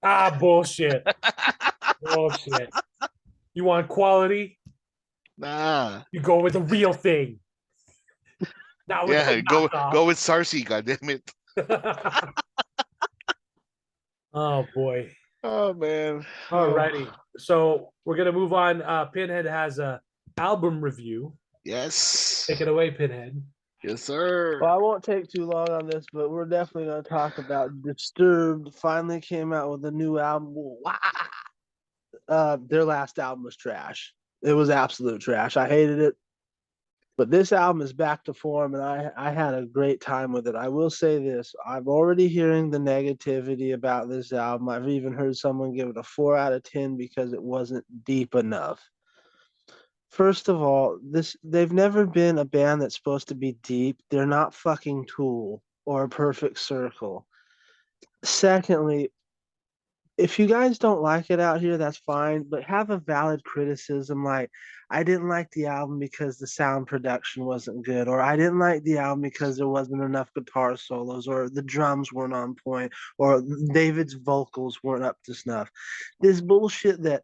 Ah, bullshit. Bullshit. You want quality? Nah. You go with the real thing. Not with go with Sarsi, goddammit. Oh boy. Oh man. Alrighty. So we're gonna move on. Pinhead has a album review. Yes. Take it away, Pinhead. Yes, sir. Well, I won't take too long on this, but we're definitely going to talk about Disturbed. Finally came out with a new album. Wow. their last album was trash. It was absolute trash. I hated it. But this album is back to form, and I had a great time with it. I will say this: I'm already hearing the negativity about this album. I've even heard someone give it a 4 out of 10 because it wasn't deep enough. First of all, this they've never been a band that's supposed to be deep. They're not fucking Tool or Perfect Circle. Secondly, if you guys don't like it out here, that's fine, but have a valid criticism like, I didn't like the album because the sound production wasn't good, or I didn't like the album because there wasn't enough guitar solos, or the drums weren't on point, or David's vocals weren't up to snuff. This bullshit that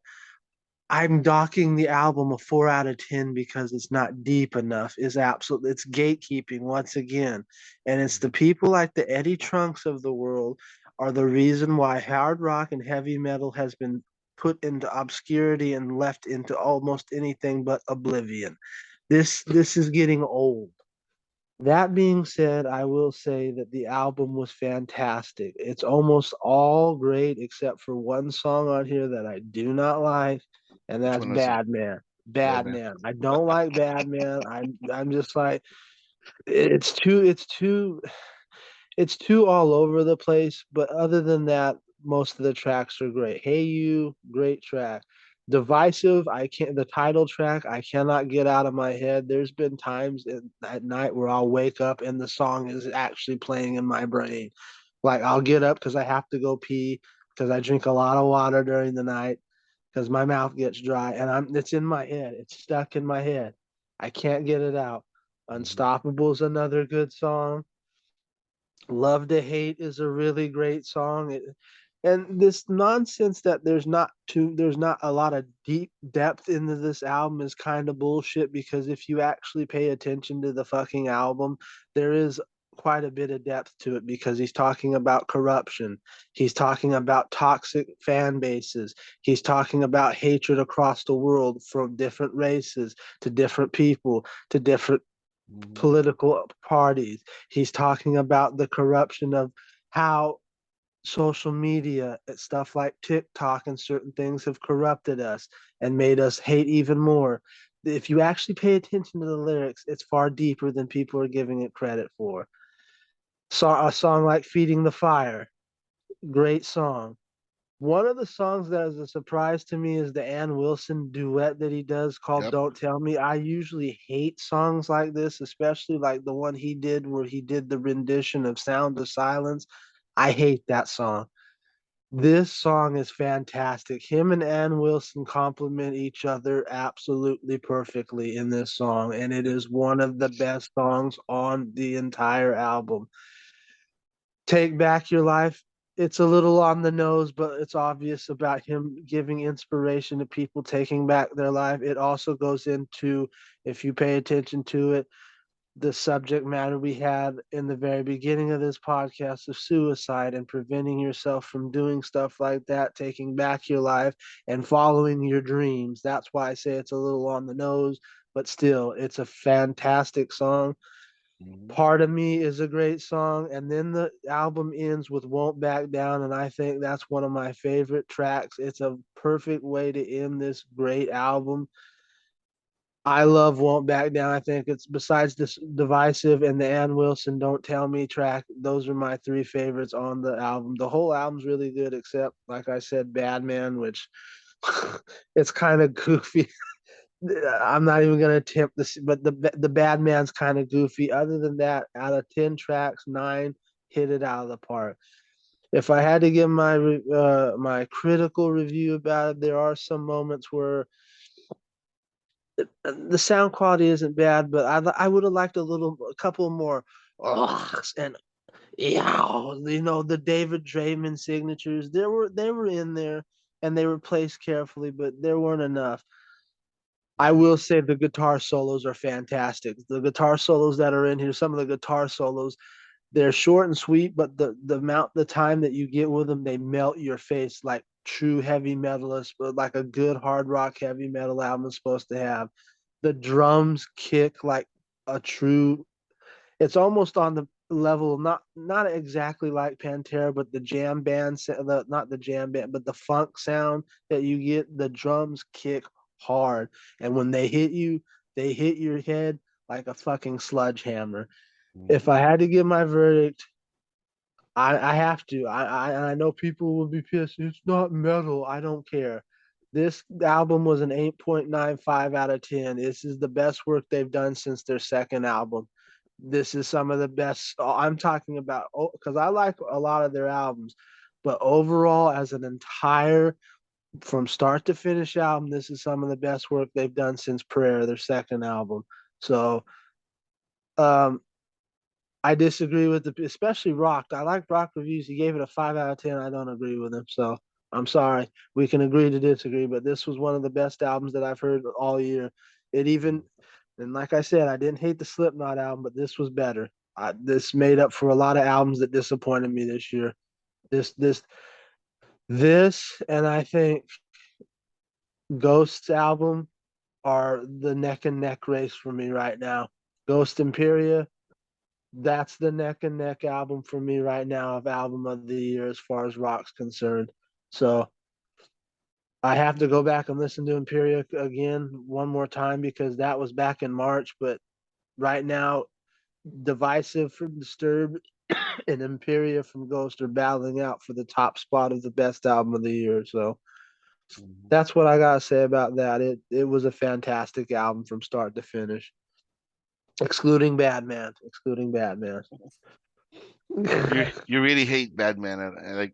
I'm docking the album a 4 out of 10 because it's not deep enough is absolutely, it's gatekeeping once again. And it's the people like the Eddie Trunks of the world are the reason why hard rock and heavy metal has been put into obscurity and left into almost anything but oblivion. This is getting old. That being said, I will say that the album was fantastic. It's almost all great except for one song on here that I do not like, and Which that's one was it? Bad Man. Bad Bad Man. Man. I don't like Bad Man. I'm just like, it's too all over the place, but other than that, most of the tracks are great. Hey You, great track. Divisive, I can't, the title track, I cannot get out of my head. There's been times at night where I'll wake up and the song is actually playing in my brain. Like I'll get up because I have to go pee because I drink a lot of water during the night because my mouth gets dry and it's in my head. It's stuck in my head. I can't get it out. Mhm. Unstoppable is another good song. Love to Hate is a really great song. And this nonsense that there's not a lot of deep depth into this album is kind of bullshit because if you actually pay attention to the fucking album, there is quite a bit of depth to it because he's talking about corruption. He's talking about toxic fan bases. He's talking about hatred across the world from different races to different people to different Mhm. political parties. He's talking about the corruption of how social media and stuff like TikTok and certain things have corrupted us and made us hate even more. If you actually pay attention to the lyrics, it's far deeper than people are giving it credit for. So a song like Feeding the Fire, great song. One of the songs that is a surprise to me is the Ann Wilson duet that he does called Yep. Don't Tell Me. I usually hate songs like this, especially like the one he did where he did the rendition of Sound of Silence. I hate that song. This song is fantastic. Him and Ann Wilson complement each other absolutely perfectly in this song, and it is one of the best songs on the entire album. Take Back Your Life. It's a little on the nose, but it's obvious about him giving inspiration to people taking back their life. It also goes into, if you pay attention to it, the subject matter we had in the very beginning of this podcast of suicide and preventing yourself from doing stuff like that, taking back your life and following your dreams. That's why I say it's a little on the nose, but still, it's a fantastic song. Mhm. Part of Me is a great song, and then the album ends with Won't Back Down, and I think that's one of my favorite tracks. It's a perfect way to end this great album. I love Won't Back Down. I think it's, besides this Divisive and the Ann Wilson Don't Tell Me track, those are my three favorites on the album. The whole album's really good, except, like I said, Bad Man, which it's kind of goofy. I'm not even gonna attempt this, but the Bad Man's kind of goofy. Other than that, out of 10 tracks, 9 hit it out of the park. If I had to give my critical review about it, there are some moments where the sound quality isn't bad, but I would have liked a couple more "Ugh," and yeah, the David Draymond signatures. They were in there and they were placed carefully, but there weren't enough. I will say the guitar solos are fantastic. The guitar solos that are in here, some of the guitar solos, they're short and sweet, but the time that you get with them, they melt your face like true heavy metalists, but like a good hard rock heavy metal album is supposed to have. The drums kick like a true it's almost on the level, not exactly like Pantera, but the jam band, not the jam band, but the funk sound that you get. The drums kick hard, and when they hit you, they hit your head like a fucking sledgehammer. If I had to give my verdict, I have to. I know people will be pissed. It's not metal. I don't care. This album was an 8.95 out of 10. This is the best work they've done since their second album. This is some of the best. I'm talking about, because I like a lot of their albums, but overall, as an entire, from start to finish album, this is some of the best work they've done since Prayer, their second album. So, um, I disagree with especially Rock. I like Rock reviews. He gave it a 5 out of 10. I don't agree with him. So I'm sorry. We can agree to disagree, but this was one of the best albums that I've heard all year. It even, and like I said, I didn't hate the Slipknot album, but this was better. This made up for a lot of albums that disappointed me this year. This, this, this, and I think Ghost's album are the neck and neck race for me right now. Ghost Imperia, that's the neck and neck album for me right now of album of the year as far as rock's concerned. So I have to go back and listen to Imperia again one more time because that was back in March. But right now, Divisive from Disturbed and Imperia from Ghost are battling out for the top spot of the best album of the year. So that's what I gotta say about that. It was a fantastic album from start to finish, excluding Badman. Excluding Badman. You really hate Batman, and like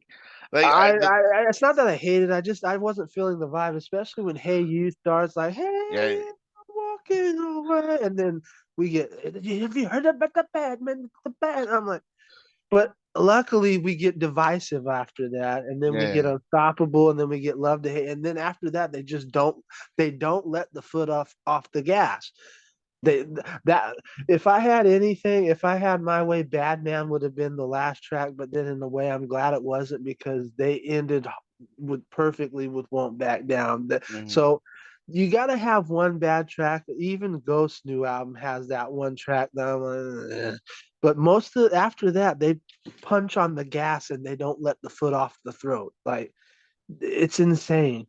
It's not that I hate it. I wasn't feeling the vibe, especially when Hey You starts like, yeah, Hey, I'm walking away, and then we get, have you heard about the Batman? The Bat. I'm like, but luckily we get Divisive after that, and then we get yeah, Unstoppable, and then we get Love to Hate, and then after that they don't let the foot off the gas. They that if I had anything, if I had my way, Bad Man would have been the last track. But then in a way, I'm glad it wasn't because they ended with perfectly with Won't Back Down. mhm, So you got to have one bad track. Even Ghost's new album has that one track that I'm like, eh. But most of after that, they punch on the gas and they don't let the foot off the throat. Like it's insane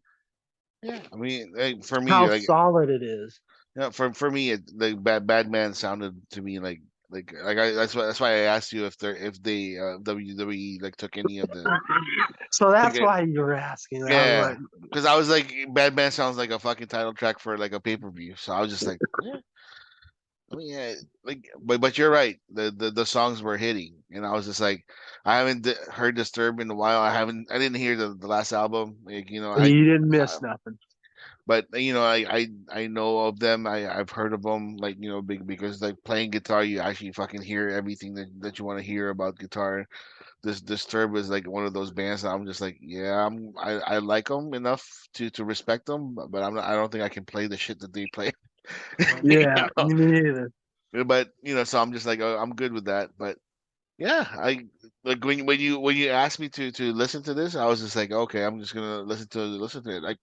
yeah. I mean, like, for me, how like, solid it is. yeah, for me, like Batman sounded to me like that's why I asked you if they WWE like took any of the So took that's it, why you were asking. I was yeah, like, because I was like Batman sounds like a fucking title track for like a pay-per-view, so I was just like, yeah, I mean, yeah, like, but you're right, the songs were hitting, and I was just like, I haven't heard Disturbed in a while. I didn't hear the last album, like, you didn't uh, miss nothing. but I know of them. I've heard of them, like, big, because like playing guitar, you actually fucking hear everything that you want to hear about guitar. This Disturb is like one of those bands that I'm just like, yeah, I like them enough to respect them, but I don't think I can play the shit that they play. Yeah, you know? me neither. But so I'm just like, oh, I'm good with that. But yeah, I like when you asked me to listen to this, I was just like, okay, I'm just gonna listen to it.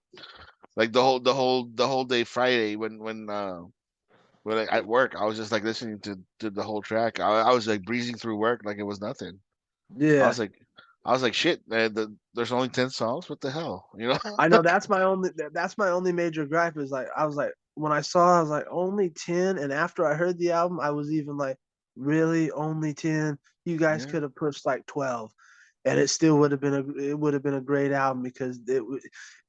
Like the whole day Friday when at work, I was just like listening to the whole track. I was like breezing through work like it was nothing. I Yeah, was like I was like, shit, man, there's only 10 songs. What the hell, I know that's my only major gripe is like I was like when I saw I was like only 10, and after I heard the album I was even like really only 10. You guys Yeah, could have pushed like 12, and it still would have been a great album because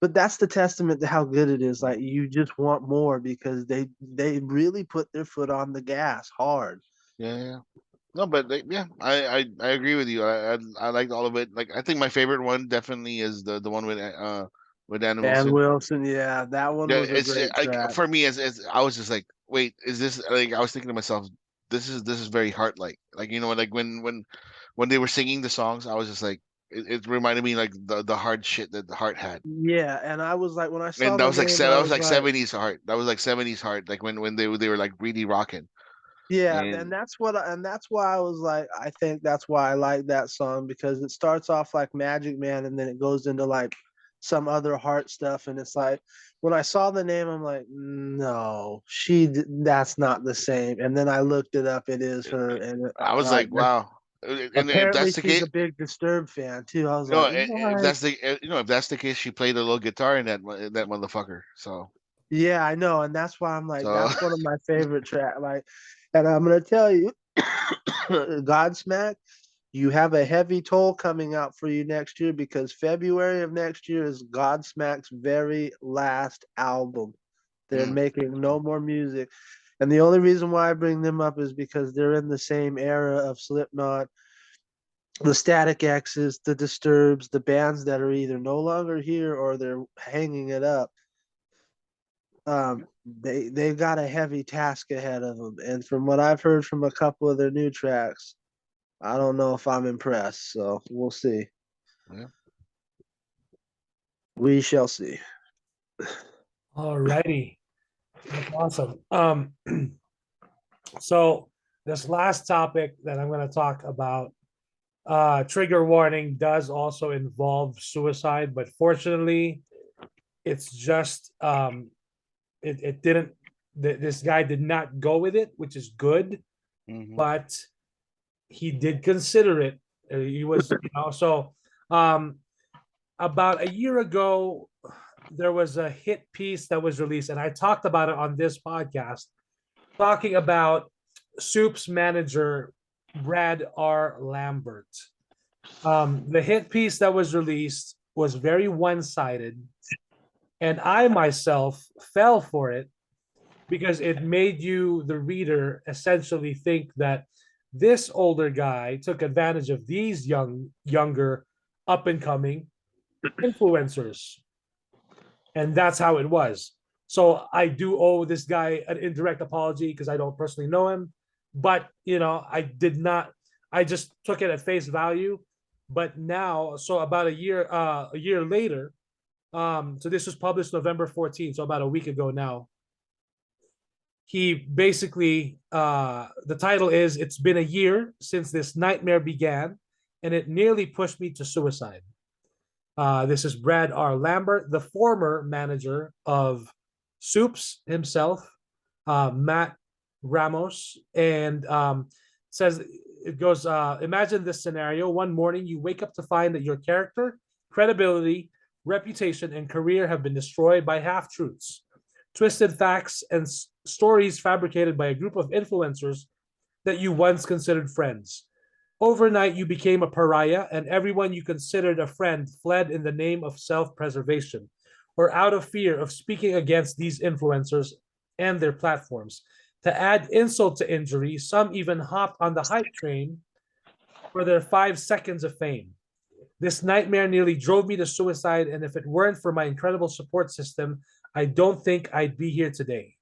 but that's the testament to how good it is. Like you just want more because they really put their foot on the gas hard. yeah, yeah. No, but like, yeah, I agree with you. I liked all of it. Like, I think my favorite one definitely is the one with Anna And Wilson. Wilson, yeah, that one Yeah, was a it's great like track. for me, as I was just like, wait, is this like I was thinking to myself, this is very heart like like when they were singing the songs, I was just like, it reminded me like the hard shit that the heart had. Yeah, and I was like, when I saw And that the was like name, I that was was like like, 70s heart. That was like 70s heart. Like when they were like really rocking. yeah, and And that's why I was like, I think that's why I like that song because it starts off like Magic Man and then it goes into like some other heart stuff, and it's like when I saw the name, I'm like, no, that's not the same. And then I looked it up; it is her, and I was like, wow. And if apparently that's the she's case, a big Disturbed fan too. I was no, like, if what? that's the if that's the case, she played a little guitar in that motherfucker. So Yeah, I know, and that's why I'm like, so that's one of my favorite track. Like, and I'm gonna tell you, Godsmack, you have a heavy toll coming out for you next year because February of next year is Godsmack's very last album. They're making no more music. And the only reason why I bring them up is because they're in the same era of Slipknot, the Static X's, the Disturbs, the bands that are either no longer here or they're hanging it up. They've got a heavy task ahead of them. And from what I've heard from a couple of their new tracks, I don't know if I'm impressed. So we'll see. yeah. We shall see. All righty. That's awesome. So this last topic that I'm going to talk about, trigger warning, does also involve suicide, but fortunately, it's just it didn't. This guy did not go with it, which is good, but he did consider it. He was, so about a year ago, there was a hit piece that was released, and I talked about it on this podcast, talking about Soup's manager, Brad R. Lambert. The hit piece that was released was very one-sided, and I myself fell for it because it made you, the reader, essentially think that this older guy took advantage of these younger, up-and-coming influencers. And that's how it was. So I do owe this guy an indirect apology because I don't personally know him. But, I did not, I just took it at face value. But now, so about a year later, so this was published November 14th, so about a week ago now. He basically, the title is, "It's been a year since this nightmare began, and it nearly pushed me to suicide." This is Brad R. Lambert, the former manager of Supes himself, Matt Ramos, and says, it goes, imagine this scenario. One morning, you wake up to find that your character, credibility, reputation, and career have been destroyed by half-truths, twisted facts, and stories fabricated by a group of influencers that you once considered friends. Overnight, you became a pariah, and everyone you considered a friend fled in the name of self-preservation or out of fear of speaking against these influencers and their platforms. To add insult to injury, some even hopped on the hype train for their 5 seconds of fame. This nightmare nearly drove me to suicide, and if it weren't for my incredible support system, I don't think I'd be here today.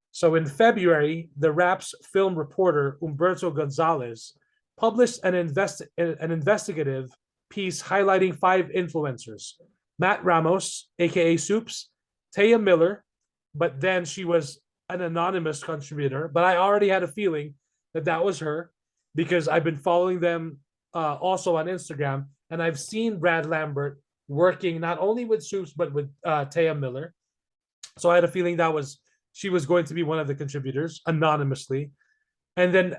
So in February, the Rap's film reporter, Humberto Gonzalez, published an investigative piece highlighting 5 influencers: Matt Ramos, aka Supes, Taya Miller, but then she was an anonymous contributor. But I already had a feeling that was her because I've been following them also on Instagram, and I've seen Brad Lambert working not only with Supes but with Taya Miller. So I had a feeling she was going to be one of the contributors anonymously. And then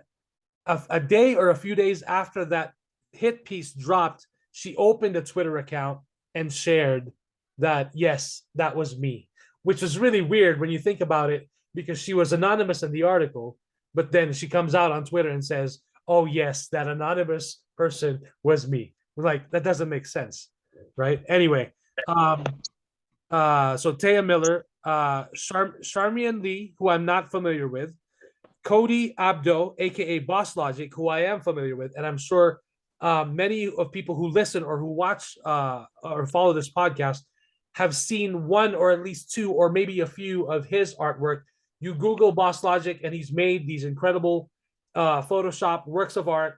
a day or a few days after that hit piece dropped, she opened a Twitter account and shared that, yes, that was me, which was really weird when you think about it, because she was anonymous in the article, but then she comes out on Twitter and says, oh, yes, that anonymous person was me. We're like, that doesn't make sense, right? Anyway, so Taya Miller, Charmian Lee, who I'm not familiar with, Cody Abdo, aka Boss Logic, who I am familiar with, and I'm sure many of people who listen or who watch or follow this podcast have seen one or at least 2 or maybe a few of his artwork. You Google Boss Logic, and he's made these incredible Photoshop works of art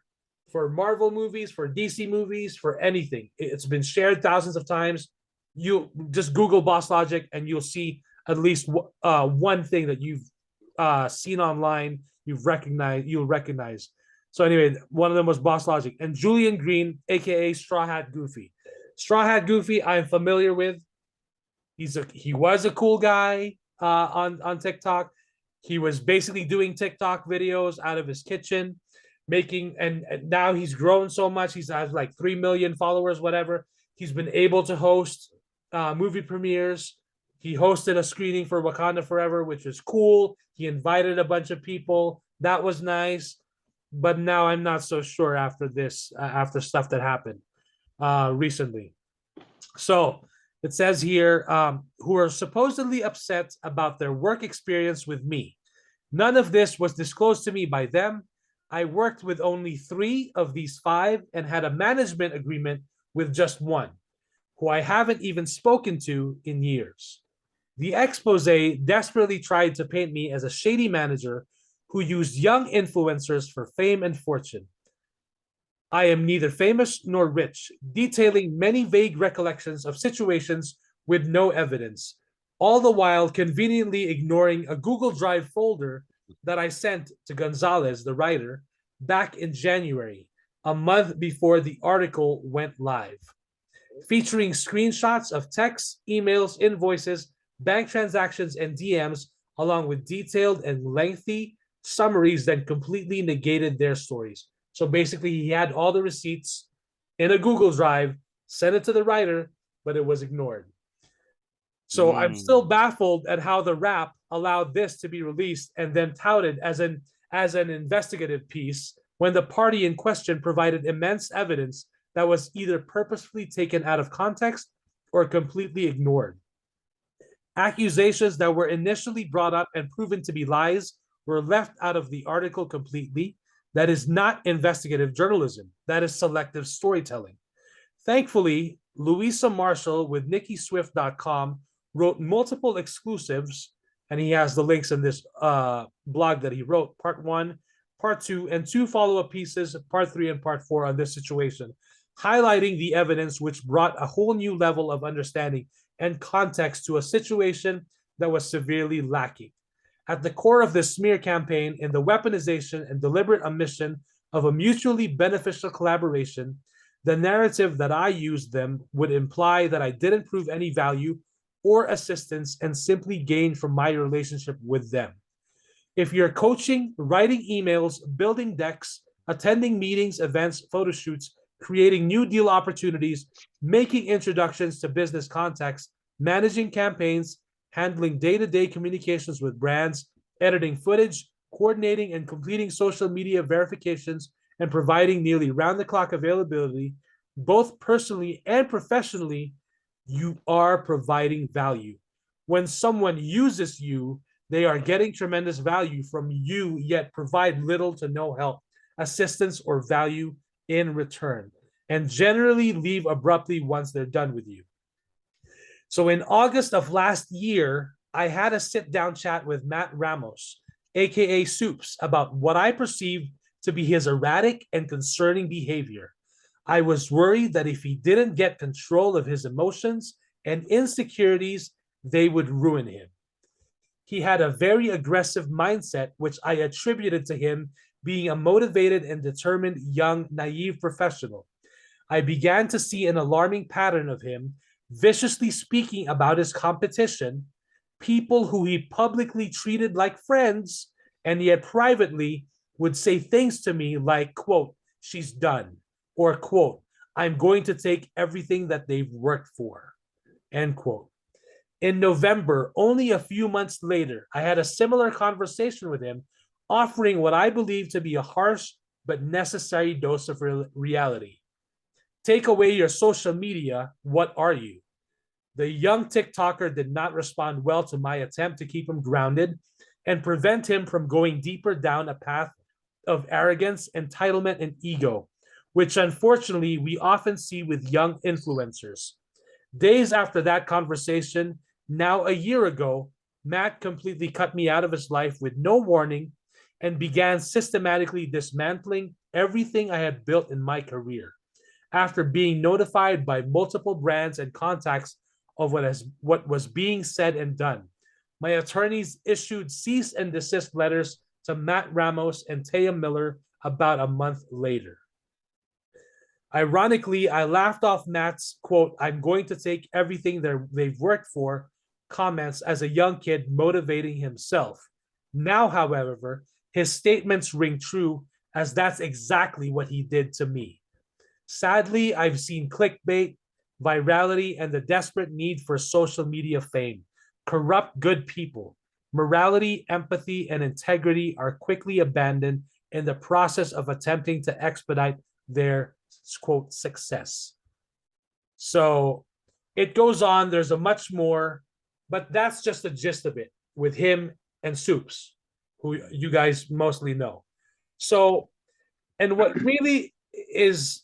for Marvel movies, for DC movies, for anything. It's been shared thousands of times. You just Google Boss Logic, and you'll see at least one thing that you've seen online, you'll recognize. So anyway, one of them was Boss Logic, and Julian Green, aka Straw Hat Goofy. Straw Hat Goofy, I'm familiar with. He was a cool guy on TikTok. He was basically doing TikTok videos out of his kitchen, making and now he's grown so much. He's has like 3 million followers, whatever. He's been able to host movie premieres. He hosted a screening for Wakanda Forever, which was cool. He invited a bunch of people. That was nice. But now I'm not so sure after this, after stuff that happened recently. So it says here, who are supposedly upset about their work experience with me. None of this was disclosed to me by them. I worked with only 3 of these 5 and had a management agreement with just one, who I haven't even spoken to in years. The expose desperately tried to paint me as a shady manager who used young influencers for fame and fortune. I am neither famous nor rich, detailing many vague recollections of situations with no evidence, all the while conveniently ignoring a Google Drive folder that I sent to Gonzalez, the writer, back in January, a month before the article went live, featuring screenshots of texts, emails, invoices, bank transactions, and DMs, along with detailed and lengthy summaries that completely negated their stories. So basically, he had all the receipts in a Google Drive, sent it to the writer, but it was ignored. So I'm still baffled at how the Wrap allowed this to be released and then touted as an investigative piece when the party in question provided immense evidence that was either purposefully taken out of context or completely ignored. Accusations that were initially brought up and proven to be lies were left out of the article completely. That is not investigative journalism. That is selective storytelling. Thankfully, Louisa Marshall with NikkiSwift.com wrote multiple exclusives, and he has the links in this blog that he wrote, part 1, part 2, and 2 follow-up pieces, part 3 and part 4 on this situation, highlighting the evidence which brought a whole new level of understanding and context to a situation that was severely lacking. At the core of this smear campaign, in the weaponization and deliberate omission of a mutually beneficial collaboration, the narrative that I used them would imply that I didn't prove any value or assistance and simply gained from my relationship with them. If you're coaching, writing emails, building decks, attending meetings, events, photo shoots, creating new deal opportunities, making introductions to business contacts, managing campaigns, handling day-to-day communications with brands, editing footage, coordinating and completing social media verifications, and providing nearly round-the-clock availability, both personally and professionally, you are providing value. When someone uses you, they are getting tremendous value from you, yet provide little to no help, assistance, or value in return, and generally leave abruptly once they're done with you. So in August of last year, I had a sit-down chat with Matt Ramos, aka Supes, about what I perceived to be his erratic and concerning behavior. I was worried that if he didn't get control of his emotions and insecurities, they would ruin him. He had a very aggressive mindset, which I attributed to him being a motivated and determined young, naive professional. I began to see an alarming pattern of him viciously speaking about his competition, people who he publicly treated like friends, and yet privately would say things to me like, quote, she's done, or quote, I'm going to take everything that they've worked for, end quote. In November, only a few months later, I had a similar conversation with him, offering what I believe to be a harsh but necessary dose of reality. Take away your social media, what are you? The young TikToker did not respond well to my attempt to keep him grounded and prevent him from going deeper down a path of arrogance, entitlement, and ego, which unfortunately we often see with young influencers. Days after that conversation, now a year ago, Matt completely cut me out of his life with no warning and began systematically dismantling everything I had built in my career. After being notified by multiple brands and contacts of what was being said and done, my attorneys issued cease and desist letters to Matt Ramos and Taya Miller about a month later. Ironically, I laughed off Matt's quote, "I'm going to take everything they've worked for," comments as a young kid motivating himself. Now, however, his statements ring true, as that's exactly what he did to me. Sadly, I've seen clickbait, virality, and the desperate need for social media fame corrupt good people. Morality, empathy, and integrity are quickly abandoned in the process of attempting to expedite their quote success. So it goes on. There's a much more, but that's just the gist of it with him and Supes, who you guys mostly know. So, and what really is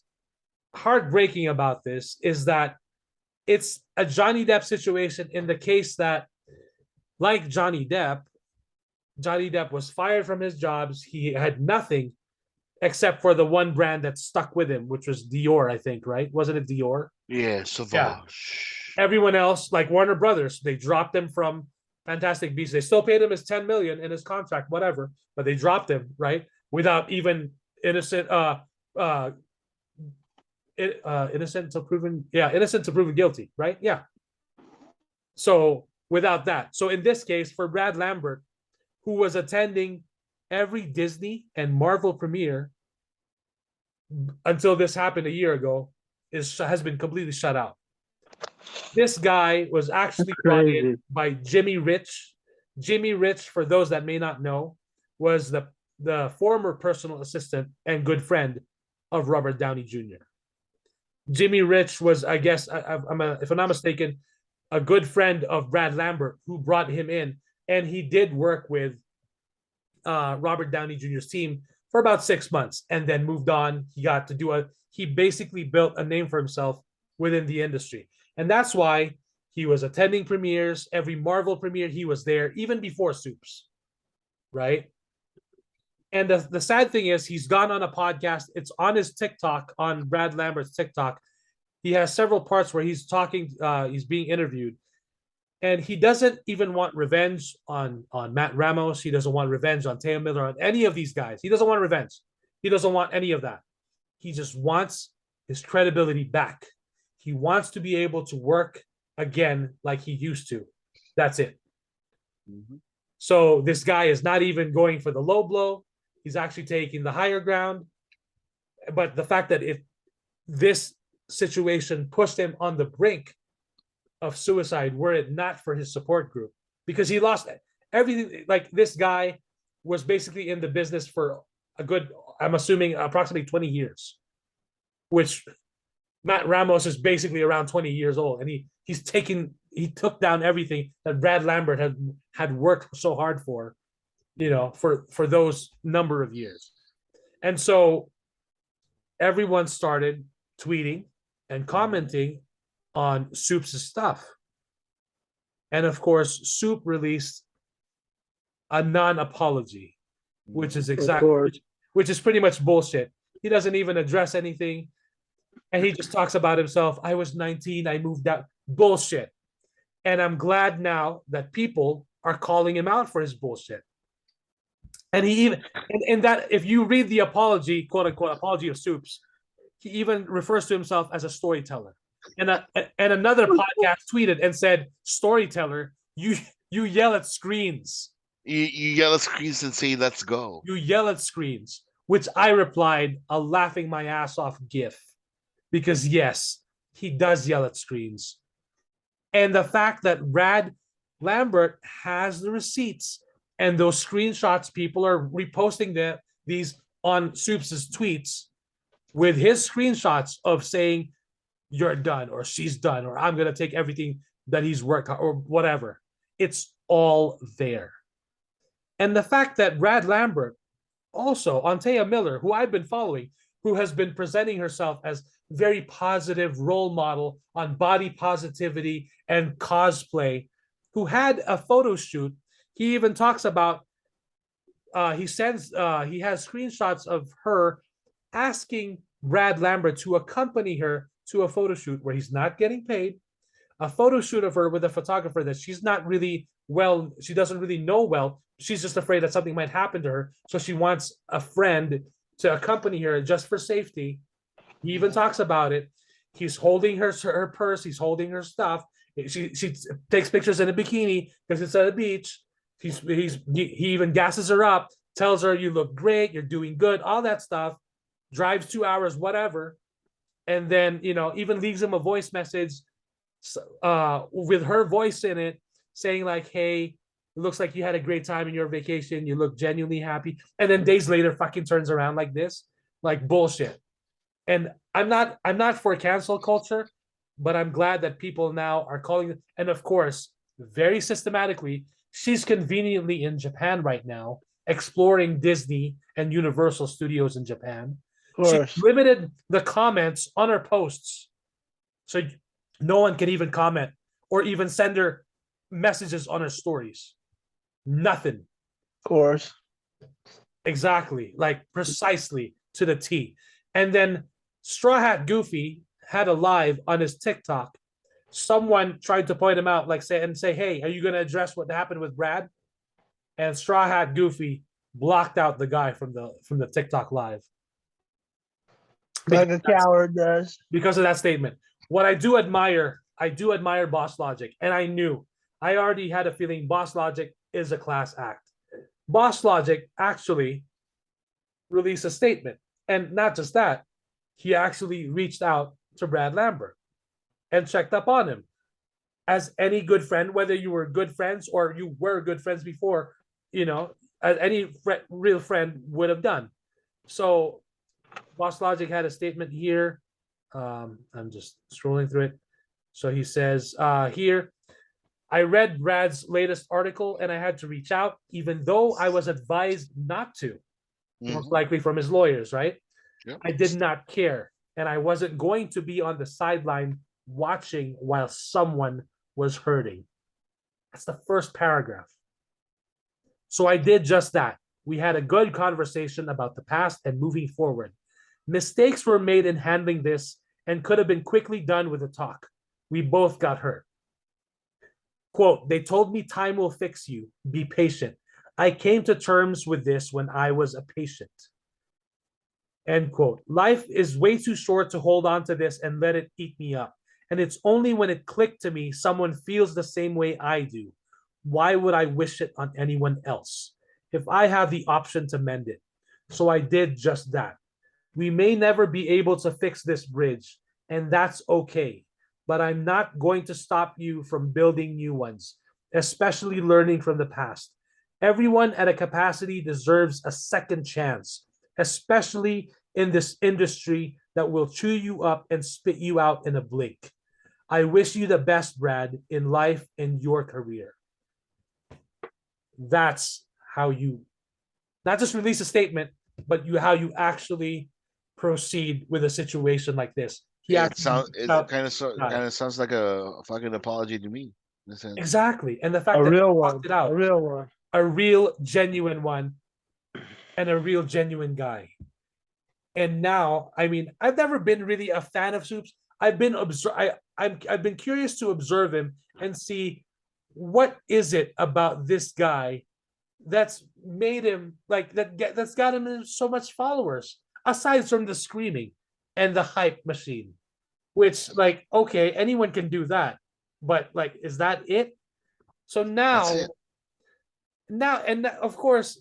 heartbreaking about this is that it's a Johnny Depp situation in the case that, like Johnny Depp was fired from his jobs. He had nothing except for the one brand that stuck with him, which was Dior, I think, right? Wasn't it Dior? Yeah, Yeah. Sauvage. Everyone else, like Warner Brothers, they dropped him from Fantastic Beasts. They still paid him his 10 million in his contract, whatever, but they dropped him, right? Without even innocent innocent to proven guilty, right? Yeah. So without that. So in this case, for Brad Lambert, who was attending every Disney and Marvel premiere until this happened a year ago, has been completely shut out. This guy was actually brought in by Jimmy Rich. Jimmy Rich, for those that may not know, was the former personal assistant and good friend of Robert Downey Jr. Jimmy Rich was, I guess, if I'm not mistaken, a good friend of Brad Lambert, who brought him in, and he did work with Robert Downey Jr.'s team for about 6 months, and then moved on. He basically built a name for himself within the industry, and that's why he was attending premieres. Every Marvel premiere, he was there, even before Supes, right? And the sad thing is, he's gone on a podcast. It's on his TikTok, on Brad Lambert's TikTok. He has several parts where he's talking, he's being interviewed, and he doesn't even want revenge on Matt Ramos. He doesn't want revenge on Taya Miller, on any of these guys. He doesn't want revenge. He doesn't want any of that. He just wants his credibility back. He wants to be able to work again like he used to. That's it. Mm-hmm. So this guy is not even going for the low blow. He's actually taking the higher ground. But the fact that if this situation pushed him on the brink of suicide, were it not for his support group, because he lost everything. Like, this guy was basically in the business for a good, I'm assuming, approximately 20 years, which Matt Ramos is basically around 20 years old, and he took down everything that Brad Lambert had worked so hard for, for those number of years. And so everyone started tweeting and commenting on Supes' stuff. And of course, Soup released a non-apology, which is which is pretty much bullshit. He doesn't even address anything. And he just talks about himself. I was 19, I moved out. Bullshit. And I'm glad now that people are calling him out for his bullshit. And he even, and that, if you read the apology, quote unquote, apology of Supes, he even refers to himself as a storyteller. And another podcast tweeted and said, "Storyteller, you yell at screens. You yell at screens and say, 'Let's go.' You yell at screens," which I replied, a laughing my ass off gif. Because yes, he does yell at screens. And the fact that Brad Lambert has the receipts, and those screenshots, people are reposting these on Supes' tweets with his screenshots of saying, "You're done," or "She's done," or "I'm going to take everything that he's worked on," or whatever. It's all there. And the fact that Brad Lambert, also on Taya Miller, who I've been following, who has been presenting herself as very positive role model on body positivity and cosplay, who had a photo shoot. He even talks about, he has screenshots of her asking Brad Lambert to accompany her to a photo shoot where he's not getting paid, a photo shoot of her with a photographer that she's not really she doesn't really know well. She's just afraid that something might happen to her. So she wants a friend to accompany her just for safety. He even talks about it. He's holding her purse. He's holding her stuff. She takes pictures in a bikini because it's at a beach. He even gasses her up, tells her you look great, you're doing good, all that stuff. Drives 2 hours, whatever, and then even leaves him a voice message, with her voice in it, saying like, "Hey, it looks like you had a great time in your vacation. You look genuinely happy." And then days later, fucking turns around like this, like bullshit. And I'm not for cancel culture, but I'm glad that people now are calling it. And of course, very systematically, she's conveniently in Japan right now, exploring Disney and Universal Studios in Japan. Of She course. limited the comments on her posts, so no one can even comment or even send her messages on her stories. Nothing. Of course. Exactly, like precisely to the T. And then Straw Hat Goofy had a live on his TikTok. Someone tried to point him out, like say, "Hey, are you going to address what happened with Brad?" And Straw Hat Goofy blocked out the guy from the TikTok live Like a coward does. because of that statement. What I do admire Boss Logic, and I already had a feeling Boss Logic is a class act. Boss Logic actually released a statement, and not just that, he actually reached out to Brad Lambert and checked up on him, as any good friend, whether you were good friends or you were good friends before, as any real friend would have done. So Boss Logic had a statement here. I'm just scrolling through it. So he says here, "I read Brad's latest article and I had to reach out, even though I was advised not to, most likely from his lawyers, right? Yep. I did not care, and I wasn't going to be on the sideline watching while someone was hurting." That's the first paragraph. So I did just that. We had a good conversation about the past and moving forward. Mistakes were made in handling this and could have been quickly done with a talk. We both got hurt. Quote, "They told me time will fix you. Be patient. I came to terms with this when I was a patient." End quote. "Life is way too short to hold on to this and let it eat me up. And it's only when it clicked to me someone feels the same way I do. Why would I wish it on anyone else if I have the option to mend it? So I did just that. We may never be able to fix this bridge, and that's okay. But I'm not going to stop you from building new ones, especially learning from the past. Everyone at a capacity deserves a second chance, especially in this industry that will chew you up and spit you out in a blink. I wish you the best, Brad, in life and your career." That's how you not just release a statement, but how you actually proceed with a situation like this. He It actually sounds it kind of got it. sounds like a fucking apology to me in a sense. Exactly. And the fact A that real he one. talked it out, A real one. a real genuine one, and a real genuine guy. And now, I mean, I've never been really a fan of Soups. I've been curious to observe him and see what is it about this guy that's made him that's got him so much followers, aside from the screaming and the hype machine, which, like, okay, anyone can do that, but like, is that it? So That's it. and of course,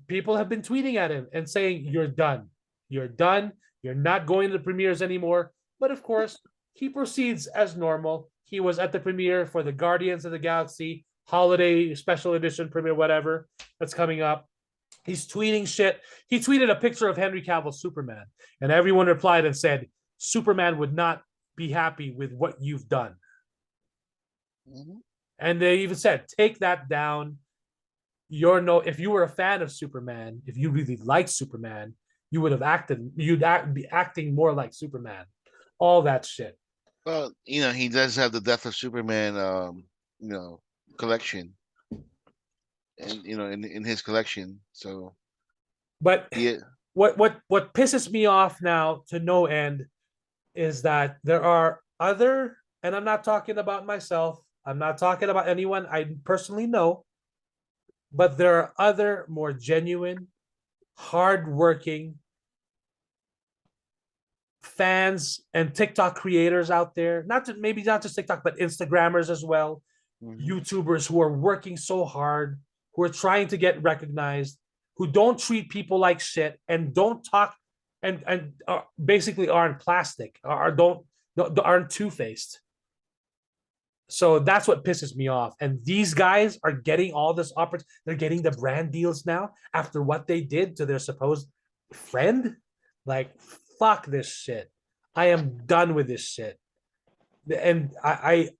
people have been tweeting at him and saying, "You're done. You're done. You're not going to the premieres anymore." But of course, he proceeds as normal. He was at the premiere for the Guardians of the Galaxy holiday special edition premiere, whatever that's coming up. He's tweeting shit. He tweeted a picture of Henry Cavill's Superman, and everyone replied and said, "Superman would not be happy with what you've done." Mhm. And they even said, "Take that down. If you were a fan of Superman, if you really liked Superman, you would have be acting more like Superman." All that shit. Well, he does have the Death of Superman, collection, and in his collection. So But yeah, what pisses me off now to no end is that there are other, and I'm not talking about myself, I'm not talking about anyone I personally know, but there are other more genuine, hardworking, fans and TikTok creators out there, maybe not just TikTok, but Instagrammers as well, YouTubers who are working so hard, who are trying to get recognized, who don't treat people like shit and don't talk and basically aren't plastic or aren't two-faced. So that's what pisses me off. And these guys are getting all this opportunity. They're getting the brand deals now after what they did to their supposed friend. Like, fuck this shit. I am done with this shit. And I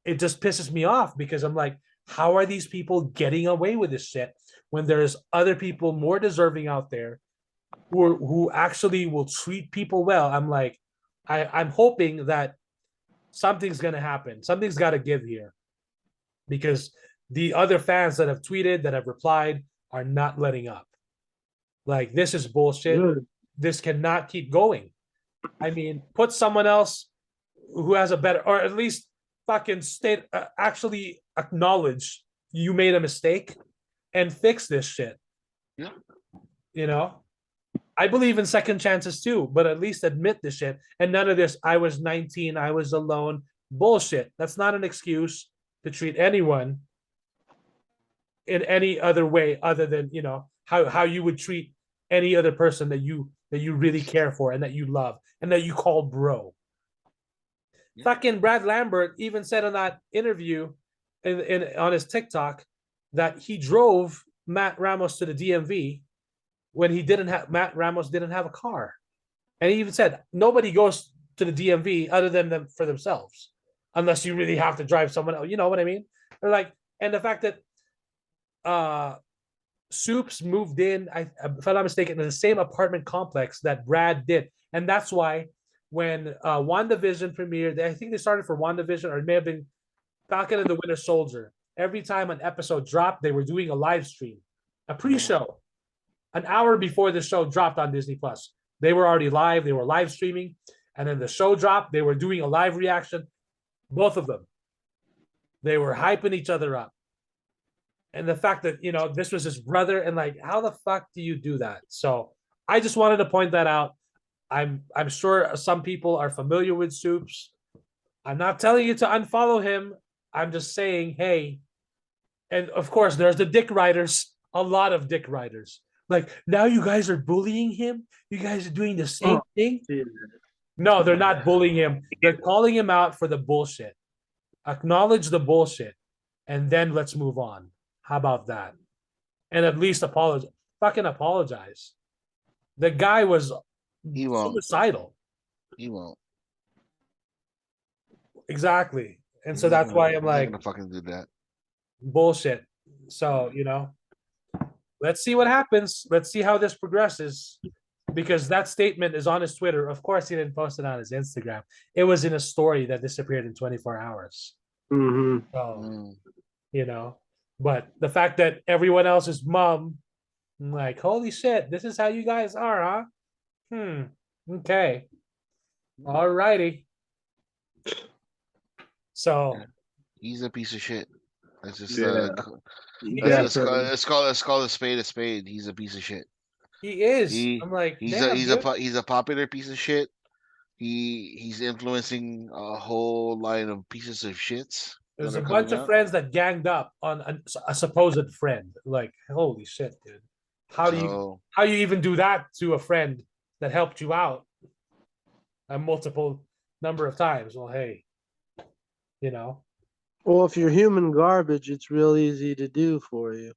it just pisses me off because I'm like, how are these people getting away with this shit when there's other people more deserving out there who actually will treat people well? I'm like, I'm hoping that something's gonna happen. Something's got to give here, because the other fans that have tweeted, that have replied, are not letting up. Like, this is bullshit. Good. This cannot keep going. I mean, put someone else who has a better, or at least fucking actually acknowledge you made a mistake and fix this shit. Yeah. You know, I believe in second chances too, but at least admit the shit. And none of this, I was 19, I was alone, bullshit. That's not an excuse to treat anyone in any other way other than, you know, how you would treat any other person that you really care for and that you love and that you call bro. Yeah. Fucking Brad Lambert even said in that interview on his TikTok that he drove Matt Ramos to the DMV when Matt Ramos didn't have a car. And he even said nobody goes to the DMV other than them for themselves, unless you really have to drive someone else. You know what I mean? They're like, and the fact that Supes moved in, if I'm not mistaken, in the same apartment complex that Brad did. And that's why when WandaVision premiered, I think they started for WandaVision, or it may have been Falcon and the Winter Soldier. Every time an episode dropped, they were doing a live stream, a pre-show. An hour before the show dropped on Disney Plus, they were already live. They were live streaming, and then the show dropped. They were doing a live reaction. Both of them, they were hyping each other up. And the fact that, you know, this was his brother, and like, how the fuck do you do that? So I just wanted to point that out. I'm sure some people are familiar with Supes. I'm not telling you to unfollow him. I'm just saying, hey, and of course, there's the dick riders, a lot of dick riders. Like, now you guys are bullying him? You guys are doing the same thing? No, they're not bullying him. They're calling him out for the bullshit. Acknowledge the bullshit, and then let's move on. How about that? And at least apologize. Fucking apologize. The guy was suicidal. He won't. Exactly. And so that's why I'm like, gonna fucking do that. Bullshit. So, you know, let's see what happens. Let's see how this progresses. Because that statement is on his Twitter. Of course, he didn't post it on his Instagram. It was in a story that disappeared in 24 hours. So, you know, but the fact that everyone else's mom, like, holy shit, this is how you guys are, huh? Okay. All righty. So he's a piece of shit. That's just let's call a spade. He's a piece of shit. He is. I'm like, he's a popular piece of shit. He's influencing a whole line of pieces of shits. There's a bunch of friends that ganged up on a supposed friend. Like, holy shit, dude. How do you even do that to a friend that helped you out a multiple number of times? Well, hey, you know. Well, if you're human garbage, it's real easy to do for you.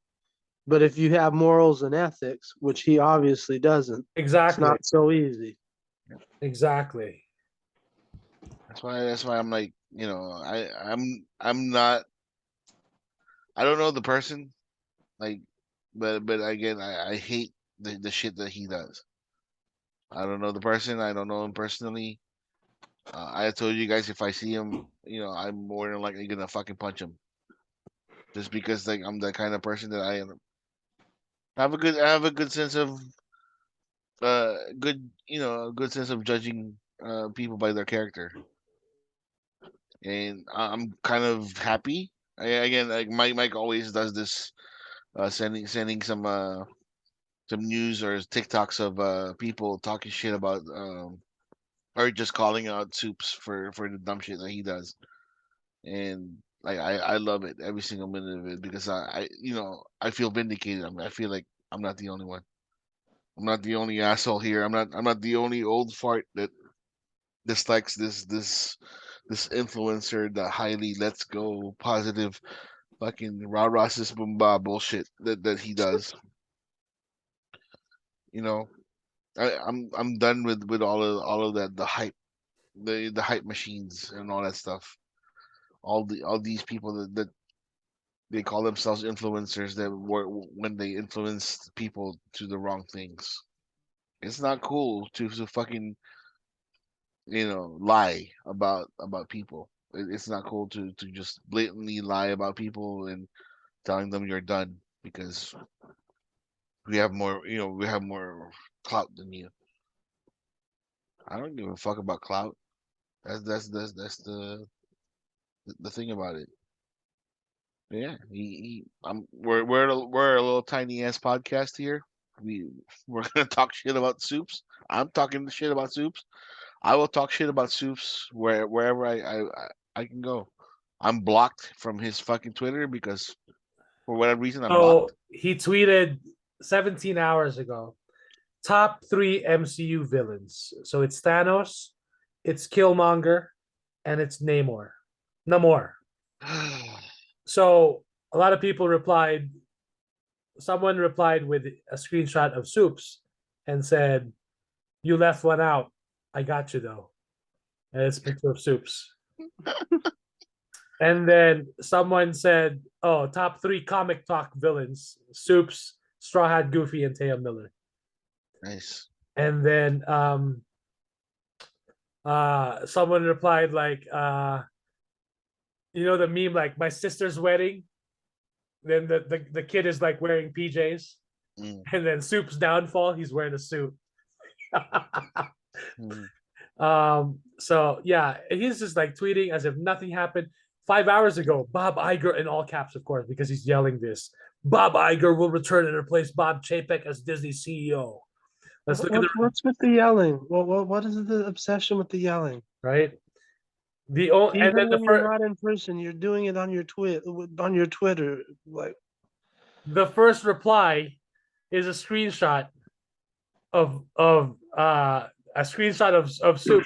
But if you have morals and ethics, which he obviously doesn't, exactly, it's not so easy. Exactly. That's why I'm like, you know, I'm not. I don't know the person, like, but again, I hate the shit that he does. I don't know the person. I don't know him personally. I told you guys, if I see him, you know, I'm more than likely gonna fucking punch him. Just because, like, I'm the kind of person that I have a good sense of a good sense of judging people by their character. And I'm kind of happy. Again, like Mike always does this, sending some news or TikToks of people talking shit about or just calling out Soups for the dumb shit that he does. And like I love it every single minute of it because I feel vindicated. I feel like I'm not the only one. I'm not the only asshole here. I'm not the only old fart that dislikes this influencer, the highly let's go positive fucking rah rah sis boom bah bullshit that he does. You know, I'm done with all of that, the hype, the hype machines and all that stuff. All these people that they call themselves influencers that were when they influence people to the wrong things. It's not cool to fucking lie about people. It's not cool to just blatantly lie about people and telling them you're done because we have more clout than you. I don't give a fuck about clout. That's the thing about it. But yeah, we're a little tiny ass podcast here. We're gonna talk shit about Soups. I'm talking shit about Soups. I will talk shit about Soups wherever I can go. I'm blocked from his fucking Twitter because for whatever reason I'm blocked. So he tweeted 17 hours ago, top 3 MCU villains. So it's Thanos, it's Killmonger, and it's Namor. Namor. So a lot of people replied. Someone replied with a screenshot of Soups and said, "You left one out. I got you though." And it's a picture of Soups. And then someone said, "Oh, top 3 comic talk villains: Soups, Straw Hat Goofy, and Taya Miller." Nice. And then someone replied like the meme like my sister's wedding, then the kid is like wearing PJs, Mm, and then Soup's downfall, he's wearing a suit. mm. So yeah, he's just like tweeting as if nothing happened. 5 hours ago, Bob Iger, in all caps, of course, because he's yelling this. Bob Iger will return and replace Bob Chapek as Disney CEO. Let's look at the What's with the yelling? What is the obsession with the yelling? right. And Even then when you're not in person, you're doing it on your Twitter. Like, the first reply is a screenshot of Soup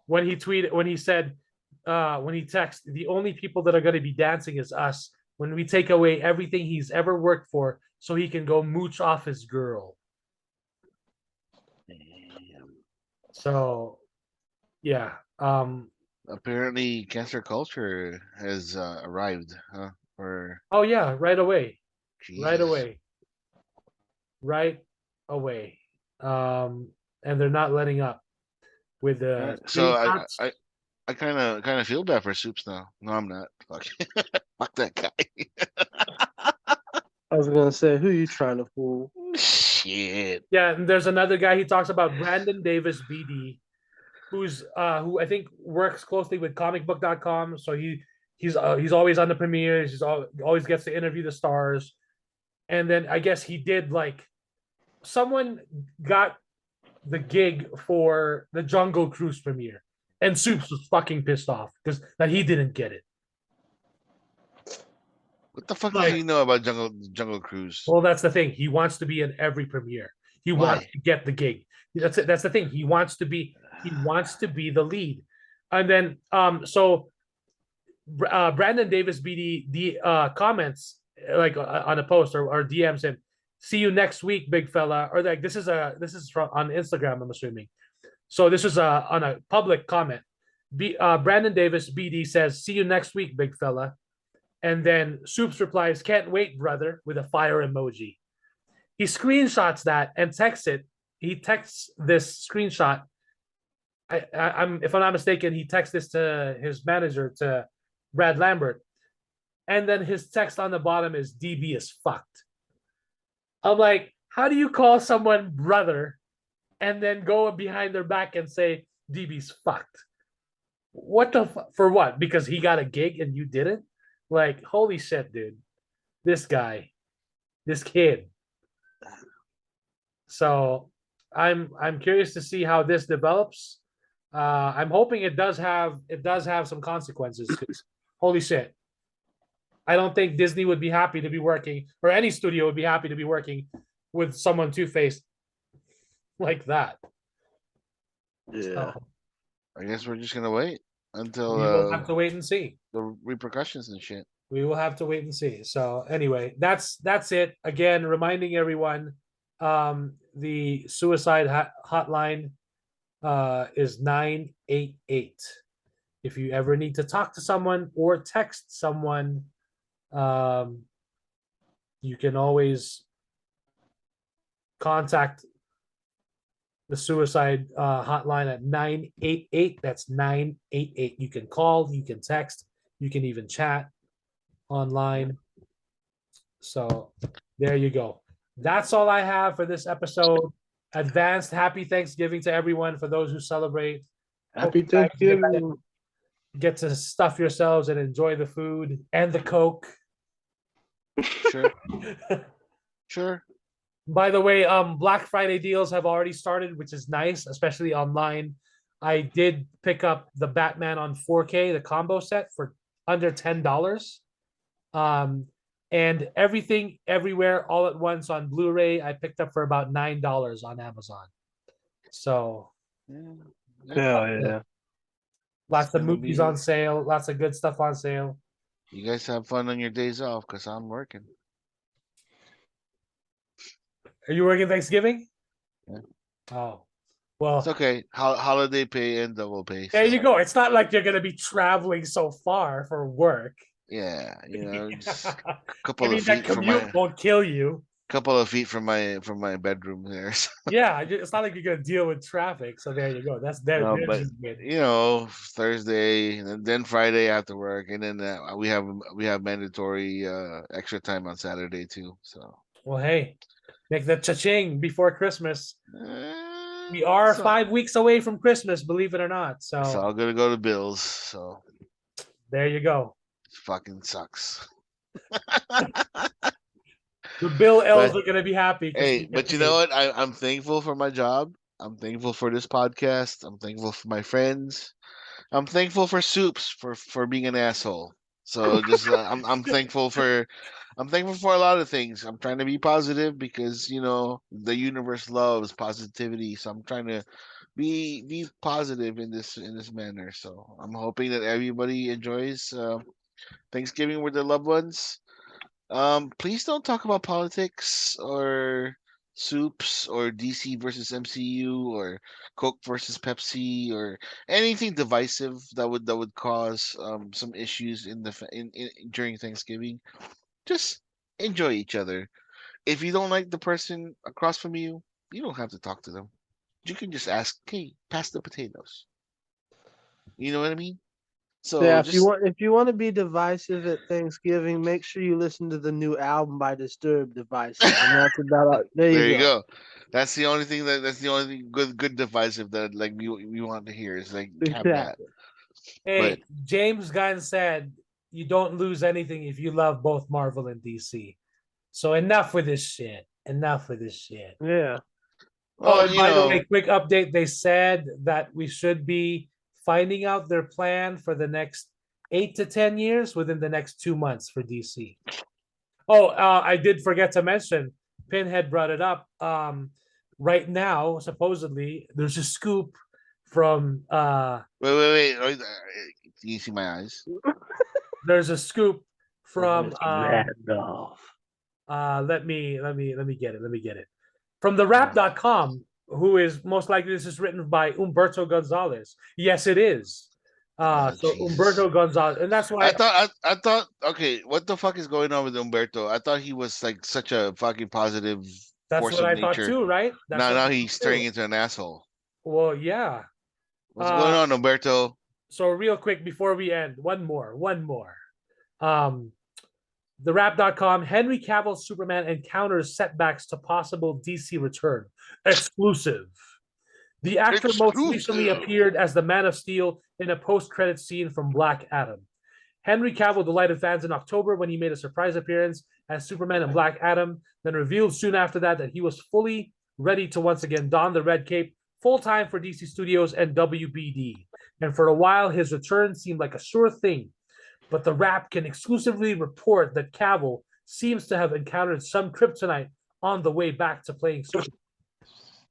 when he said when he texted, the only people that are going to be dancing is us when we take away everything he's ever worked for so he can go mooch off his girl. So yeah. Apparently, cancer culture has arrived, huh? For Oh yeah, right away. Right Jesus. away. Right away. And they're not letting up with the So screenshots. I kind of feel bad for Soups now. No, I'm not. Fuck, fuck that guy. I was gonna say, who are you trying to fool? Shit. Yeah, and there's another guy he talks about, Brandon Davis BD, who I think works closely with comicbook.com. So he's always on the premieres, always gets to interview the stars. And then I guess he did like someone got the gig for the Jungle Cruise premiere. And Soups was fucking pissed off because that he didn't get it. What the fuck does Like, he know about Jungle Cruise? well, that's the thing. He wants to be in every premiere. He wants Why? to get the gig. That's it. That's the thing. He wants to be the lead. And then so Brandon Davis BD comments like on a post or DMs him, "See you next week, big fella." Or like this is from on Instagram, I'm assuming. So this is on a public comment. Brandon Davis BD says, "See you next week, big fella." And then Soups replies, "Can't wait, brother," with a fire emoji. He screenshots that and texts it. He texts this screenshot. I'm if I'm not mistaken, he texts this to his manager, to Brad Lambert. And then his text on the bottom is DB is fucked. I'm like, how do you call someone brother and then go behind their back and say DB's fucked? What the for what? Because he got a gig and you didn't? Like, holy shit, dude. This guy, this kid. So I'm curious to see how this develops. I'm hoping it does have some consequences. 'Cause holy shit. I don't think Disney would be happy to be working, or any studio would be happy to be working with someone two-faced like that. Yeah. So I guess we're just gonna wait until we will have to wait and see. the repercussions and shit. We will have to wait and see. So anyway, that's it. Again, reminding everyone, the suicide hotline is 988. If you ever need to talk to someone or text someone, you can always contact the suicide hotline at 988. That's 988. You can call, you can text, you can even chat online. So there you go. That's all I have for this episode. Advanced happy Thanksgiving to everyone for those who celebrate. Hope Happy you guys Thanksgiving. get to stuff yourselves and enjoy the food and the Coke. Sure. Sure. By the way, Black Friday deals have already started, which is nice, especially online. I did pick up the Batman on 4K, the combo set, for under $10. And everything, everywhere, all at once on Blu-ray, I picked up for about $9 on Amazon. So Hell yeah. lots of gonna movies be- on sale, lots of good stuff on sale. You guys have fun on your days off, cause I'm working. Are you working Thanksgiving? Yeah. Oh, well, It's okay. Holiday pay and double pay. there so, you go. It's not like you're going to be traveling so far for work. Yeah, just a I couple mean, of that feet from commute my won't kill you. from my bedroom there. So, Yeah, it's not like you're gonna deal with traffic. So there you go. That's there. no, There's but just good. Thursday and then Friday after work, and then we have mandatory extra time on Saturday too. So Well, hey, make the cha-ching before Christmas. We eh, are so 5 weeks away from Christmas, believe it or not. it's So all gonna go to bills. So there you go. it fucking sucks. The Bill L's But are gonna be happy because hey, but you know what? I'm thankful for my job. I'm thankful for this podcast. I'm thankful for my friends. I'm thankful for Soups for being an asshole. So just I'm thankful for a lot of things. I'm trying to be positive because the universe loves positivity. So I'm trying to be positive in this manner. So I'm hoping that everybody enjoys Thanksgiving with their loved ones. Please don't talk about politics or Soups or DC versus MCU or Coke versus Pepsi or anything divisive that would cause some issues in during Thanksgiving. Just enjoy each other. If you don't like the person across from you, you don't have to talk to them. You can just ask, "Hey, pass the potatoes." You know what I mean? So Yeah, just if you want to be divisive at Thanksgiving, make sure you listen to the new album by Disturbed Divisive. And that's about all. There there you you go. go. That's the only thing good divisive that like we want to hear is like have that. Exactly. But Hey, James Gunn said you don't lose anything if you love both Marvel and DC. So enough with this shit. Enough with this shit. Yeah. Oh, well, and by the way, quick update. They said that we should be finding out their plan for the next 8 to 10 years within the next 2 months for DC. Oh, I did forget to mention, Pinhead brought it up. Right now, supposedly, there's a scoop from wait. Can you see my eyes? there's a scoop from Randolph. let me get it from the rap.com, who is most likely this is written by Humberto Gonzalez. Yes, it is. So Jesus. Humberto Gonzalez, and that's why I thought okay, what the fuck is going on with Umberto? I thought he was like such a fucking positive that's force what of I thought nature. too, right? That's Now what he's turning into an asshole. Well, yeah. What's going on, Umberto? So real quick before we end, one more. The rap.com, Henry Cavill's Superman encounters setbacks to possible DC return. Exclusive. The actor most recently Exclusive. appeared as the Man of Steel in a post-credit scene from Black Adam. Henry Cavill delighted fans in October when he made a surprise appearance as Superman in Black Adam, then revealed soon after that he was fully ready to once again don the red cape full-time for DC Studios and WBD. And for a while, his return seemed like a sure thing. But the Wrap can exclusively report that Cavill seems to have encountered some kryptonite on the way back to playing Superman.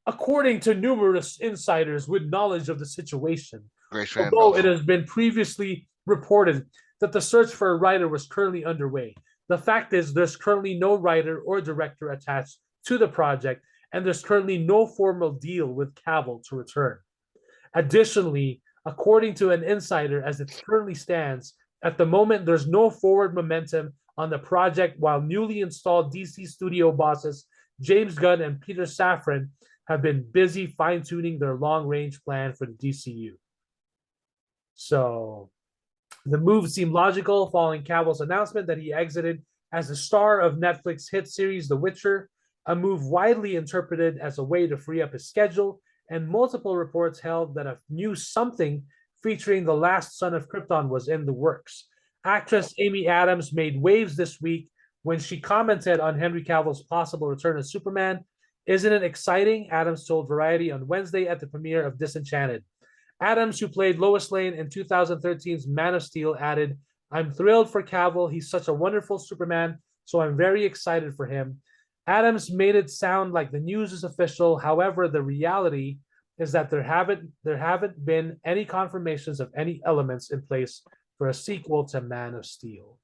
According to numerous insiders with knowledge of the situation, although it has been previously reported that the search for a writer was currently underway, the fact is there's currently no writer or director attached to the project, and there's currently no formal deal with Cavill to return. Additionally, according to an insider, as it currently stands, at the moment there's no forward momentum on the project, while newly installed DC studio bosses James Gunn and Peter Safran have been busy fine-tuning their long-range plan for the DCU. So the move seemed logical following Cavill's announcement that he exited as the star of Netflix hit series The Witcher, a move widely interpreted as a way to free up his schedule, and multiple reports held that a new something featuring the last son of Krypton was in the works. Actress Amy Adams made waves this week when she commented on Henry Cavill's possible return as Superman. Isn't it exciting? Adams told Variety on Wednesday at the premiere of Disenchanted. Adams, who played Lois Lane in 2013's Man of Steel, added, I'm thrilled for Cavill. He's such a wonderful Superman, so I'm very excited for him. Adams made it sound like the news is official. However, the reality is that there haven't been any confirmations of any elements in place for a sequel to Man of Steel.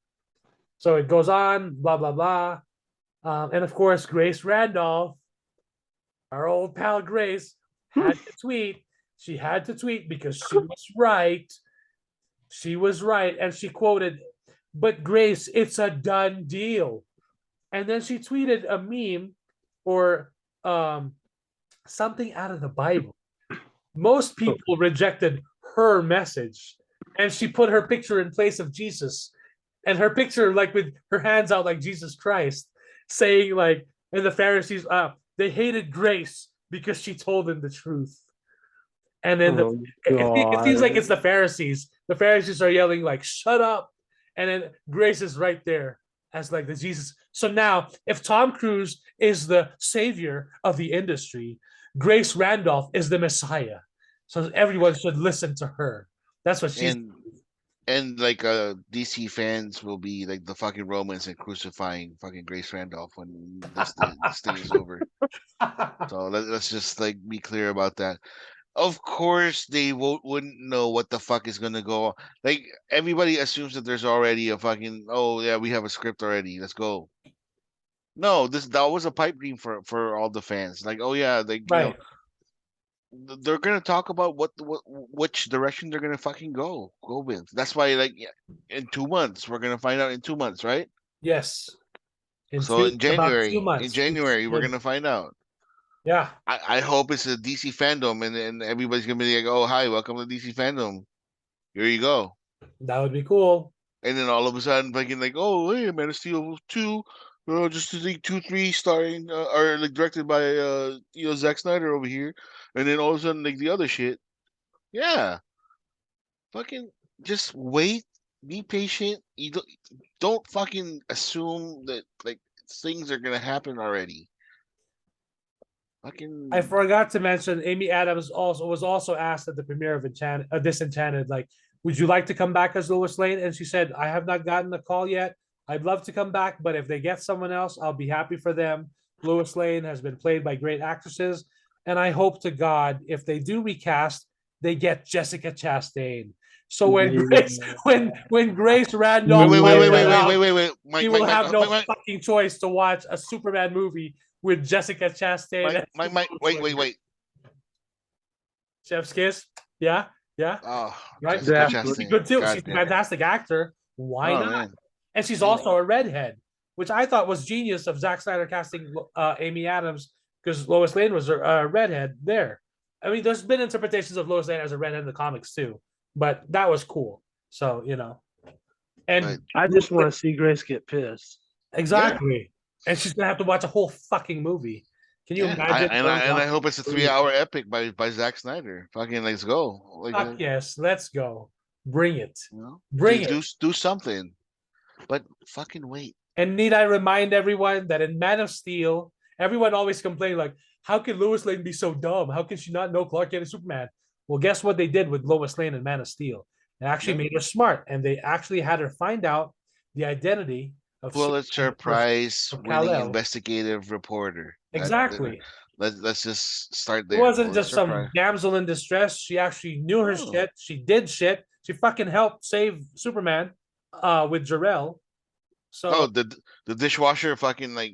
So it goes on, blah, blah, blah. And of course, Grace Randolph, our old pal Grace, had to tweet. She had to tweet because she was right. She was right. And she quoted, but Grace, it's a done deal. And then she tweeted a meme or something out of the Bible. Most people rejected her message. And she put her picture in place of Jesus. And her picture, like with her hands out like Jesus Christ, saying like, and the Pharisees, they hated Grace because she told them the truth. And then it seems like it's the Pharisees. The Pharisees are yelling like, shut up. And then Grace is right there as like the Jesus. So now, if Tom Cruise is the savior of the industry, Grace Randolph is the Messiah. So everyone should listen to her. That's what she's. And like DC fans will be like the fucking Romans and crucifying fucking Grace Randolph when this thing is over. So let's just like be clear about that. Of course, they wouldn't know what the fuck is gonna go on. Like everybody assumes that there's already a fucking we have a script already. Let's go. No, that was a pipe dream for all the fans. Like right. You know, they're gonna talk about which direction they're gonna fucking go with. That's why in 2 months we're gonna find out in 2 months, right? Yes. In January, we're gonna find out. Yeah. I hope it's a DC fandom and everybody's gonna be like, oh hi, welcome to DC fandom. Here you go. That would be cool. And then all of a sudden, fucking like, oh hey, Man of Steel 2. Just to think 2-3 starring or like directed by Zack Snyder over here, and then all of a sudden like the other shit, yeah, fucking just wait, be patient. You don't fucking assume that like things are gonna happen already. Fucking. I forgot to mention Amy Adams was also asked at the premiere of Disenchanted, like, would you like to come back as Lois Lane? And she said, I have not gotten a call yet. I'd love to come back, but if they get someone else, I'll be happy for them. Lois Lane has been played by great actresses, and I hope to God if they do recast, they get Jessica Chastain. So when Grace Randolph, wait, he will have no fucking choice to watch a Superman movie with Jessica Chastain. Wait. Chef's kiss, yeah. Oh, right. She's good too. She's a fantastic actor. Why not? Man. And she's also a redhead, which I thought was genius of Zack Snyder casting Amy Adams because Lois Lane was a redhead there. I mean, there's been interpretations of Lois Lane as a redhead in the comics too, but that was cool. So, and I just want to see Grace get pissed. Exactly. Yeah. And she's going to have to watch a whole fucking movie. Can you imagine? I hope it's a 3-hour epic by Zack Snyder. Fucking let's go. Fuck yes, let's go. Bring it. Do something. But fucking wait. And need I remind everyone that in Man of Steel, everyone always complained like, how can Lois Lane be so dumb? How can she not know Clark Kent is Superman? Well, guess what they did with Lois Lane and Man of Steel? They actually made her smart, and they actually had her find out the identity of Pulitzer Prize of winning Kal-El. investigative reporter. Exactly. Let's just start It there. wasn't just Pulitzer some Prize. damsel in distress. She actually knew her Oh. shit. She did shit. She fucking helped save Superman with Jor-El. So Oh, the dishwasher fucking like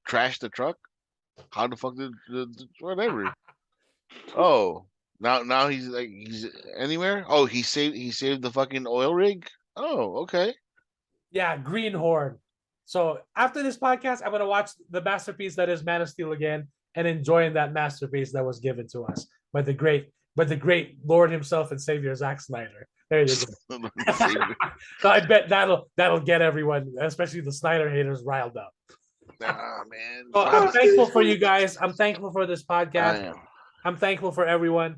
crashed the truck. How the fuck did whatever? Oh, now he's anywhere. Oh, he saved the fucking oil rig. Oh, okay. yeah, Greenhorn. So after this podcast, I'm gonna watch the masterpiece that is Man of Steel again and enjoying that masterpiece that was given to us by the great Lord himself and Savior Zack Snyder. There you go. So I bet that'll get everyone, especially the Snyder haters, riled up. Man. So I'm thankful for you guys. I'm thankful for this I podcast. am. I'm thankful for everyone.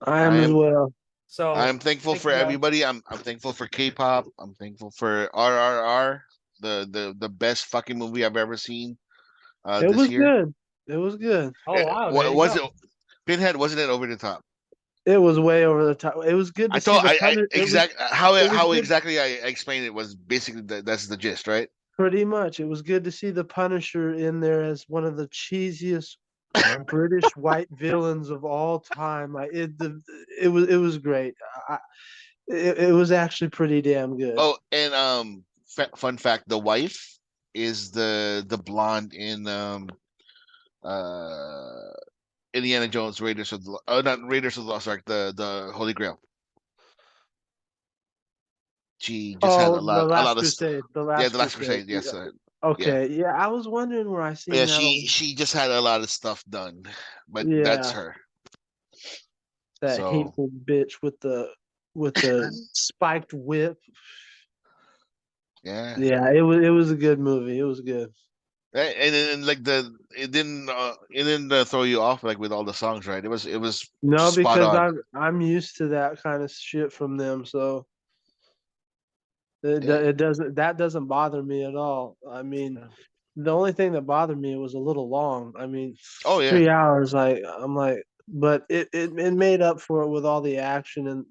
I am as well. So I'm thankful for everybody. I'm thankful for K-pop. I'm thankful for RRR, the best fucking movie I've ever seen. It This was year. good. It was good. Oh wow, What there you was go. it? Pinhead, wasn't it over the top? It was way over the top. It was good to I see thought the I Punisher. exact it how was how good. exactly I explained it was basically that's the gist, right? Pretty much. It was good to see the Punisher in there as one of the cheesiest British white villains of all time. Like it was great. It was actually pretty damn good. Oh, and fun fact: the wife is the blonde in uh Indiana Jones Raiders of the not Raiders of the Lost Ark, the Holy Grail. She just had Oh, the a Last lot of Crusade. The yeah, Last the Last Crusade. Crusade. Yes, yeah. Okay. Yeah, I was wondering where I seen Yeah, that. she just had a lot of stuff done, but that's Yeah, her. that So hateful bitch with the spiked whip. yeah, Yeah, it was a good movie. It was good. and like it didn't throw you off like with all the songs, right? It was No, just spot because on. I'm used to that kind of shit from them, so Yeah. it doesn't bother me at all. I mean, the only thing that bothered me was a little long. I mean, Oh yeah. 3 hours. I'm like, but it made up for it with all the action, and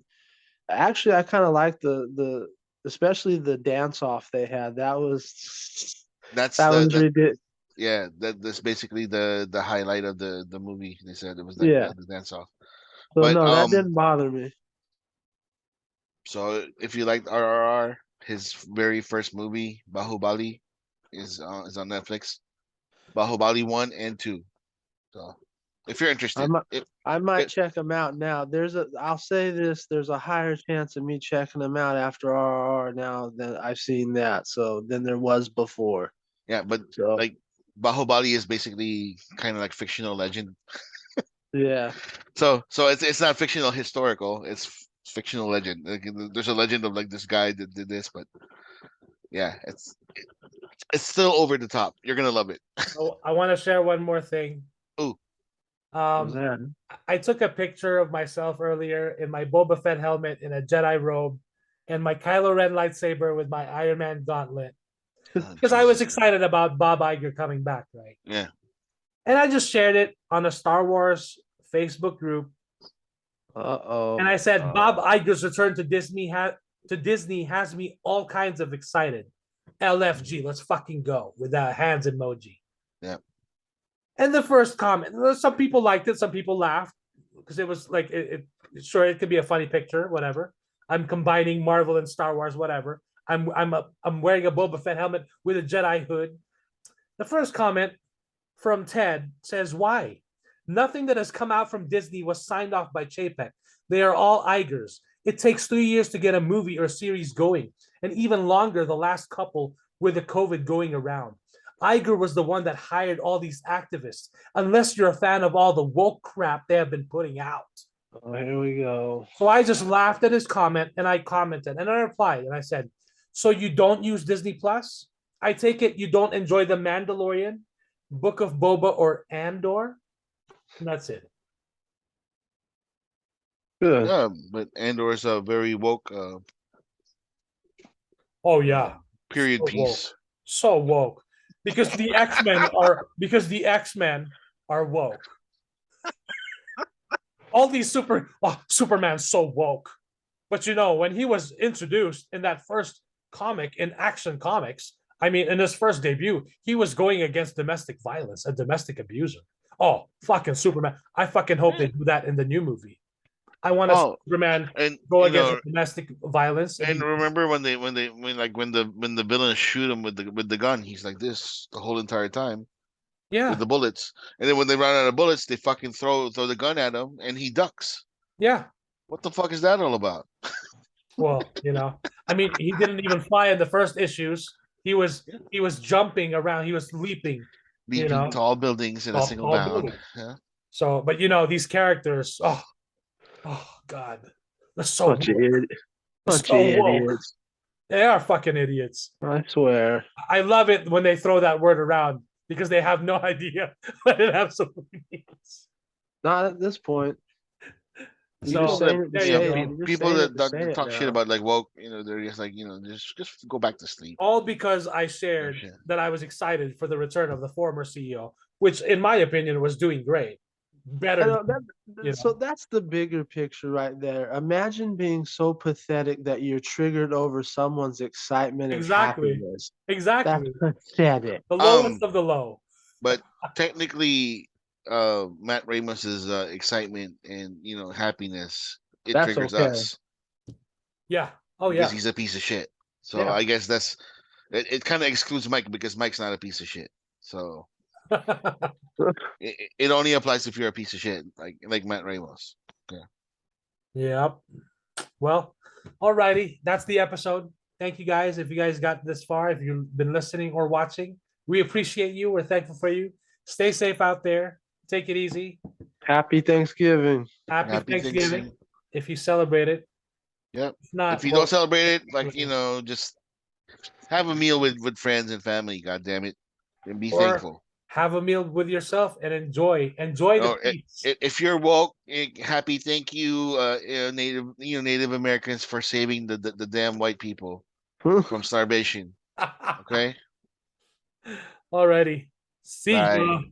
actually I kind of like the especially the dance off they had. That was That's that the was that ridiculous. yeah that's basically the highlight of the movie. They said it was like Yeah. the dance off. So But no, that didn't bother me. so if you liked RRR, his very first movie Bahubali is on Netflix. Bahubali 1 and 2. So if you're I interested, might I might it check them out now. I'll say this, there's a higher chance of me checking them out after RRR now that I've seen that, so than there was before. yeah, but So like Bahubali is basically kind of like fictional legend. yeah. So it's not fictional historical. It's fictional legend. Like, there's a legend of like this guy that did this, but yeah, it's still over the top. You're gonna love it. So I want to share one more thing. Ooh, What was Um, that? I took a picture of myself earlier in my Boba Fett helmet in a Jedi robe and my Kylo Ren lightsaber with my Iron Man gauntlet because I was Jesus. excited about Bob Iger coming back, right? Yeah. And I just shared it on a Star Wars Facebook group, Uh-oh. and I said Bob Iger's return to Disney has me all kinds of excited. LFG, let's fucking go with that hands emoji. Yeah. And the first comment, some people liked it, some people laughed because it was like sure it could be a funny picture, whatever. I'm combining Marvel and Star Wars, whatever. I'm wearing a Boba Fett helmet with a Jedi hood. The first comment from Ted says, "Why? Nothing that has come out from Disney was signed off by Chapek. They are all Igers. It takes 3 years to get a movie or series going, and even longer the last couple with the COVID going around. Iger was the one that hired all these activists, unless you're a fan of all the woke crap they have been putting out." Oh, here we go. So I just laughed at his comment and I commented and I replied and I said, "So you don't use Disney Plus? I take it you don't enjoy The Mandalorian, Book of Boba, or Andor?" And that's it. Good. Yeah, but Andor is a very woke Oh yeah, period so woke, piece. so woke, because the X Men are woke. All these Superman's so woke. But when he was introduced in that first comic in Action Comics, I mean, in his first debut, he was going against domestic violence, a domestic abuser. Oh, fucking Superman. I fucking hope they do that in the new movie. I want to Superman and go against domestic violence. And remember when the villains shoot him with the gun, he's like this the whole entire time. Yeah. With the bullets. And then when they run out of bullets, they fucking throw the gun at him and he ducks. Yeah. What the fuck is that all about? Well, I mean, he didn't even fly in the first issues. He was jumping around. He was leaping tall buildings in a single bound. Yeah. So, but these characters, oh God, they're so bunch of idiots. They are fucking idiots. I swear. I love it when they throw that word around because they have no idea what it absolutely means. Not at this point. People that talk shit about like woke, they're just like, just go back to sleep. All because I shared that I was excited for the return of the former CEO, which in my opinion was doing great. Better. So that's the bigger picture right there. Imagine being so pathetic that you're triggered over someone's excitement and happiness. Exactly. That's pathetic. The lowest of the low. But technically, Matt Ramos's excitement and happiness triggers us. Yeah. Oh yeah. Because he's a piece of shit. So I guess it kind of excludes Mike because Mike's not a piece of shit. So it only applies if you're a piece of shit, like Matt Ramos. Okay. Yep. Well, alrighty. That's the episode. Thank you guys. If you guys got this far, if you've been listening or watching, we appreciate you. We're thankful for you. Stay safe out there. Take it easy. Happy Thanksgiving. Happy Thanksgiving. If you celebrate it. Yep. If you don't celebrate it, just have a meal with friends and family. God damn it, and be thankful. Have a meal with yourself and enjoy the peace. If you're woke, happy thank you, Native Americans for saving the damn white people from starvation. Okay. Alrighty. See you.